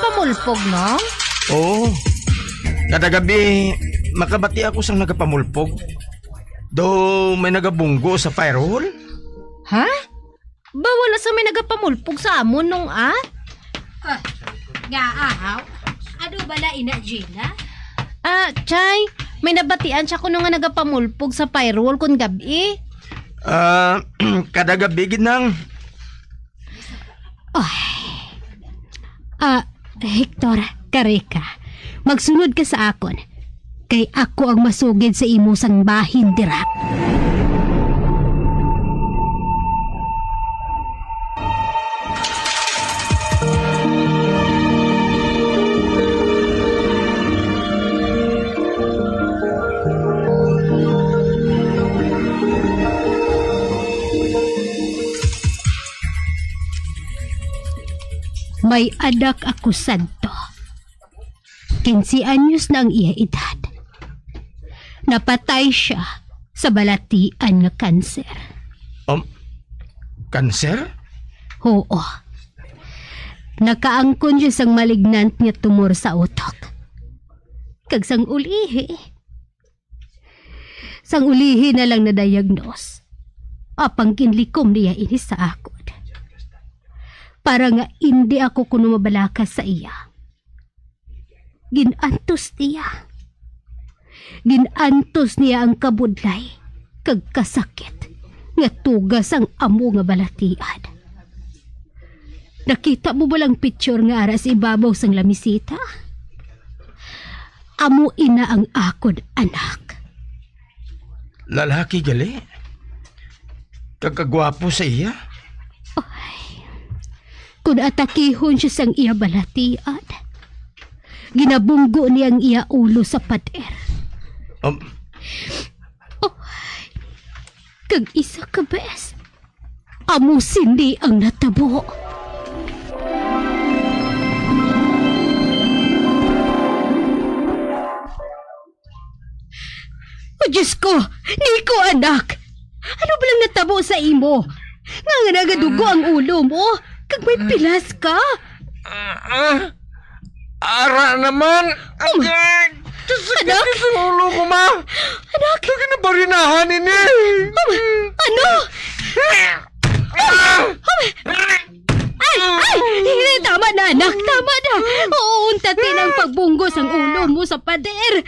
nagapamulpog, no? Oo. Kada gabi, makabati ako sang nagapamulpog. Do may nagabunggo sa firewall. Ha? Bawal na sa may nagapamulpog sa amon nung Gaahaw? Ano bala ina, Gina? Chay, may nabatian siya kuno nga nagapamulpog sa firewall kun gabi. Kada gabi ginang. Hector, kareka. Magsunod ka sa akon. Kay ako ang masugid sa imo sang bahin dira. May anak ako santo. 15 anyos na ang iya edad. Napatay siya sa balatian nga kanser. Kanser? Oo. Nakaangkon siya sang malignant nga tumor sa utok. Kag sang ulihi. Sang ulihi na lang na-diagnose. Apang kinlikom niya ini sa akon. Para nga hindi ako kuno mabalakas sa iya. Ginantos niya. Ginantos niya ang kabudlay kag kasakit nga tugas ang amo nga balatian. Nakita mo ba lang picture nga ara sa ibabaw sang lamisita? Amo ina ang akod anak. Lalaki gali? Kagagwapo sa iya? Kung atakihon siya sang iya balatian, ginabunggo niyang iya ulo sa pader. Kag isa ka bes, amo sindi ang natabo. O Diyos ko, Nico anak, ano ba lang natabo sa imo? Nga nagadugo ang ulo mo? Kag may pilas ka? Ara naman! Anak! Sa ulo ko, ma! Anak! Lagi na barinahan ini! Ano? Ay! Tama na, anak! Tama na! Uuntatin ang pagbunggos ang ulo mo sa pader!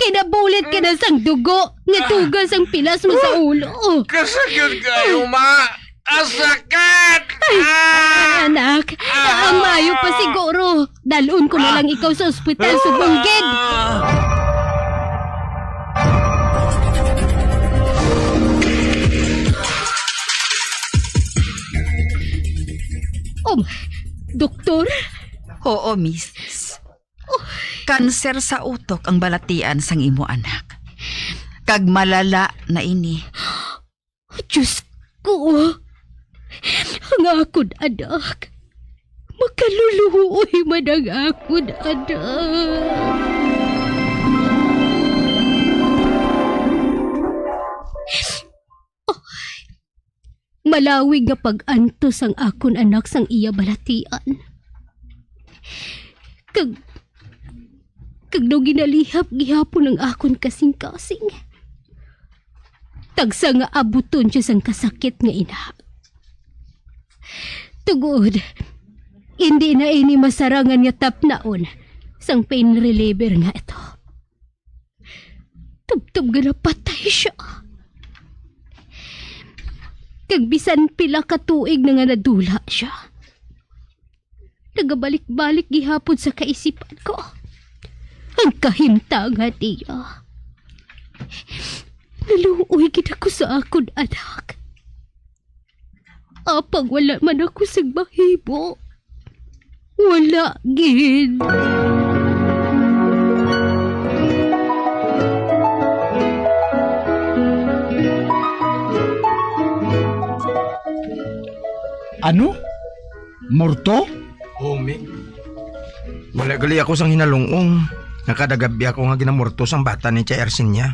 Kinabulit ka na sang dugo! Natugas ang pilas mo sa ulo! Kasagad kayo, ma! Asakit! Anak, ang mayo pa siguro. Dalun ko na lang ikaw sa ospital sa Bunggid. Doktor? Oo, miss. Kanser sa utok ang balatian sang imo anak. Kag malala na ini. Diyos ko. Ang akod anak. Makaluluoy man ang akod anak. Malawig nga pag-antos ang akon anak sang iya balatian. Kag no ginalihap gihapon ang akon kasing-kasing. Tagsa nga abuton siya sang kasakit nga ina. Tugod, hindi na ini masarangan nga tapnaon sang pain reliever nga ito. Tubtub nga napatay siya. Kag bisan pila ka tuig na nga nadula siya. Nagabalik-balik gihapon sa kaisipan ko. Ang kahimtangan niya. Naluoy gid ako sa akon anak. Apag wala man ako sa bahibo. Wala gid. Ano? Morto? Umi. Wala gali ako sang hinalungong. Nakadagabi ako nga ginamorto sang bata ni Tia Ersinia.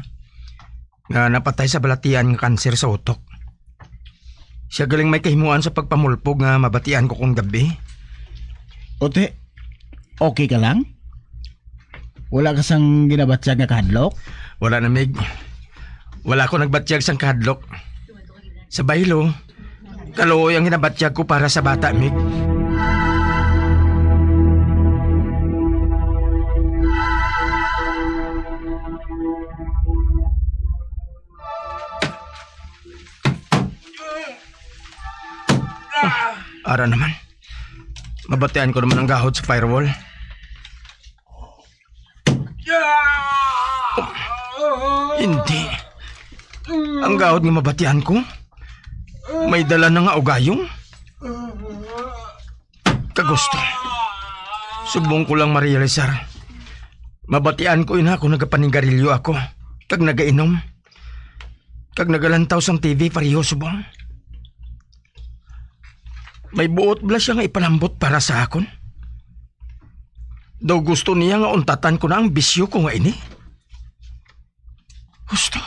Nga napatay sa balatian nga kanser sa utok. Siya galing may kahimuan sa pagpamulpog nga mabatian ko kung gabi. Ote, Okay ka lang? Wala ka sang ginabatsyag nga kahadlok? Wala na, Mig. Wala ko nagbatsyag sang kahadlok. Sa baylo, kaloy ang hinabatsyag ko para sa bata, Mig. Ara naman. Mabatian ko naman ang gahod sa firewall. Hindi. Ang gahod nga mabatian ko, may dala na nga o gayong. Kagusto. Subong ko lang marealisar. Mabatian ko ina kung nagapaninggarilyo ako. Kag nagainom. Kag nagalantaw sang TV pareho subong. May buot bala siya nga ipalambot para sa akon. Daw gusto niya nga untatan ko na ang bisyo ko nga ini. Gusto.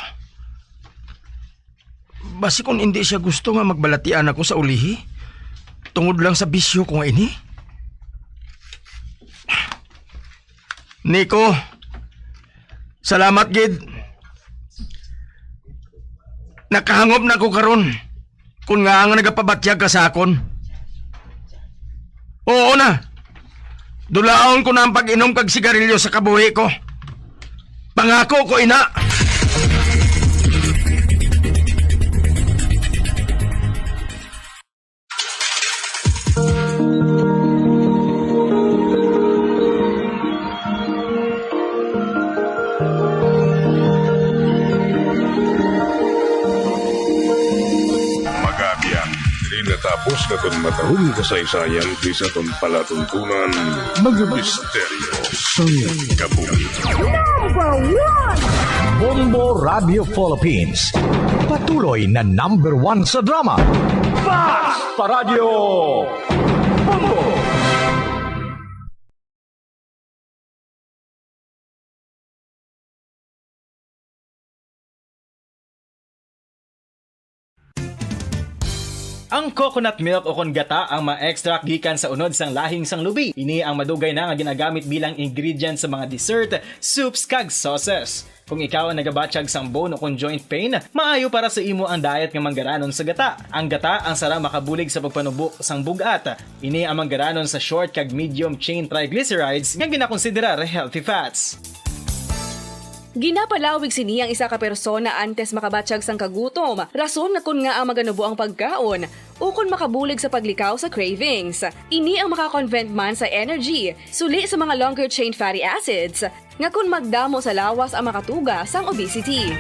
Basi kung hindi siya gusto nga magbalatian ako sa ulihi, tungod lang sa bisyo ko nga ini. Nico, salamat gid. Nakahangop na ko karon. Kung nga nga nagapabatyag ka sa akon. Oo na. Dulaon ko na ang pag-inom kag sigarilyo sa kabuhi ko. Pangako ko, ina. Natapos na itong matahong kasaysayan sa itong palatuntunan mga misteryo sa kabuhi. Number 1! Bombo Radio Philippines. Patuloy na number 1 sa drama. Basta Radio Bombo! Ang coconut milk o kon gata ang ma-extract gikan sa unod sang lahing sang lubi. Ini ang madugay na nga ginagamit bilang ingredient sa mga dessert, soups kag sauces. Kung ikaw ang nagabatsyag sang bone o kon joint pain, maayo para sa imo ang diet nga manggaranon sa gata. Ang gata ang sara makabulig sa pagpanubo sang bugat. Ini ang manggaranon sa short kag medium chain triglycerides nga ginakonsiderar healthy fats. Ginapalawig sini ang isa ka persona antes makabatsyag sang kagutom. Rason nga kun nga ang maganubo ang pagkaon o kun makabulig sa paglikaw sa cravings. Ini ang makakonvent man sa energy, suli sa mga longer chain fatty acids, nga kun magdamo sa lawas ang makatuga sang obesity.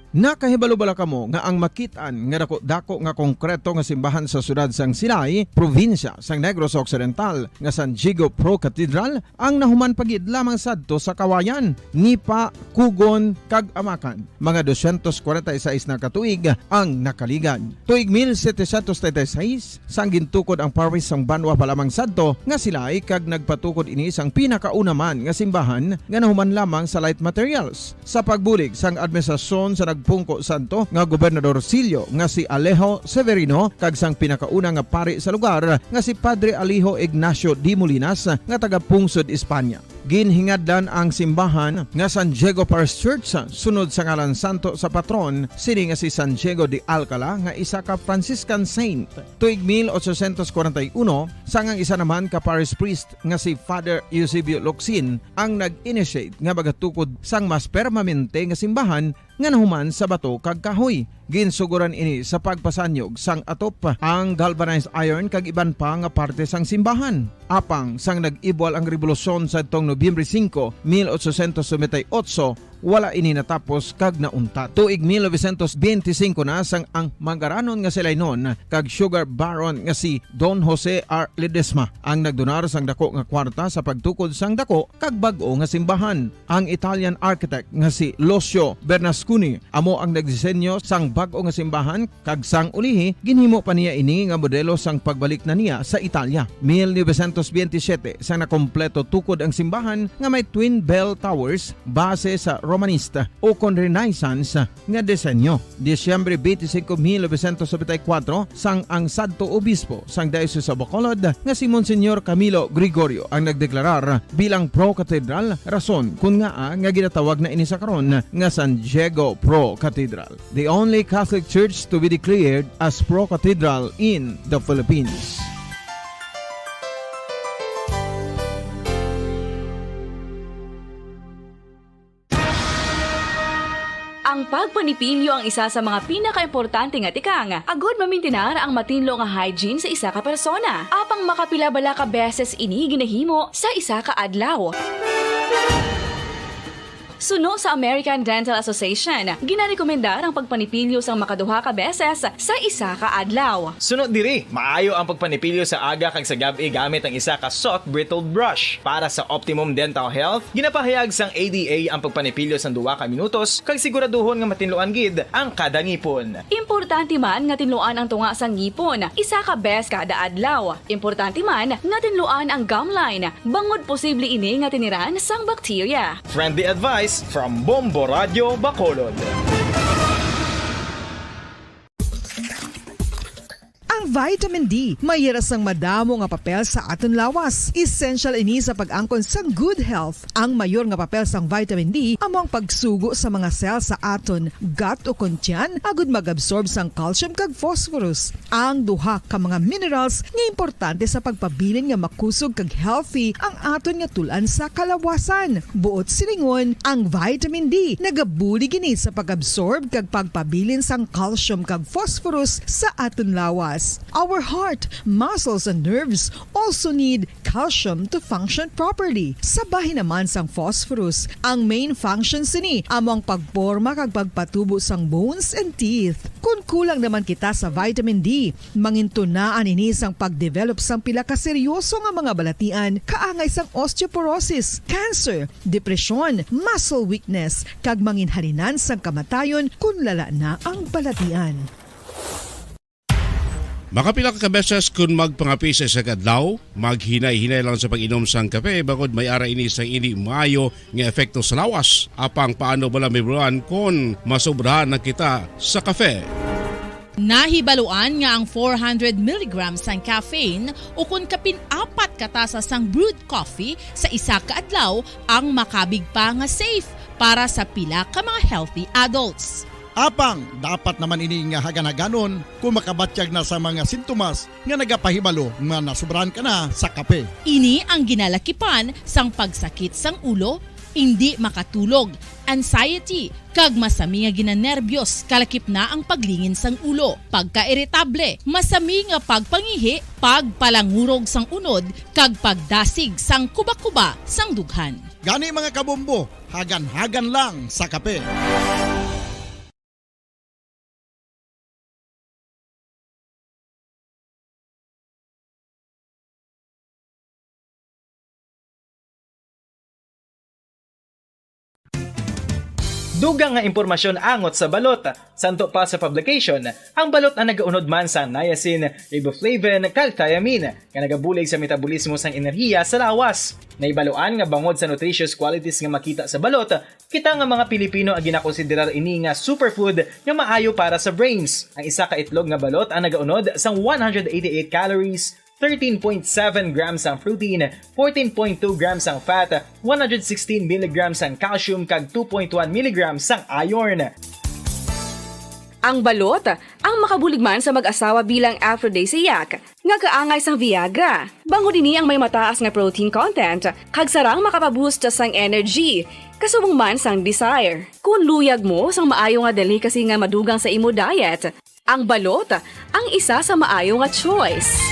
Nakahibalo-bala kamo nga ang makitaan nga dako nga konkreto nga simbahan sa sudad sang Sinay, probinsya sang Negros Occidental nga San Diego Pro Cathedral ang nahuman pagid lamang sadto sa kawayan, Nipa, Kugon kag Amakan. Mga 246 na katuig ang nakaligan. Tuig 1736 sang gintukod ang parish sang Banwa pa lamang sadto nga silay kag nagpatukod ini sang pinakauna man nga simbahan nga nahuman lamang sa light materials. Sa pagbulig sang administrasyon sa Pungko Santo nga Gobernador Silio nga si Alejo Severino kag sang pinakauna nga pari sa lugar nga si Padre Alejo Ignacio D. Molinas nga taga Pungsod, Espanya. Ginhingadlan ang simbahan nga San Diego Parish Church sunod sa ngalan santo sa patron sini nga si San Diego de Alcala nga isa ka Franciscan saint. Tuig 1841 sangang isa naman ka parish priest nga si Father Eusebio Locsin ang nag-initiate nga bagatukod sang mas permanente nga simbahan nga nahuman sa bato kag kahoy. Ginsuguran ini sa pagpasanyog sang atop ang galvanized iron kag iban pa nga parte sang simbahan. Apang sang nag-ibwal ang revolusyon sa tong Nobyembre 5, 1898, wala ini natapos kag nauntat. Tuig 1925 na sang ang manggaranon nga silay noon kag sugar baron nga si Don Jose R. Ledesma ang nagdonar sang dako nga kwarta sa pagtukod sang dako kag bag-o nga simbahan. Ang Italian architect nga si Lucio Bernasconi amo ang nagdisenyo sang bag-o nga simbahan kag sang ulihi ginhimo pa niya ini nga modelo sang pagbalik na niya sa Italia. 1927 sang nakompleto tukod ang simbahan nga may twin bell towers base sa Romanista o kon Renaissance nga disenyo. Disyembre 25, 1974 sang ang sadto obispo sang Diocese sa Bacolod nga si Monsignor Camilo Gregorio ang nagdeklarar bilang pro-cathedral, rason kung nga ginatawag na ini sa karon nga San Diego Pro-Cathedral, the only Catholic Church to be declared as pro-cathedral in the Philippines. Ang pagpanipilyo ang isa sa mga pinaka-importante nga tikang. Agod mamintinar ang matinlo nga hygiene sa isa ka persona. Apang makapilabala ka beses ini ginahimo sa isa ka adlaw. Suno sa American Dental Association, ginarekomendar ang pagpanipilyo sang makaduha ka beses sa isa ka adlaw. Sunod diri, maayo ang pagpanipilyo sa aga kag sa gabi gamit ang isa ka soft brittle brush. Para sa optimum dental health, ginapahayag sang ADA ang pagpanipilyo sang 2 ka minutos kag siguraduhon nga matinluan gid ang kada ngipon. Importante man nga tinluan ang tunga sang ngipon, isa ka bes kada adlaw. Importante man nga tinluan ang gum line, bangod posible ini nga tiniran sang bakterya. Friendly advice from Bombo Radio Bacolod. Ang vitamin D, mayira sang madamo nga papel sa aton lawas. Essential ini sa pag-angkon sang good health. Ang mayor nga papel sang vitamin D amo ang pagsugo sa mga cell sa aton gut o kuntyan agud mag-absorb sang calcium kag phosphorus. Ang duha ka mga minerals nga importante sa pagpabilin nga makusog kag healthy ang aton nga tulan sa kalawasan. Buot silingon, ang vitamin D nagabuli gini sa pag-absorb kag pagpabilin sang calcium kag phosphorus sa aton lawas. Our heart, muscles, and nerves also need calcium to function properly. Sabahin naman sang phosphorus, ang main function sini among pagporma kag pagpatubo sang bones and teeth. Kung kulang naman kita sa vitamin D, mangintunaan ini sang pagdevelop sang pila ka seryoso nga mga balatian, kaangay sang osteoporosis, cancer, depresyon, muscle weakness, kag manginhalinan sang kamatayon kung lala na ang balatian. Makapila ka beses kung magpangapi sa isa kadlaw, maghinay-hinay lang sa pag-inom sang kape bagod may ara ini sang hindi maayo nga epekto sa lawas. Apang paano bala may buruan kung masobrahan na kita sa kape. Nahibaluan nga ang 400 mg sang caffeine o kung kapin-4 katasa sang brewed coffee sa isa ka adlaw ang makabig pa nga safe para sa pila ka mga healthy adults. Apang, dapat naman ini nga hagan-haganon kung makabatyag na sa mga sintomas nga nagapahibalo nga nasubrahan ka na sa kape. Ini ang ginalakipan sang pagsakit sang ulo, hindi makatulog, anxiety, kag masami nga ginanerbiyos, kalakip na ang paglingin sang ulo, pagka-irritable, masami nga pagpangihi, pagpalangurog sang unod, kag pagdasig sang kuba-kuba sang dughan. Gani mga kabombo, hagan-hagan lang sa kape. Dugang nga impormasyon angot sa balot. Santo pa sa publication, ang balot ang nagaunod man sa niacin, riboflavin, kag thiamine, nga nagabulig sa metabolismo sang enerhiya sa lawas. Naibaluan nga bangod sa nutritious qualities nga makita sa balot, kita nga mga Pilipino ang ginakonsiderar ini nga superfood nga maayo para sa brains. Ang isa ka itlog nga balot ang nagaunod sang 188 calories, 13.7 grams ang protein, 14.2 grams ang fat, 116 mg ang calcium kag 2.1 mg ang iron. Ang balot, ang makabuligman sa mag-asawa bilang aphrodisiac, nga kaangay sang Viagra. Bango dini ang may mataas nga protein content, kag sarang makapaboost sang energy, kasubong man sang desire. Kung luyag mo sang maayo nga delicacy nga madugang sa imo diet, ang balot, ang isa sa maayo nga choice.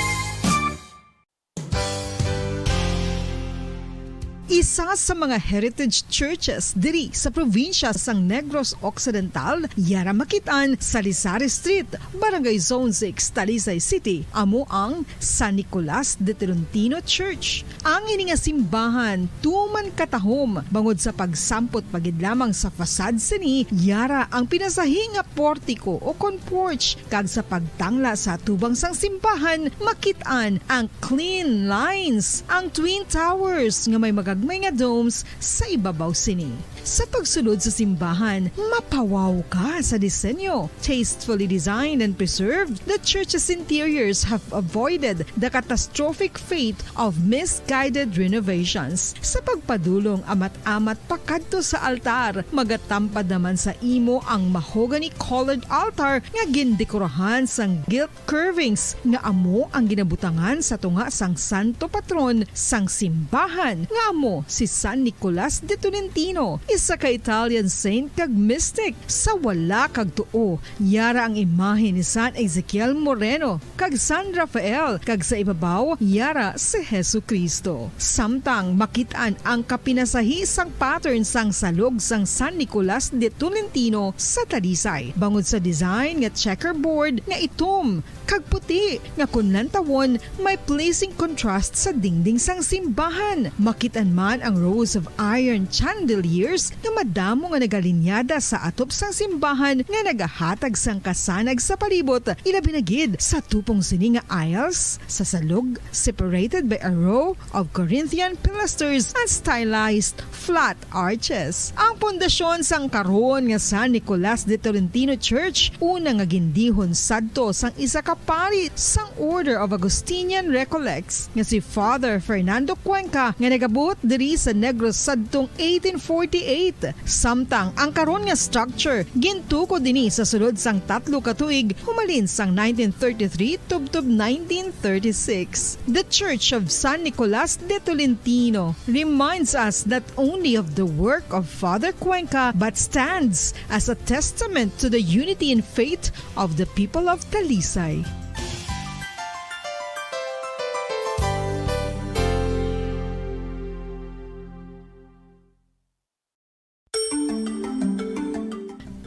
Isa sa mga heritage churches diri sa probinsya sang Negros Occidental, yara makitaan sa Lizares Street, Barangay Zone 6, Talisay City, amo ang San Nicolas de Tolentino Church. Ang ini nga simbahan tuman katahom bangod sa pagsampot pagid lamang sa fasad sini, yara ang pinasahi nga portiko o kon porch, kag sa pagtangla sa tubang sang simbahan makitaan ang clean lines, ang twin towers nga may magagmay nga domes sa ibabaw sini. Sa pagsulod sa simbahan, mapawaw ka sa disenyo. Tastefully designed and preserved, the church's interiors have avoided the catastrophic fate of misguided renovations. Sa pagpadulong amat-amat pakadto sa altar, magatampad naman sa imo ang mahogany colored altar nga gindekorahan sang gilt curvings nga amo ang ginabutangan sa tunga sang santo patron sang simbahan nga amo si San Nicolas de Tolentino, isa ka Italian saint kag mystic. Sa wala kag tuo, yara ang imahe ni San Ezekiel Moreno kag San Rafael, kag sa ibabaw yara si Hesu Kristo. Samtang makitaan ang kapinasahi sang pattern sang salog sang San Nicolas de Tolentino sa Talisay. Bangod sa design nga checkerboard nga itom kag puti nga kunlan tawon may pleasing contrast sa dingding sang simbahan. Makitan man ang rows of iron chandeliers nga madamo nga nagalinyada sa atop sang simbahan nga nagahatag sang kasanag sa palibot, ilabi na gid sa tupong sini nga aisles sa salog, separated by a row of Corinthian pilasters and stylized flat arches. Ang pundasyon sang karon nga San Nicolas de Tolentino Church una nga gindihon sadto sang isa ka pari sang Order of Augustinian Recollects nga si Father Fernando Cuenca nga nagabot diri sa Negros sadtong 1848. Samtang ang karon nga structure gintuko dinhi sa sulod sang 3 ka tuig humalin sang 1933 tubtob 1936. The Church of San Nicolas de Tolentino reminds us not only of the work of Father Cuenca but stands as a testament to the unity and faith of the people of Talisay.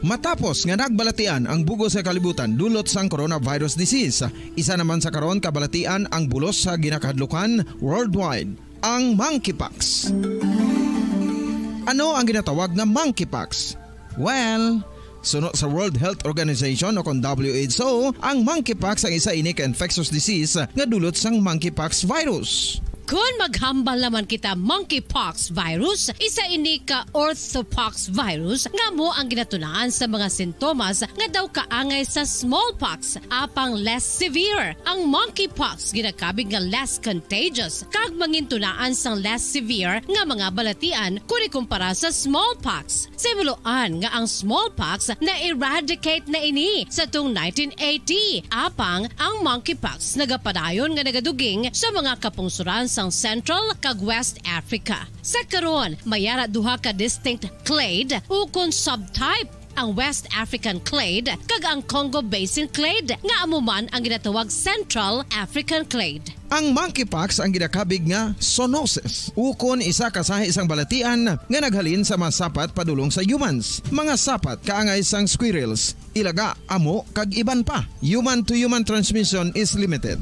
Matapos nga nagbalatian ang bugo sa kalibutan dulot sang coronavirus disease, isa naman sa karon kabalatian ang bulos sa ginakahadlukan worldwide, ang monkeypox. Ano ang ginatawag na monkeypox? Well, suno sa World Health Organization o kon WHO, ang monkeypox ang isa ini ka infectious disease nga dulot sang monkeypox virus. Kung maghambal naman kita monkeypox virus, isa ini ka orthopox virus nga mo ang ginatunaan sa mga sintomas nga daw kaangay sa smallpox apang less severe. Ang monkeypox ginakabig nga less contagious kag mangintunaan sang less severe nga mga balatian kung ikumpara sa smallpox. Simuloan nga ang smallpox na eradicate na ini sa tung 1980 apang ang monkeypox nagapadayon nga nagaduging sa mga kapungsuran sa Central kag West Africa. Sa karon, mayara duha ka distinct clade ukon subtype, ang West African clade kag ang Congo Basin clade nga amuman ang ginatawag Central African clade. Ang monkeypox ang ginakabig nga zoonosis. Ukon isa kasahi isang balatian nga naghalin sa mga sapat padulong sa humans. Mga sapat kaangay sang squirrels, ilaga, amo kag iban pa. Human to human transmission is limited.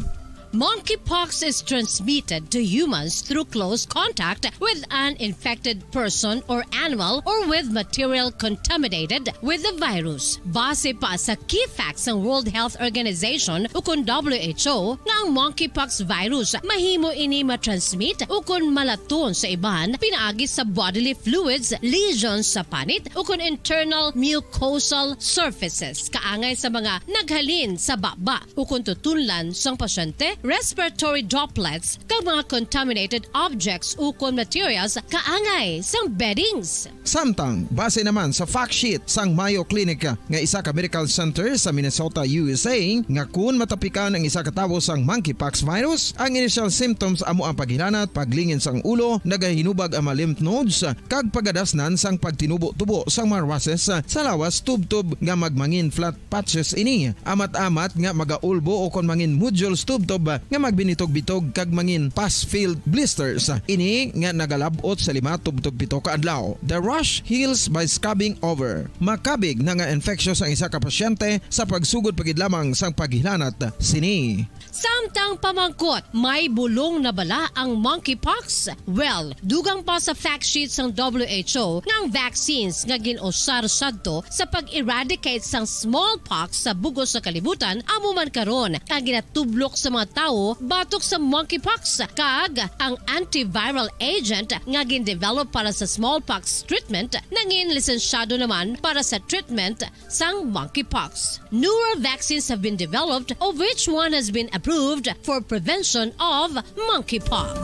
Monkeypox is transmitted to humans through close contact with an infected person or animal or with material contaminated with the virus. Base pa sa key facts ng World Health Organization ukon WHO nga ang monkeypox virus mahimo ini matransmit ukon malaton sa iban pinaagi sa bodily fluids, lesions sa panit ukon internal mucosal surfaces kaangay sa mga naghalin sa baba ukon tutunlan sang pasyente, respiratory droplets kag mga contaminated objects ukon materials kaangay sang beddings. Samtang base naman sa fact sheet sang Mayo Clinic nga isa ka medical center sa Minnesota, USA, nga kun matapikan ang isa ka tawo sang monkeypox virus, ang initial symptoms amo ang paghilanat, paglingin sang ulo, nagahinubag ang mga lymph nodes kag pagadasnan sang pagtinubo-tubo sang mga rashes sa lawas tubtob nga magmangin flat patches ini. Amat-amat nga magaulbo o kon mangin nodules tubtob nga magbinitog-bitog kag mangin pus-filled blisters. Ini nga nagalabot sa 5 tubtog 7 ka adlaw. The rash heals by scabbing over. Makabig na nga infectious ang isa ka pasyente sa pagsugod pagid lamang sang paghilanat sini. Samtang pamangkot, may bulong na bala ang monkeypox? Well, dugang pa sa fact sheet ng WHO ng vaccines nga ginusar sadto sa pag-eradicate sang smallpox sa bugos sa kalibutan, amo man karon ang ginatublok sa mga tawo batok sa monkeypox kag ang antiviral agent nga gin-develop para sa smallpox treatment nangin lisensyado naman para sa treatment sang monkeypox. Newer vaccines have been developed of which one has been approved for prevention of monkeypox.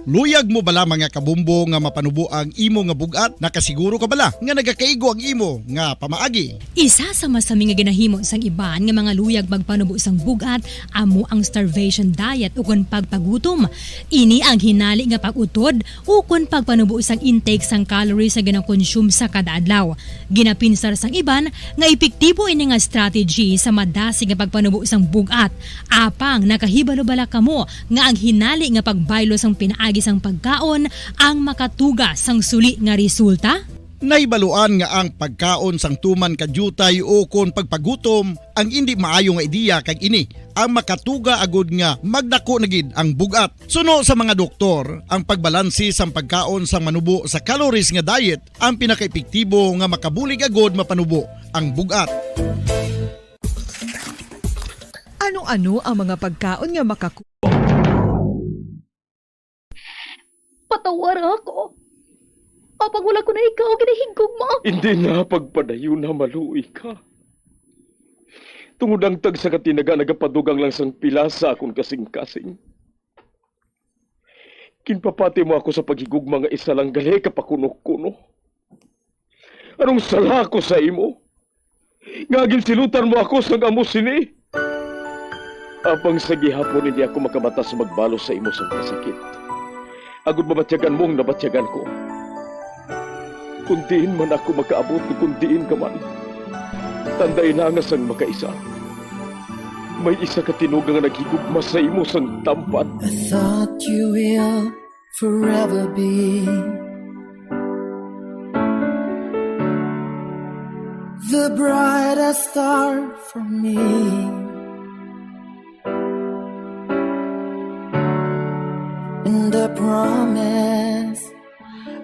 Luyag mo bala mga kabumbo nga mapanubo ang imo nga bugat? Nakasiguro ka bala nga nagakaigo ang imo nga pamaagi? Isa sa masami nga ginahimo sang iban nga mga luyag magpanubo sang bugat amo ang starvation diet ukon pagpagutom. Ini ang hinali nga pag-utod ukon pagpanubo sang intake sang calories sa gina-consume sa kada adlaw. Ginapinsar sang iban nga epektibo ini nga strategy sa madasig nga pagpanubo sang bugat. Apang nakahibalo-bala kamo nga ang hinali nga pagbaylo sang pinaagi sang pagkaon ang makatuga sang suli nga resulta? Naibaluan nga ang pagkaon sang tuman kadyutay o kon pagpagutom ang hindi maayo nga ideya kag ini ang makatuga agud nga magdako na gid ang bugat. Suno sa mga doktor, ang pagbalansi sang pagkaon sang manubo sa calories nga diet ang pinakaepektibo nga makabulig agud mapanubo ang bugat. Ano-ano ang mga pagkaon nga Patawar ako. Apag wala ko na ikaw, ginahigog mo. Hindi na pagpadayo na maluwi ka. Tungod ang tag sa katinaga nagapadugang lang sang pila sa akong kasing-kasing. Kinpapati mo ako sa paghigug mga isa lang gali kapakuno-kuno. Anong sala ko sa imo? Ngagin silutan mo ako sa amo sini. Apang sa gihapon hindi ako makabatas magbalo sa imo sa kasakit. Agud mabatyagan mong nabatyagan ko. Kundiin man ako makaabot, kundiin ka man. Tanday na nga sang makaisa. May isa ka tinugang naghigugma sa imo sang tampat. I thought you will forever be the brightest star for me. And I promise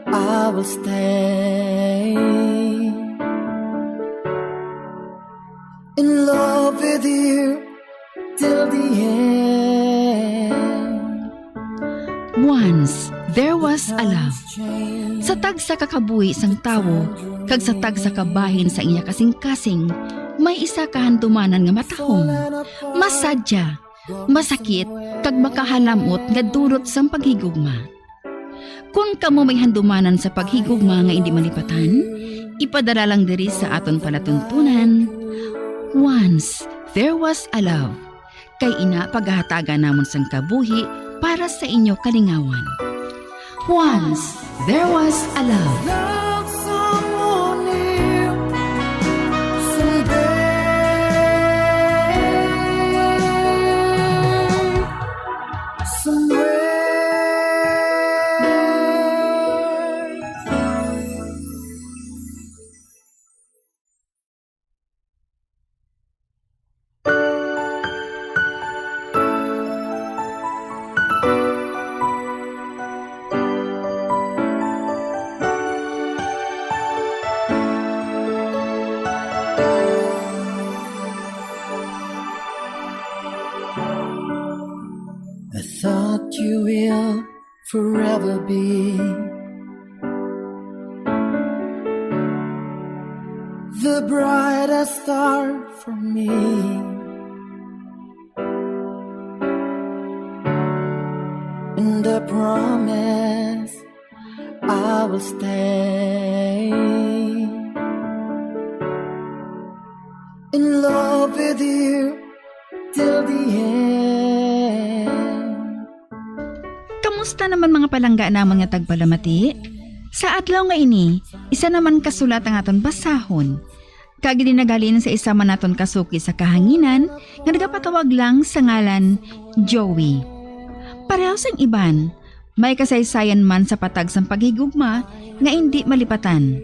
I will stay in love with you till the end. Once there was a love. Sa tag sa kakabuhi sang tawo, kag sa tag sa kabahin sa iya kasing-kasing, may isa kahandumanan nga matahong, masadya, masakit, kag makahalamot nga durot sang paghigugma. Kung kamo may handumanan sa paghigugma nga hindi malipatan, ipadala lang diri sa aton palatuntunan. Once there was a love. Kay ina paghahatagan namon sang kabuhi para sa inyo kalingawan. Once there was a love. I thought you will forever be the brightest star for me. And I promise I will stay in love with you till the end. Kamusta naman mga palangga namon nga tagpalamati? Sa adlaw nga ini, isa naman kasulat ang aton basahon. Kag dinagalin sa isa man naton kasuki sa kahanginan nga nagapatawag lang sa ngalan Joey. Pareho sang iban, may kasaysayan man sa patag sang paghigugma nga hindi malipatan.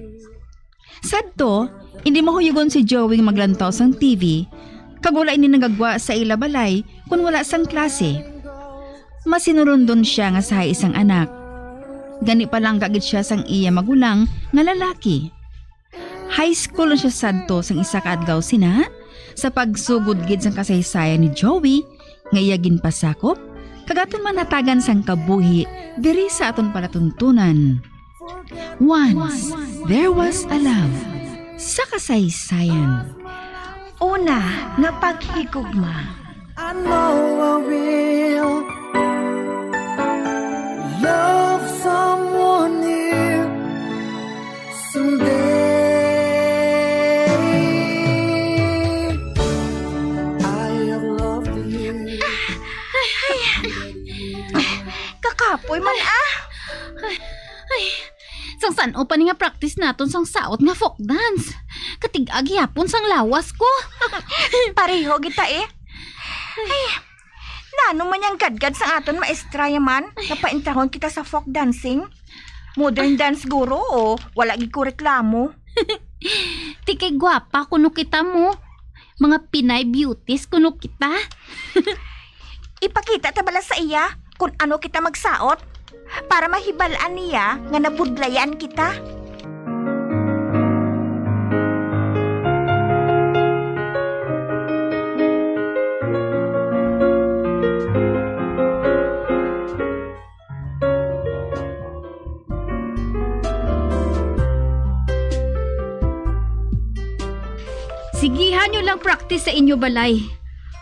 Sadto, hindi mahuyugon si Joey maglantaw sang TV kag wala ini nagagwa sa ilabalay kun wala sang klase. Masinurundon siya nga sa isang anak. Gani pa lang kagid siya sang iya magulang nga lalaki. High school na siya sadto sang isa ka adlaw sina, sa pagsugod gid sang kasaysayan ni Joey nga iya ginpasakop kagaton man natagan sang kabuhi diri sa aton palatuntunan. Once there was a love sa kasaysayan. Una nga paghigugma. I know I will love someone here someday. I have loved you. Kakapoy man ah. Sang san-o pa ni nga practice naton sang saot nga folk dance. Katig-ag yapon sang lawas ko. Pareho kita eh. Ay, nano man yung gadgad sa aton maestra yaman. Napaintahon kita sa folk dancing. Modern dance guro o wala gid ko reklamo. Tikay gwapa kuno kita mo. Mga Pinay beauties kuno kita. Ipakita ta bala sa iya kung ano kita magsaot para mahibalaan niya nga nabudlayan kita. Sigihan nyo lang practice sa inyo balay.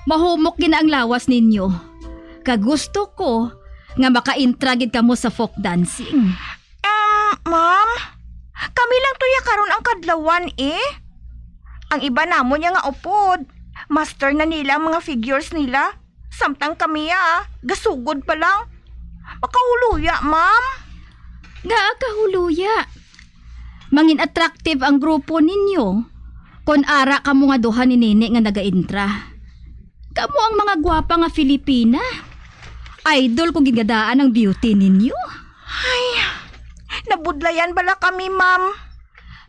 Mahumok gina ang lawas ninyo. Kagusto ko nga makaintragid kamo sa folk dancing. Ma'am, kami lang tuya karon ang kadlawan eh. Ang iba namon niya nga upod. Master na nila ang mga figures nila. Samtang kami gasugod pa lang. Makahuluya, ma'am. Kahuluya. Mangin attractive ang grupo ninyo. Kon ara kamo nga duha ni nene nga nagaintra. Kamo ang mga gwapa nga Filipina. Idol kung gigadaan ang beauty ninyo. Ay, nabudlayan bala kami, ma'am.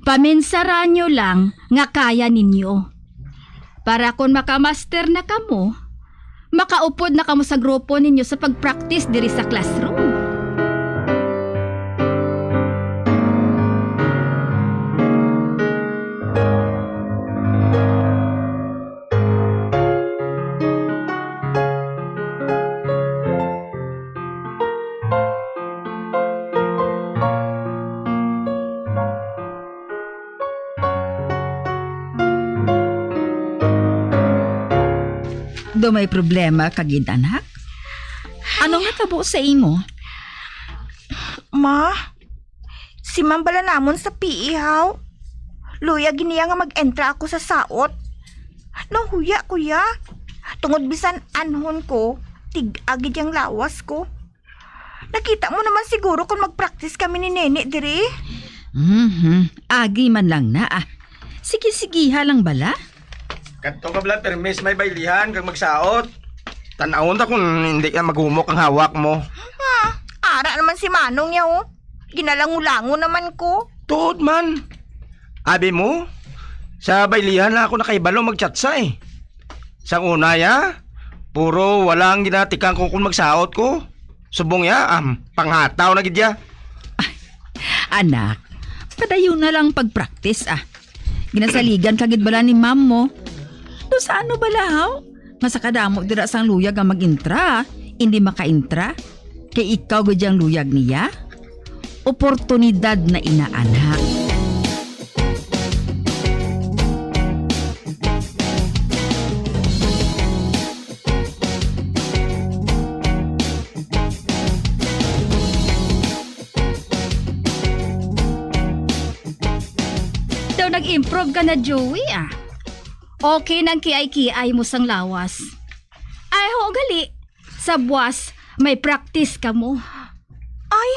Paminsaran nyo lang nga kaya ninyo. Para kung makamaster na kamo, makaupod na kamo sa grupo ninyo sa pagpractice diri sa classroom. Do may problema kagid anak? Ano nga tabo sa imo? Ma, si ma'am bala namon sa PE haw. Luya giniya nga mag-entra ako sa saot. Nahuya kuya. Tungod bisan anhon ko, tig-agid yung lawas ko. Nakita mo naman siguro kung mag-practice kami ni Nene diri. Agi man lang na Sige-sigiha lang bala. Kadto ka bala permis may baylihan kag magsaot. Tanawon ta kung hindi ka maghumok ang hawak mo. Ara naman si Manong niya oh. Ginalangulango naman ko. Tuod man. Abi mo, sa baylihan na ako nakaibalo magchatsa eh. Sa una puro walang ginatikang kung magsaot ko. Subong panghataw na gidya. Anak, padayon na lang pag-practice Ginasaligan kagid bala ni ma'am mo. Do sa ano bala haw? Masakadamo dira sang luyag ang mag-intra, hindi maka-intra. Kay ikaw gudyang luyag niya. Oportunidad na inaanak. Daw nag-improve ka na, Joey Okay nang kiay-kiay mo sang lawas. Ay ho, gali. Sa buwas, may practice ka mo. Ay,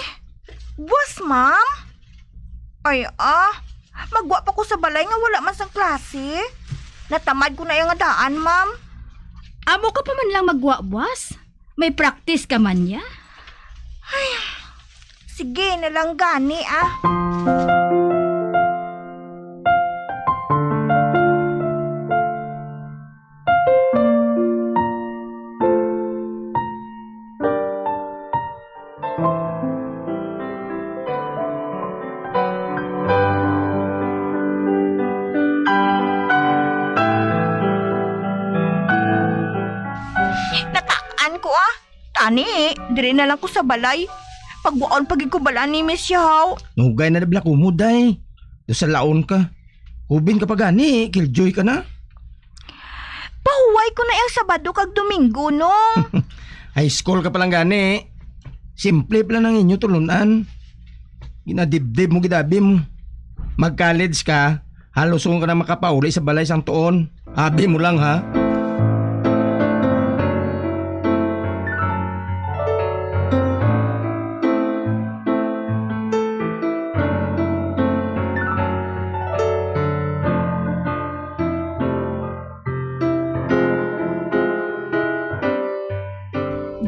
buwas, ma'am? Ay, magwa pa ko sa balay nga wala man sang klase. Natamad ko na yung daan, ma'am. Amo ka pa man lang magwa, buwas? May practice ka man ya? Ay, sige na lang gani, Gani, diri na lang ko sa balay. Pagbuon pagig ko bala ni Miss Yaw. Nahugay na nabla kumod ay. Do sa laon ka. Hubin ka pa gani, killjoy ka na. Pahuway ko na yung Sabado kag Domingo, no? High school ka pa lang gani. Simple pa lang ang inyo tulunan. Ginadibdib mo, gidabi mo. Mag-college ka, halusong ka na makapauli sa balay sang tuon. Abi mo lang ha.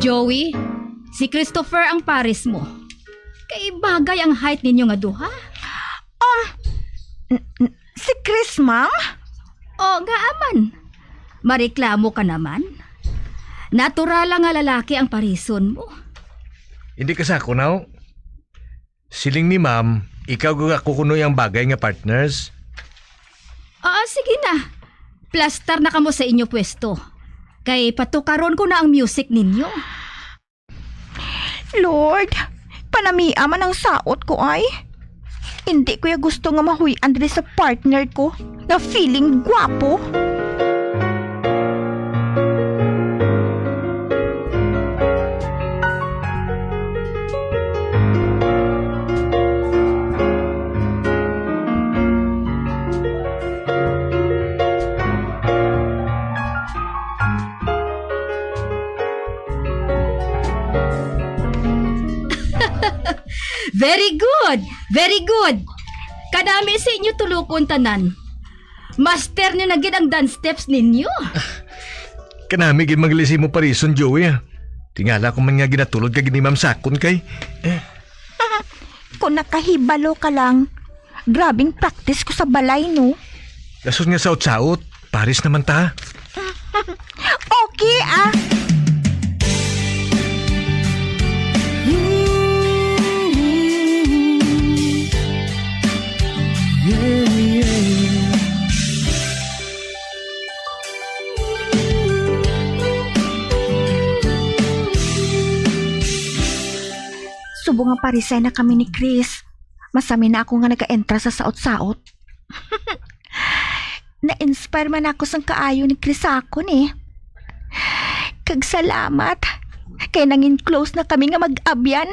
Joey, si Christopher ang pares mo. Kay bagay ang height ninyo nga duha. Si Chris, ma'am? O, nga aman. Mareklamo ka naman. Natural nga lalaki ang parison mo. Hindi ka sa kunaw. Siling ni ma'am, ikaw kukunoy ang bagay nga partners. Sige na. Plaster na kamo sa inyo pwesto. Kay patukaron ko na ang music ninyo. Lord, panamia man ang saot ko ay. Hindi ko ya gusto nga mahuyan diri sa partner ko na feeling gwapo. Very good! Very good! Kadami sa inyo tulukon tanan. Master nyo na gid ang dance steps ninyo. Kanami gid maglisi mo parison, Joey. Tingala ko man nga ginatulog ka gini Ma'am Sakon kay. Kung nakahibalo ka lang, grabing practice ko sa balay, no? Gastos nga saot-saot, paris naman ta. Okay, Subo nga parisay na kami ni Chris. Masami na ako nga nag-entra sa saot-saot. Na-inspire man ako sang kaayo ni Chris ako ni. Kag salamat. Kaya nangin close na kami nga mag-abyan.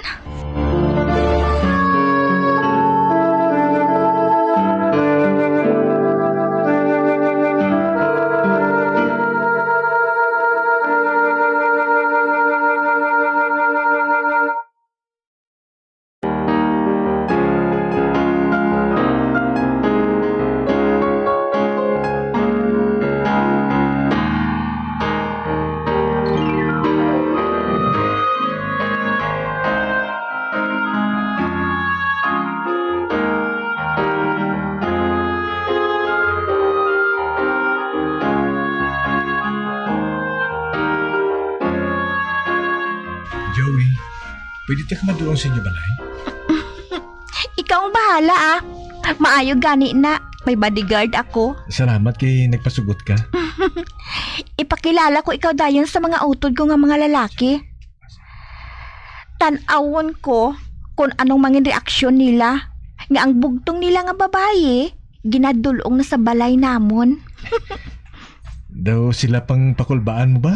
Joey, pwede ka maduong sa inyo balay? Ikaw ang bahala Maayo gani na. May bodyguard ako. Salamat kay nagpasugot ka. Ipakilala ko ikaw dayon sa mga utod ko nga mga lalaki. Tan-awon ko kung anong mangin reaksyon nila. Nga ang bugtong nila nga babae, ginadulong na sa balay namon. Daw sila pang pakulbaan mo ba?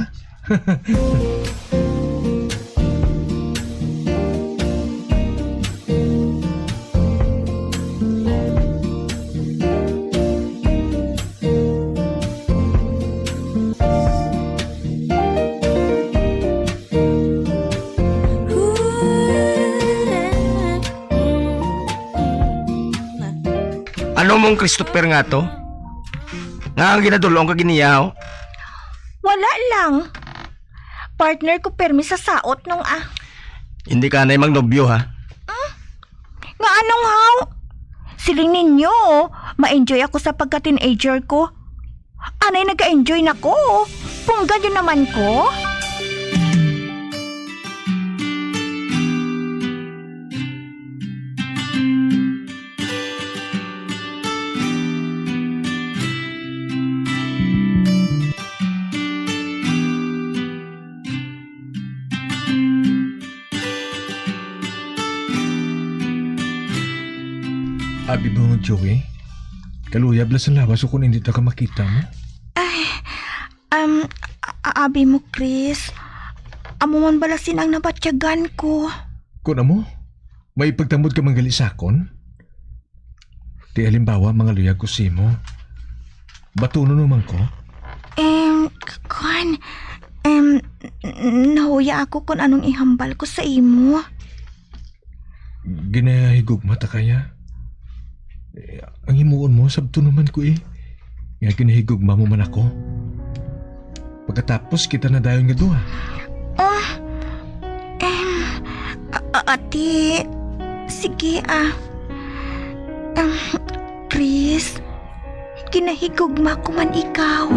Ano mong Christopher nga to? Nga ang ginadulong ka giniyaw? Wala lang. Partner ko permi sa saot nung Hindi ka na magnobyo ha? Nga anong haw? Siling ninyo, ma-enjoy ako sa pagka-teenager ko. Anay nag-enjoy na ko. Punggan yun naman ko. Abi mo, Joey? Kaluyab la sa lawas kung hindi ta ka makita mo? Abi mo, Chris. Amuman balasin ang nabatyagan ko. Kuna mo? May pagtamod ka manggali sakon? Di halimbawa mga luyag ko simo. Batuno naman ko? Nahuya ako kung anong ihambal ko sa imo. Ginahigugma ta kaya? Ang himuon mo, sabto naman ko eh. Nga ginahigugma mo man ako. Pagkatapos kita na dayon nga duha. Ate, sige Chris, kinahigugma ko man ikaw.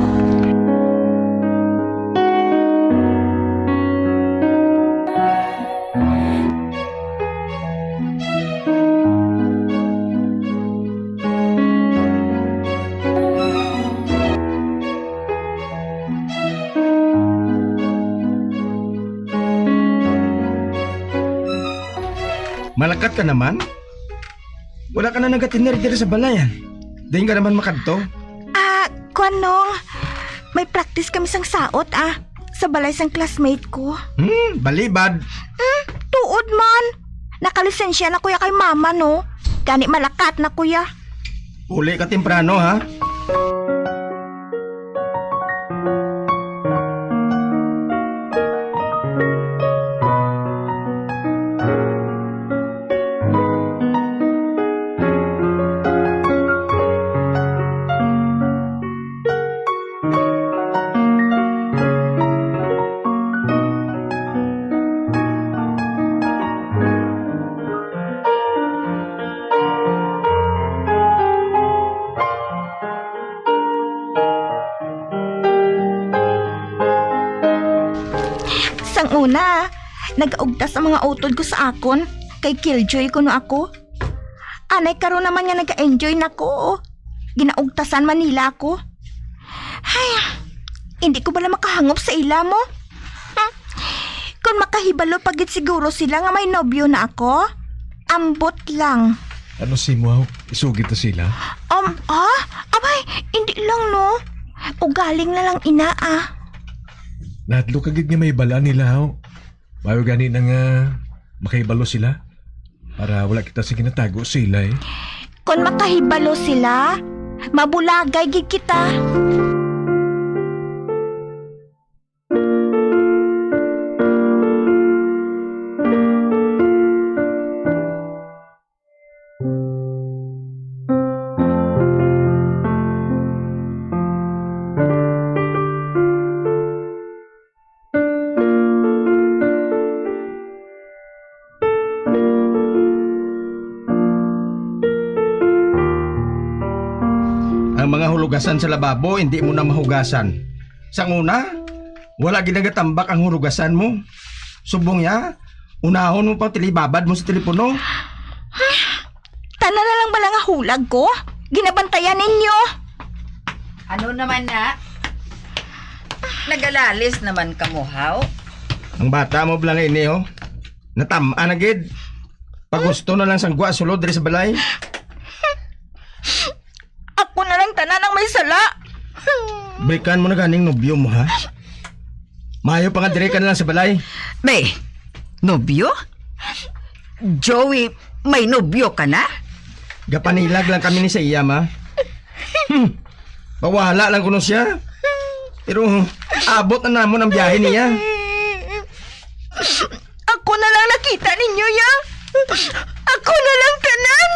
Malakat ka naman? Wala ka na nagatiner dito sa balayan. Dahin ka naman makadto. Kuanong, may practice kami sang saot sa balay sang classmate ko. Balibad. Tuod man. Nakalisensya na kuya kay mama no. Gani malakat na kuya. Uli ka temprano ha. Sang una, nagaugtas ang mga utod ko sa akon. Kay Killjoy ko no ako. Anay karon naman nga naga-enjoy na ko. Ginaugtasan Manila ako. Ay, hindi ko bala makahangop sa ila mo. Kung makahibalo pagit siguro sila nga may nobyo na ako, ambot lang. Ano si mo? Isugit na sila? Abay, hindi lang no. Ugaling na lang ina Nadlo kagid nga may bala nila ho. Bayo gani na nga makaibalo sila. Para wala kita sa ginatago sila eh. Kung makahibalo sila, mabulagay gid kita. Ang mga hulugasan sa lababo, hindi mo na mahugasan. Sang una, wala ginagatambak ang hulugasan mo. Subong ya, unahon mo pang tilibabad mo sa telepono. Tanan na lang bala nga hulag ko. Ginabantayan ninyo. Ano naman na? Nagalalis naman ka mo, haw? Ang bata mo blang ini ho. Natama na gid. Pag gusto na lang sang gwa sulod diri sa balay. Ako na lang tanan ang may sala. Balikan mo na ganing nobyo mo ha. Mayo pa nga dire ka na lang sa balay. May, nobyo? Joey, may nobyo ka na? Gapanilag lang kami ni sa iya ma. Pawala lang kuno siya. Pero abot na namon ang biyahe niya. Ako na lang nakita ninyo ya. Ako na lang tanan.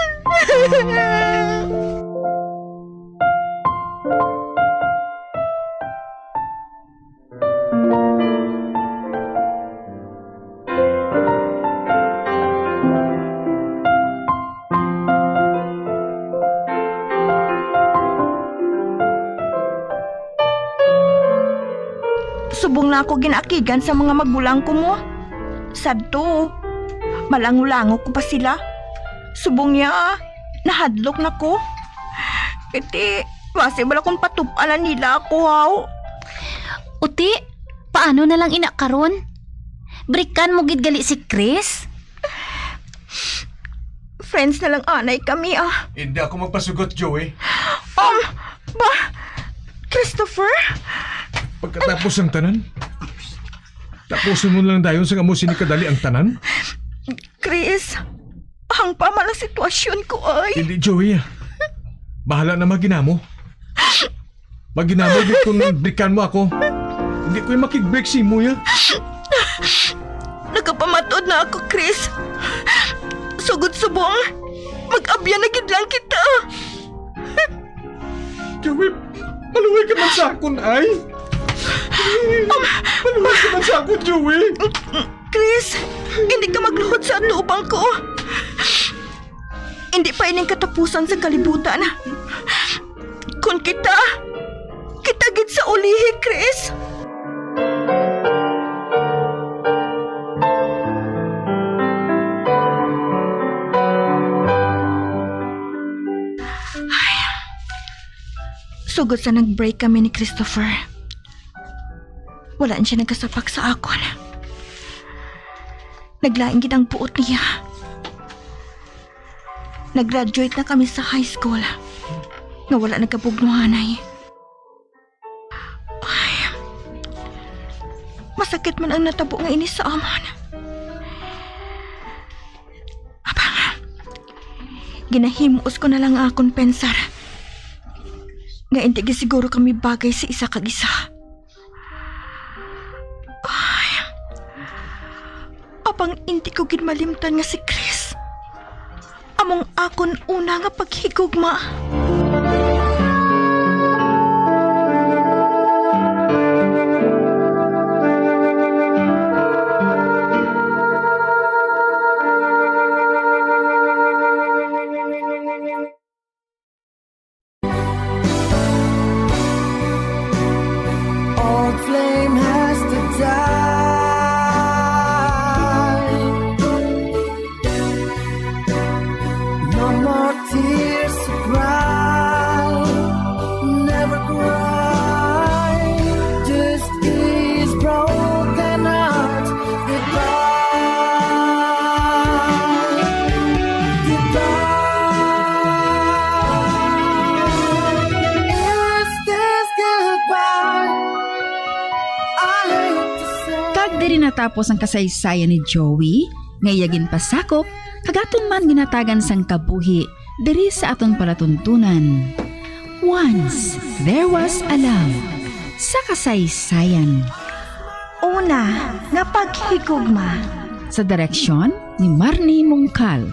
Subong na ako ginakigan sa mga magulang ko mo. Sadto. Malangulango ko pa sila. Subong niya, nahadlok na ko. Iti, wasi bala kung patupalan nila ako, haw. Uti, paano na lang inakaron? Brikan mo gid gali si Chris? Friends na lang anay kami ah. Hindi ako magpasugot, Joey. Ba? Christopher? Pagkatapos ang tanan, tapusin mo lang dayon sa amusin ni kadali ang tanan? Chris, ang pamala sitwasyon ko ay... Hindi, Joey. Bahala na maginamo. Maginamo, di kung brikan mo ako. Hindi ko yung makig-break si mo, ya. Nakapamatod na ako, Chris. Sugod subong, mag-abya na gid lang kita. Joey, maluway ka man sa akon, ay. Maluway ka man sa akon, Joey. Chris, hindi ka magluhod sa atubang ko. Hindi pa ining katapusan sa kalibutan. Kung kita gid sa ulihi, Chris. Sugod sa nag-break kami ni Christopher. Wala siya nagkasapak sa akon. Naglaing gid ang buot niya. Nag-graduate na kami sa high school. Nga wala nagkabugnuhanay. Ay, masakit man ang natabo nga ini sa amon. Abang, ginahimos ko na lang akong pensar. Nga hindi siguro kami bagay sa isa kag isa. Ay, apang hindi ko ginmalimtan nga si Chris. Among akon una nga paghigugma. Old flame has to die. No more tears to cry. Never cry. Just these broken hearts. Goodbye. Goodbye. Is this goodbye? Kag diri natapos ang kasaysayan ni Joey, ngayagin pasakop, kagaton man ginatagan sang kabuhi, diri sa aton palatuntunan. Once, there was a love sa kasaysayan. Una, nga paghigugma. Sa direksyon ni Marnie Mongkal.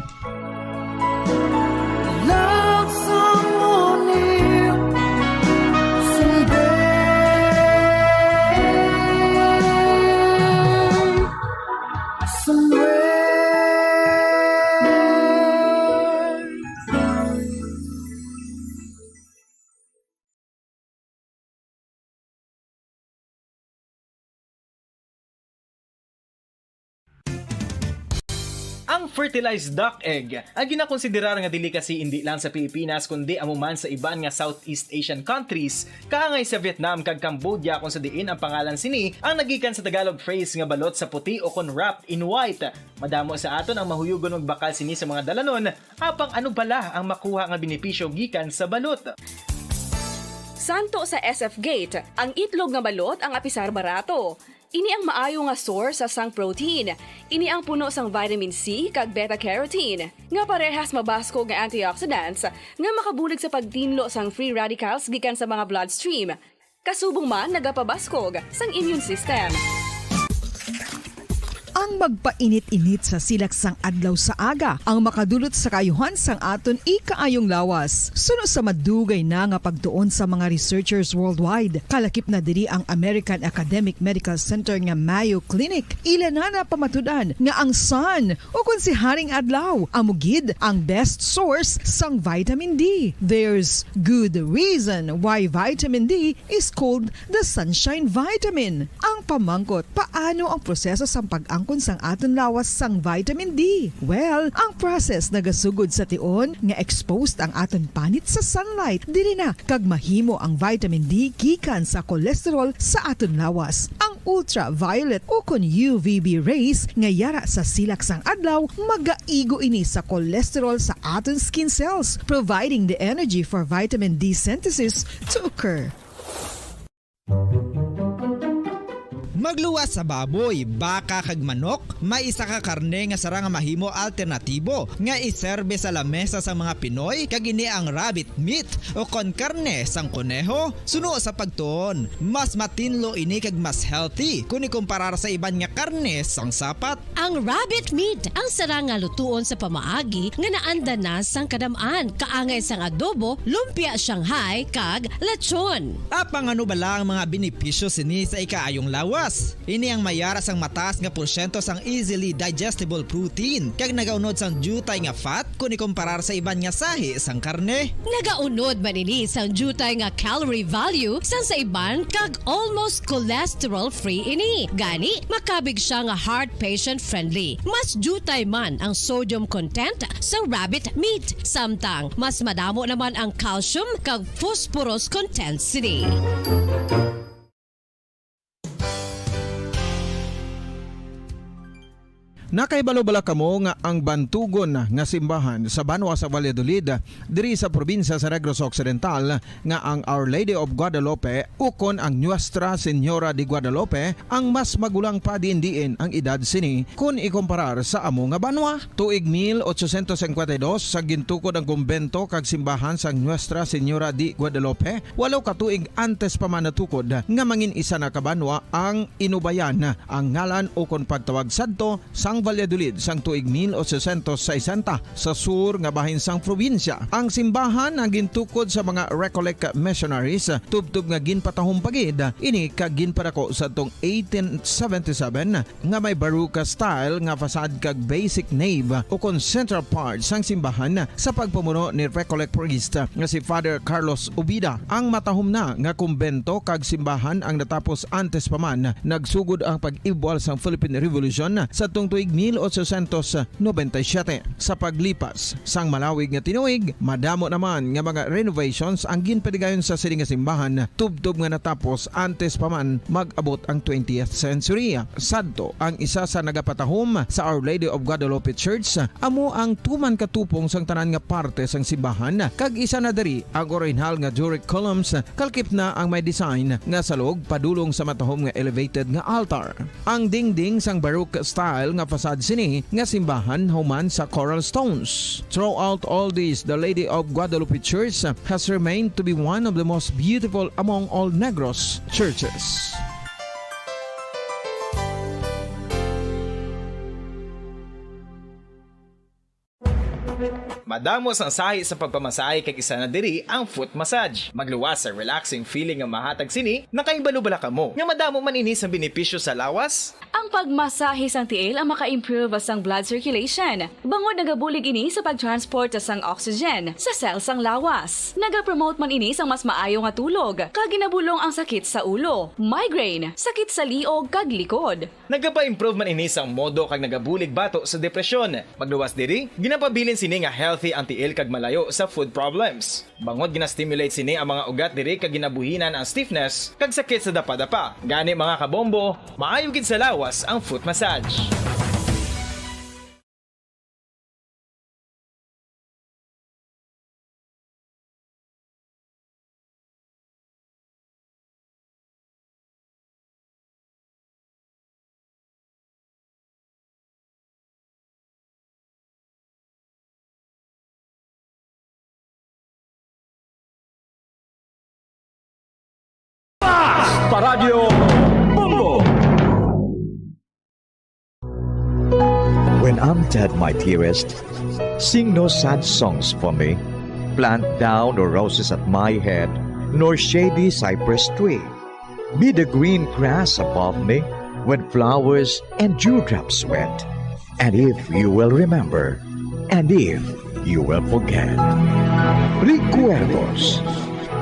Love someone new someday, somewhere. Ang fertilized duck egg ang ginakonsiderar nga dili kasi hindi lang sa Pilipinas kundi amuman sa iban nga Southeast Asian countries kaangay sa Vietnam kag Cambodia kung sa diin ang pangalan sini ang nagikan sa Tagalog phrase nga balot sa puti o kon wrapped in white. Madamo sa aton ang mahuyugon og bakal sini sa mga dalanon apang ano bala ang makuha nga benepisyo gikan sa balot. Santo sa SF Gate, ang itlog nga balot ang apisar barato. Ini ang maayo nga source sa sang protein. Ini ang puno sang vitamin C kag beta-carotene. Nga parehas mabasko nga antioxidants nga makabulig sa pagtinlo sang free radicals gikan sa mga bloodstream. Kasubong man nagapabaskog sang immune system. Ang magpainit-init sa silaksang adlaw sa aga ang makadulot sa kayuhan sang aton ikaayong lawas. Suno sa madugay na nga pagtuon sa mga researchers worldwide, kalakip na diri ang American Academic Medical Center nga Mayo Clinic. Ila na pamatudan nga ang sun o kung si Haring Adlaw amugid ang best source sang vitamin D. There's good reason why vitamin D is called the sunshine vitamin. Ang pamangkot, paano ang proseso sang pag-angkon sang aton lawas sang vitamin D? Well, ang process nagasugod sa tion nga exposed ang aton panit sa sunlight. Dili na kag mahimo ang vitamin D gikan sa kolesterol sa aton lawas. Ang ultraviolet o kon UVB rays nga yara sa silak sang adlaw magaigo ini sa cholesterol sa aton skin cells, providing the energy for vitamin D synthesis to occur. Magluwas sa baboy, baka kag manok, may isa ka karne nga sara nga mahimo alternatibo nga iserbe sa lamesa sa mga Pinoy kag ini ang rabbit meat o kon karne sang kuneho. Suno sa pagtuon, mas matinlo ini kag mas healthy kung ikumparar sa iban nga karne sang sapat. Ang rabbit meat ang sara nga lutuon sa pamaagi nga naanda na sang kadamaan, kaangay sang adobo, lumpia Shanghai kag lechon. Apang ano bala ang mga benepisyo sini sa ikaayong lawas? Ini ang mayara sang mataas nga porsyento sang easily digestible protein kag nagaunod sang jutay nga fat kung ikumparar sa iban nga sahi sang karne. Nagaunod man ini sang jutay nga calorie value sang sa iban kag almost cholesterol free ini. Gani makabig siya nga heart patient friendly. Mas jutay man ang sodium content sa rabbit meat, samtang mas madamo naman ang calcium kag phosphorus content sini. Nakaibalo-bala kamo nga ang bantugon nga simbahan sa Banwa sa Valladolid diri sa probinsya sa Negros Occidental nga ang Our Lady of Guadalupe ukon ang Nuestra Señora de Guadalupe ang mas magulang pa diin ang edad sini kung ikumparar sa amo nga banwa. Tuig 1852 sa gintukod ang kumbento kag simbahan sang Nuestra Señora de Guadalupe, walo ka tuig antes pa man natukod nga mangin isa na kabanwa ang inubayan ang ngalan ukon pagtawag sadto sang Valladolid sang tuig 1860 sa sur nga bahin sang probinsya. Ang simbahan ang gintukod sa mga Recollect missionaries tubtub nga ginpatahong pagid ini kag ginpadako sa tong 1877 nga may baroque style nga fasad kag basic nave o kon central part sang simbahan sa pagpamuno ni Recollect priest nga si Father Carlos Ubida. Ang matahom na nga kumbento kag simbahan ang natapos antes pa man nagsugod ang pag-ibwal sang Philippine Revolution sa tong tuig 1897. Sa paglipas sang malawig nga tinuig, madamo naman nga mga renovations ang ginpadigayon sa sining nga simbahan tubtob nga natapos antes pa man mag-abot ang 20th century. Sadto ang isa sa nagapatahom sa Our Lady of Guadalupe Church, amo ang tuman katupong sang tanan nga parte sang simbahan kag isa na diri ang original nga Doric columns kalkip na ang may design nga salog padulong sa matahom nga elevated nga altar. Ang dingding sang baroque style nga fasad sini nga simbahan human sa coral stones. Throughout all this, the Lady of Guadalupe Church has remained to be one of the most beautiful among all Negros churches. Madamos ang sahi sa pagpamasahe kag isa na diri ang foot massage. Magluwas sa relaxing feeling nga mahatag sini, nakaibalo-bala kamo. Nga madamo man ini sa benepisyo sa lawas. Ang pagmasahe sang tiil ang maka-improve sang blood circulation. Bangod nagabulig ini sa pagtransport sang oxygen sa cells sang lawas. Nagapromote man ini sang mas maayo nga tulog, kag ginabulong ang sakit sa ulo, migraine, sakit sa liog kag likod. Nagapa-improve man ini sang modo kag nagabulig bato sa depresyon. Magluwas diri, ginapabilin sini nga healthy ang tiil kag malayo sa food problems. Bangod gina-stimulate sini ang mga ugat diri kag ginabuhinan ang stiffness kag sakit sa dapa-dapa. Gani mga kabombo, maayo gid sa lawas ang foot massage. Paradyo Bongo. When I'm dead, my dearest, sing no sad songs for me. Plant down no roses at my head, nor shady cypress tree. Be the green grass above me when flowers and dewdrops wet. And if you will remember, and if you will forget. Recuerdos,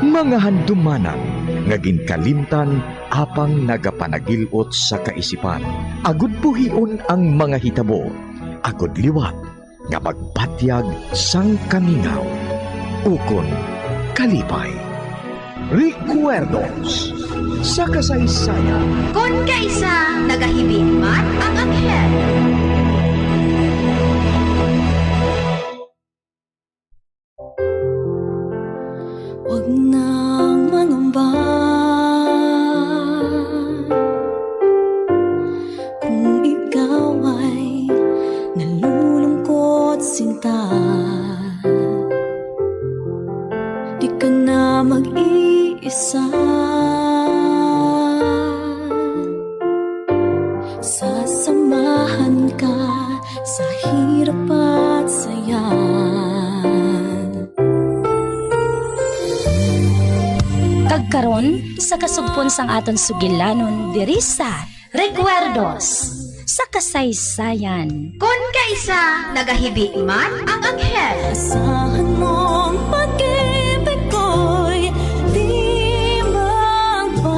mga handumanan nga ginkalimtan apang nagapanagilot sa kaisipan. Agud buhion ang mga hitabo, agud liwat nga magpatyag sang kamingaw. Ukon kalipay. Recuerdos sa kasaysayan. Kung kaisa nagahibig man ang anghel. Huwag nang mangamba kung ikaw ay nalulungkot, sinta. Di ka na mag-iisa. Sasamahan ka sa hirap at saya. Kagkaron sa kasugpon sang aton sugilanon diri sa Recuerdos sa kasaysayan. Kung kaisa nagahibig man ang anghel. Asahan mong pag-ibig ko'y di magbabago.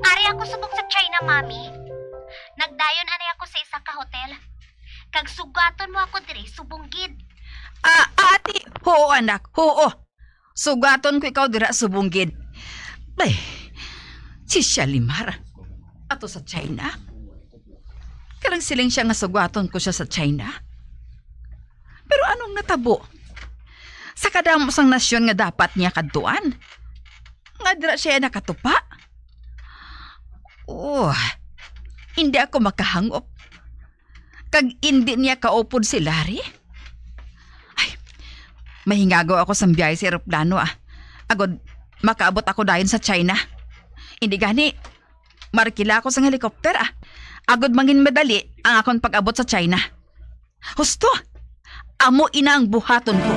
Ari ako subok sa China, mami. Nagdayon ani ako sa isa ka hotel. Kag sugaton mo ako diri subunggid. Ati, oo anak, oo. Sugaton ko ikaw dira subunggid. Bay, si Shalimar, ato sa China. Karang siling siya nga sugaton ko siya sa China. Pero anong natabo? Sa kadamos ang nasyon nga dapat niya kadtuan. Nga dira siya nakatupa. Oh, hindi ako makahangop. Kag hindi niya kaupod si Larry. Ay, mahingagaw ako sa biyahe sa aeroplano Agod, makaabot ako dayon sa China. Hindi gani, markila ako sa helikopter Agod mangin madali ang akong pag-abot sa China. Husto, amo ina ang buhaton ko.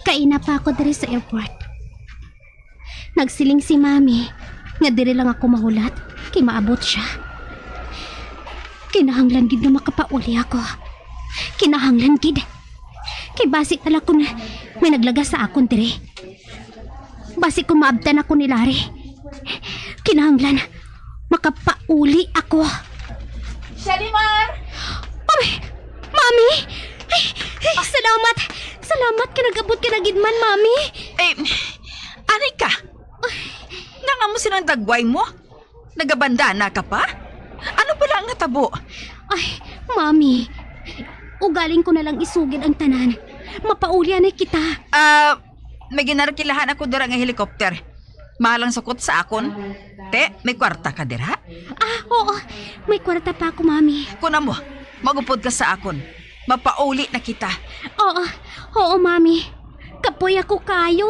Kaina pa ako diri sa airport. Nagsiling si mami nga diri lang ako mahulat kay maabot siya. Kinahanglan gid na makapauli ako. Kinahanglan gid. Kay basi tala ko na may naglagas sa akon diri. Basi ko maabtan ako ni Larry. Kinahanglan makapauli ako. Shalimar! Mami! Ay, salamat! Salamat ka nag-abot ka na gidman, mami! Anay ka? Nga mo silang dagway mo? Nagabandana ka pa? Ano pala ang natabo? Ay, mami. Ugaling ko na lang isugid ang tanan. Mapaulyan na kita. May ginarkilahan ako dira nga helikopter. Mahalang sukot sa akon. Te, may kwarta ka dira? Oo. May kwarta pa ako, mami. Kuna mo, magupod ka sa akon. Mapauli na kita. Oo, mami. Kapoy ako kayo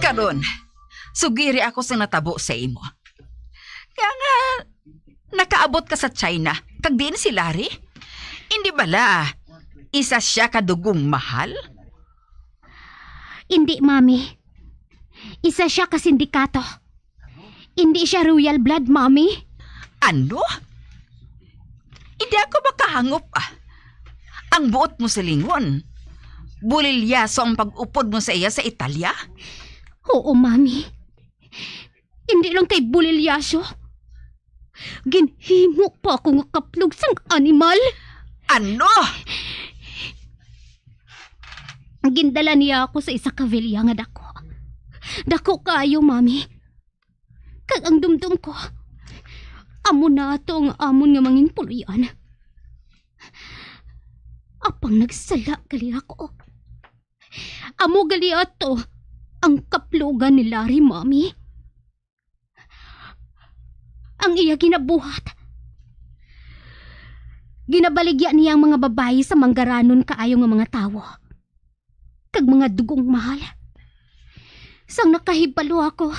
Karon, sugiri ako sa natabo sa imo. Kaya nga, nakaabot ka sa China, kag din si Larry? Hindi bala, isa siya kadugong mahal? Hindi, mami. Isa siya kasindikato. Hindi siya royal blood, mami. Ano? Hindi ako makahangop Ang buot mo sa lingon. Bulilyaso ang pag-upod mo sa iya sa Italia? Oo, mami. Hindi lang kay bulilyaso. Ginhimo pa ako nga kaplog sang animal. Ano? Gindala niya ako sa isa ka vilya nga dako. Dako kayo, mami. Kag ang dumdum ko, amo na ato ang amon nga mangin puluyan. Apang nagsala gali ako. Amo gali ato ang kaplugan ni Larry, mami. ang iya ginabuhat. Ginabaligya niya ang mga babayi sa manggaranon kaayo nga mga tawo. Kag mga dugong mahal. Sang nakahibalo ako,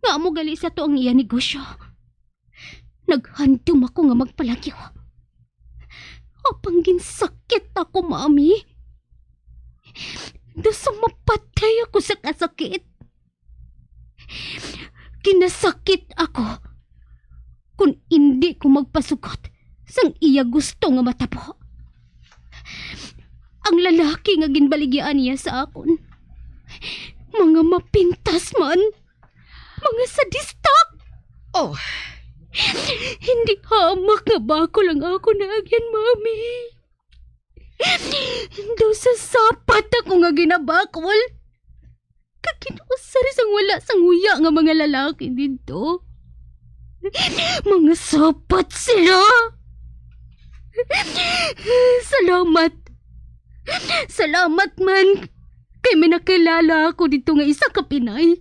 nga amo gali sa to ang iya negosyo. Naghandom ako nga magpalagyo. Apang ginsakit ako, mami. Dasa mapatay ako sa kasakit. Kinasakit ako kung hindi ko magpasugot sang iya gusto nga matabo. Ang lalaki nga ginbaligyan niya sa akon, mga mapintas man, mga sadista. Oh, hindi hamak nga bako lang ako na agyan, mami. Do sa sapat ako nga ginabakol. Kakinusar sang wala sang huya nga mga lalaki dito. Mga sapat sila. Salamat. Salamat man. Kay may nakilala ako dito nga isa ka Pinay.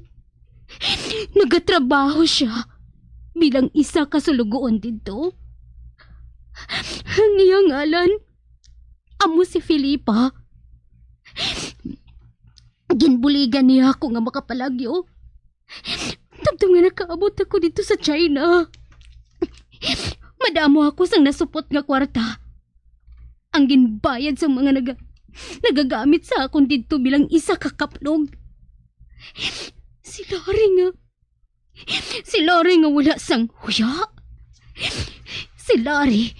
Nagatrabaho siya bilang isa ka sulugoon dito. Ang iyang ngalan, amo si Filipa. Ginbuligan niya ako nga makapalagyo. Tapos nga nakaabot ako dito sa China. Madamo ako sang nasupot nga kwarta. Ang ginbayad sa mga nagagamit sa akon dito bilang isa ka kaplog. Si Lori nga wala sang huya. Si Lori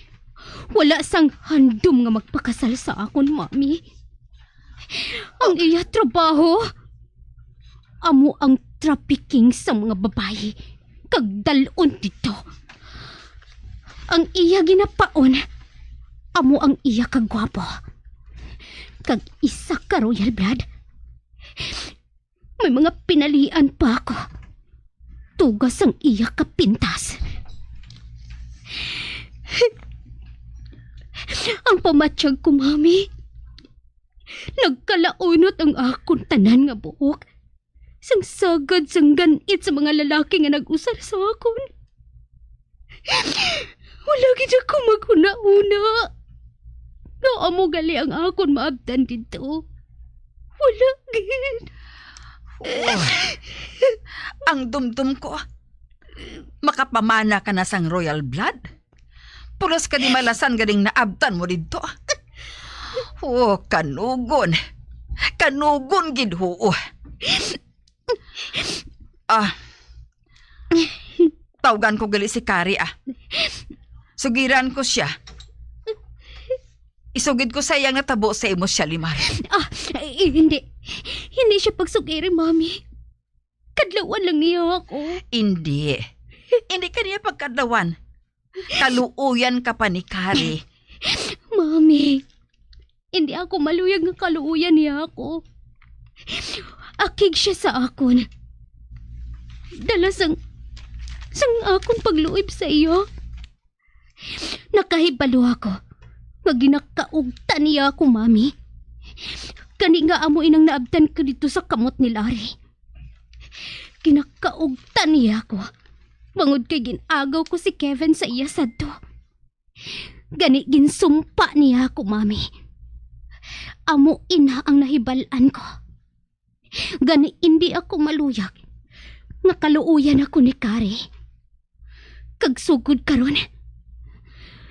wala sang handom nga magpakasal sa akon, mami. Ang iya trabaho, amo ang trafficking sa mga babayi kag dalon dito. Ang iya ginapaon, amo ang iya kagwapo. Kag isa ka royal blood. May mga pinalian pa ako. Tugas ang iya kapintas. Ang pamatsyag ko, mami. Nagkalaunot ang akong tanan nga buhok. Sang sagad sang ganit sa mga lalaki nga nag-usar sa akon. Wala gid ako maghuna-una. Nga amo gali ang akon maabdan dito. Wala gid. Oh, ang dumdum ko. Makapamana ka na sang royal blood? Pulos ka di malasan galing naabtan mo dito. Oh, kanugon. Kanugon gid huo. Tawgan ko gali si Kari Sugiran ko siya. Isugid ko sa iya nga tabo sa imo siya limar. Hindi. Hindi siya pagsugiri, mami. Kadlawan lang niya ako. Hindi. Hindi ka niya pagkadlawan. Kaluuyan ka pa ni Kari. Mami, hindi ako maluyag nga kaluuyan niya ako. Akig siya sa akon. Dala sang akong pagluib sa iyo. Nakahibalo ako. Nga ginakaugtan niya ako, mami. Kani nga amo inang naabtan ko dito sa kamot ni Larry. Ginakaugtan niya ako. Bangod kay ginagaw ko si Kevin sa iya sadto. Gani ginsumpa niya ako, mami. Amo ina ang nahibalan ko. Gani hindi ako maluyag. Nakaluuyan ako ni Kari. Kagsugod karon.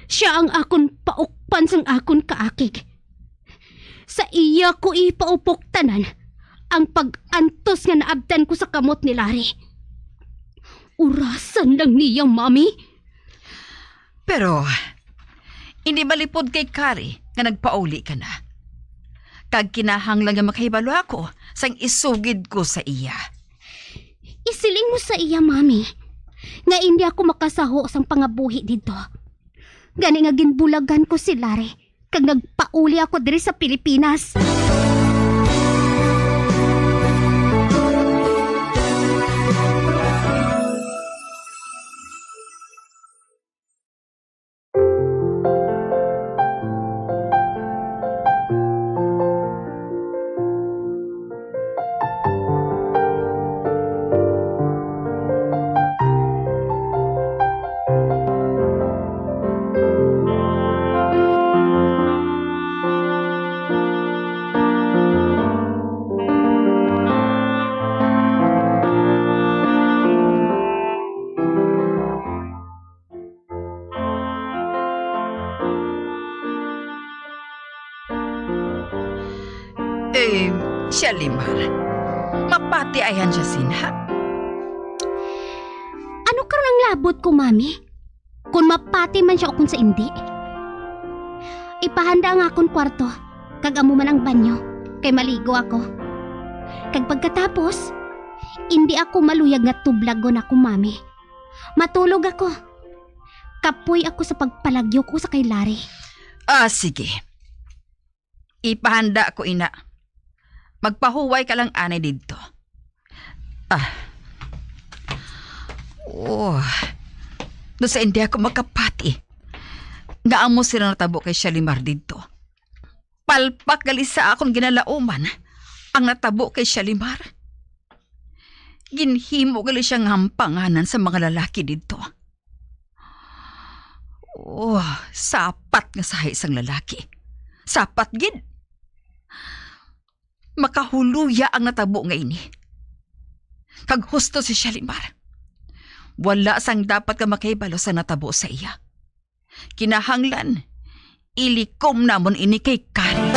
Siya ang akon paukpan sang akon kaakig. Sa iya ko ipaupok tanan ang pag-antos nga naabdan ko sa kamot ni Larry. Urasan lang niya, mami. Pero, hindi malipod kay Kari nga nagpauli ka na. Kag kinahanglan nga makahibalo ako sang isugid ko sa iya. Isiling mo sa iya, mami, nga hindi ako makasaho sang pangabuhi dito. Gani nga ginbulagan ko si Larry kag nagpauli ako diri sa Pilipinas. Shalimar, mapati ayan siya sinha. Ano karon ang labot ko, mami? Kung mapati man siya o kung sa hindi. Ipahanda ang akong kwarto, kag amo man ang banyo, kay maligo ako. Kag pagkatapos, hindi ako maluyag nga tublagon ako, mami. Matulog ako. Kapoy ako sa pagpalagyo ko sa kay Larry. Sige. Ipahanda ko, ina. Magpahuway ka lang anay dito. No sa hindi ako makapati. Nga amo sila natabo kay Shalimar dito. Palpak gali sa akong ginalauman ang natabo kay Shalimar. Ginhimo gali siyang hampanganan sa mga lalaki dito. Sapat nga sa isang lalaki. Sapat gid. Makahuluya ang natabo nga ini. Kag husto si Shalimar. Wala sang dapat ka makaibalo sa natabo sa iya. Kinahanglan, ilikom namon ini kay Kari.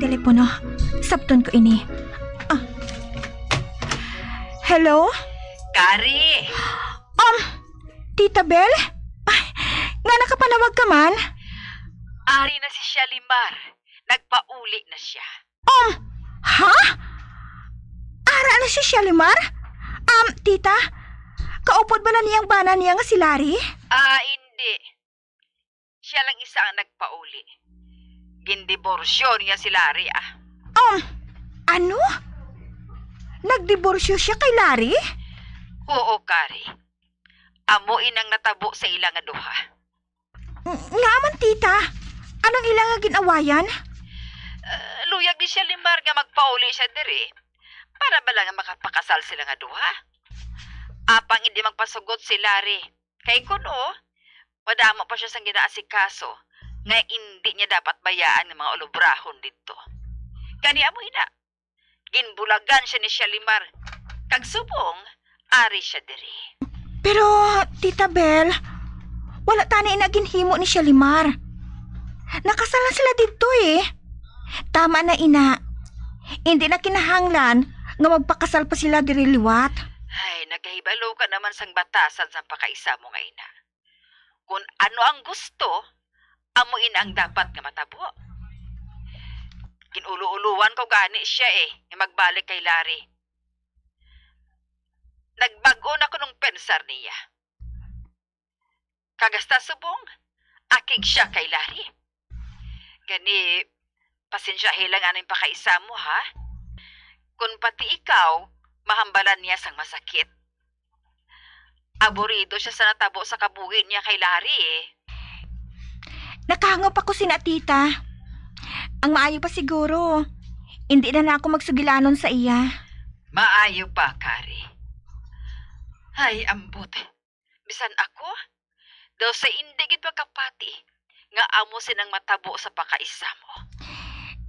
Telepono. Sabton ko ini. Hello? Kari! Tita Bel? Nga nakapanawag ka man? Ari na si Shalimar. Nagpauli na siya. Ha? Ara na si Shalimar? Tita? Kaupod ba na niyang bana niya nga si Larry? Hindi. Siya lang isa ang nagpauli. Gindiborsyo niya si Larry, Ano? Nagdiborsyo siya kay Larry? Oo, Kari. Amo inang natabo sa ilang nga duha. Nga man, tita. Anong ilang nga ginawayan? Luyag ni Shalimar nga magpauli siya diri. Para ba lang makapakasal sila nga duha? Apang hindi magpasugot si Larry. Kay kuno, madamo pa siya sang ginaasikaso nga hindi niya dapat bayaan ng mga ulubrahon dito. Kani amo ina. Ginbulagan siya ni Shalimar. Kag subong, ari siya diri. Pero, Tita Bel, wala tani na ginhimo ni Shalimar. Nakasalan sila dito eh. Tama na ina. Hindi na kinahanglan nga magpakasal pa sila diri liwat. Ay, nagahibalo ka naman sang batasan sa pakaisa mo nga ina. Kung ano ang gusto, amo ina ang dapat nga matabo. Kinulu-uluan ko gani siya nga magbalik kay Larry. Nagbago na ko nung pensar niya. Kagasta subong, akig siya kay Larry. Gani, pasensya hilang anong pakaisa mo ha. Kung pati ikaw, mahambalan niya sang masakit. Aborido siya sa natabo sa kabuhi niya kay Larry Nakahangop ako sina tita. Ang maayo pa siguro. Hindi na ako magsugilanon sa iya. Maayo pa, Kari. Ay, ambot. Bisan ako, daw sa indigid pagkapati, nga amo sinang matabo sa pakaisa mo.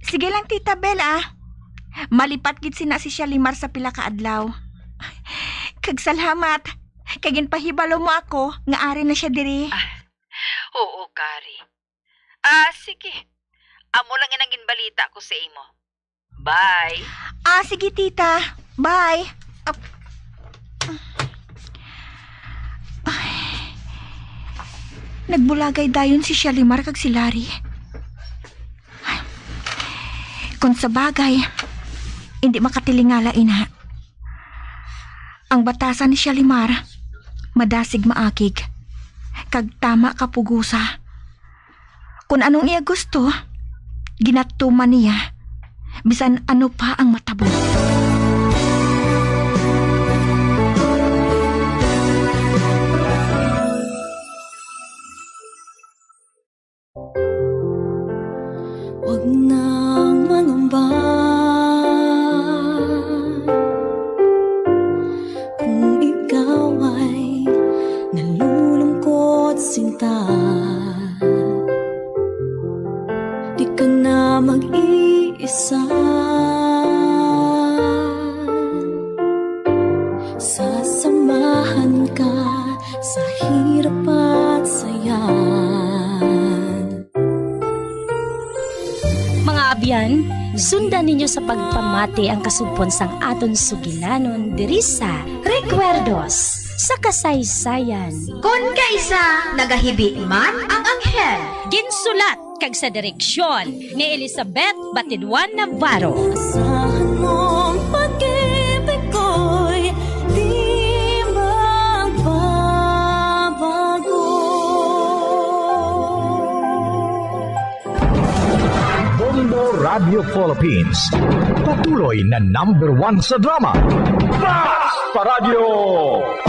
Sige lang, Tita Bella. Malipat gid sina si Shalimar sa pila ka adlaw. Kag salamat. Kagin pahibalo mo ako, nga ari na siya diri. Oo, Kari. Sige. Amo lang inangin balita ko sa imo. Bye. Sige, tita. Bye. Nagbulagay dayon si Shalimar kag si Larry. Kung sa bagay, hindi makatilingala ina. Ang batasan ni Shalimar, madasig maakig. kag tama ka pugusa. Kung anong iya gusto, ginatuman niya. Bisan ano pa ang matabo. Huwag nang mangamba kung ikaw ay nalulungkot sinta. Di ka na mag-iisa. Sasamahan ka sa hirap at saya. Mga abyan, sundan ninyo sa pagpamati ang kasugpon sang aton sugilanon diri sa Recuerdos sa kasaysayan. Kun kaisa nagahibi man ang anghel. Ginsulat kag sa direksyon ni Elizabeth Batidwan Navarro. Asahan mong pag-ibig ko'y di magbabago. Bombo Radio Philippines. Patuloy na #1 sa drama. Mas Paradio!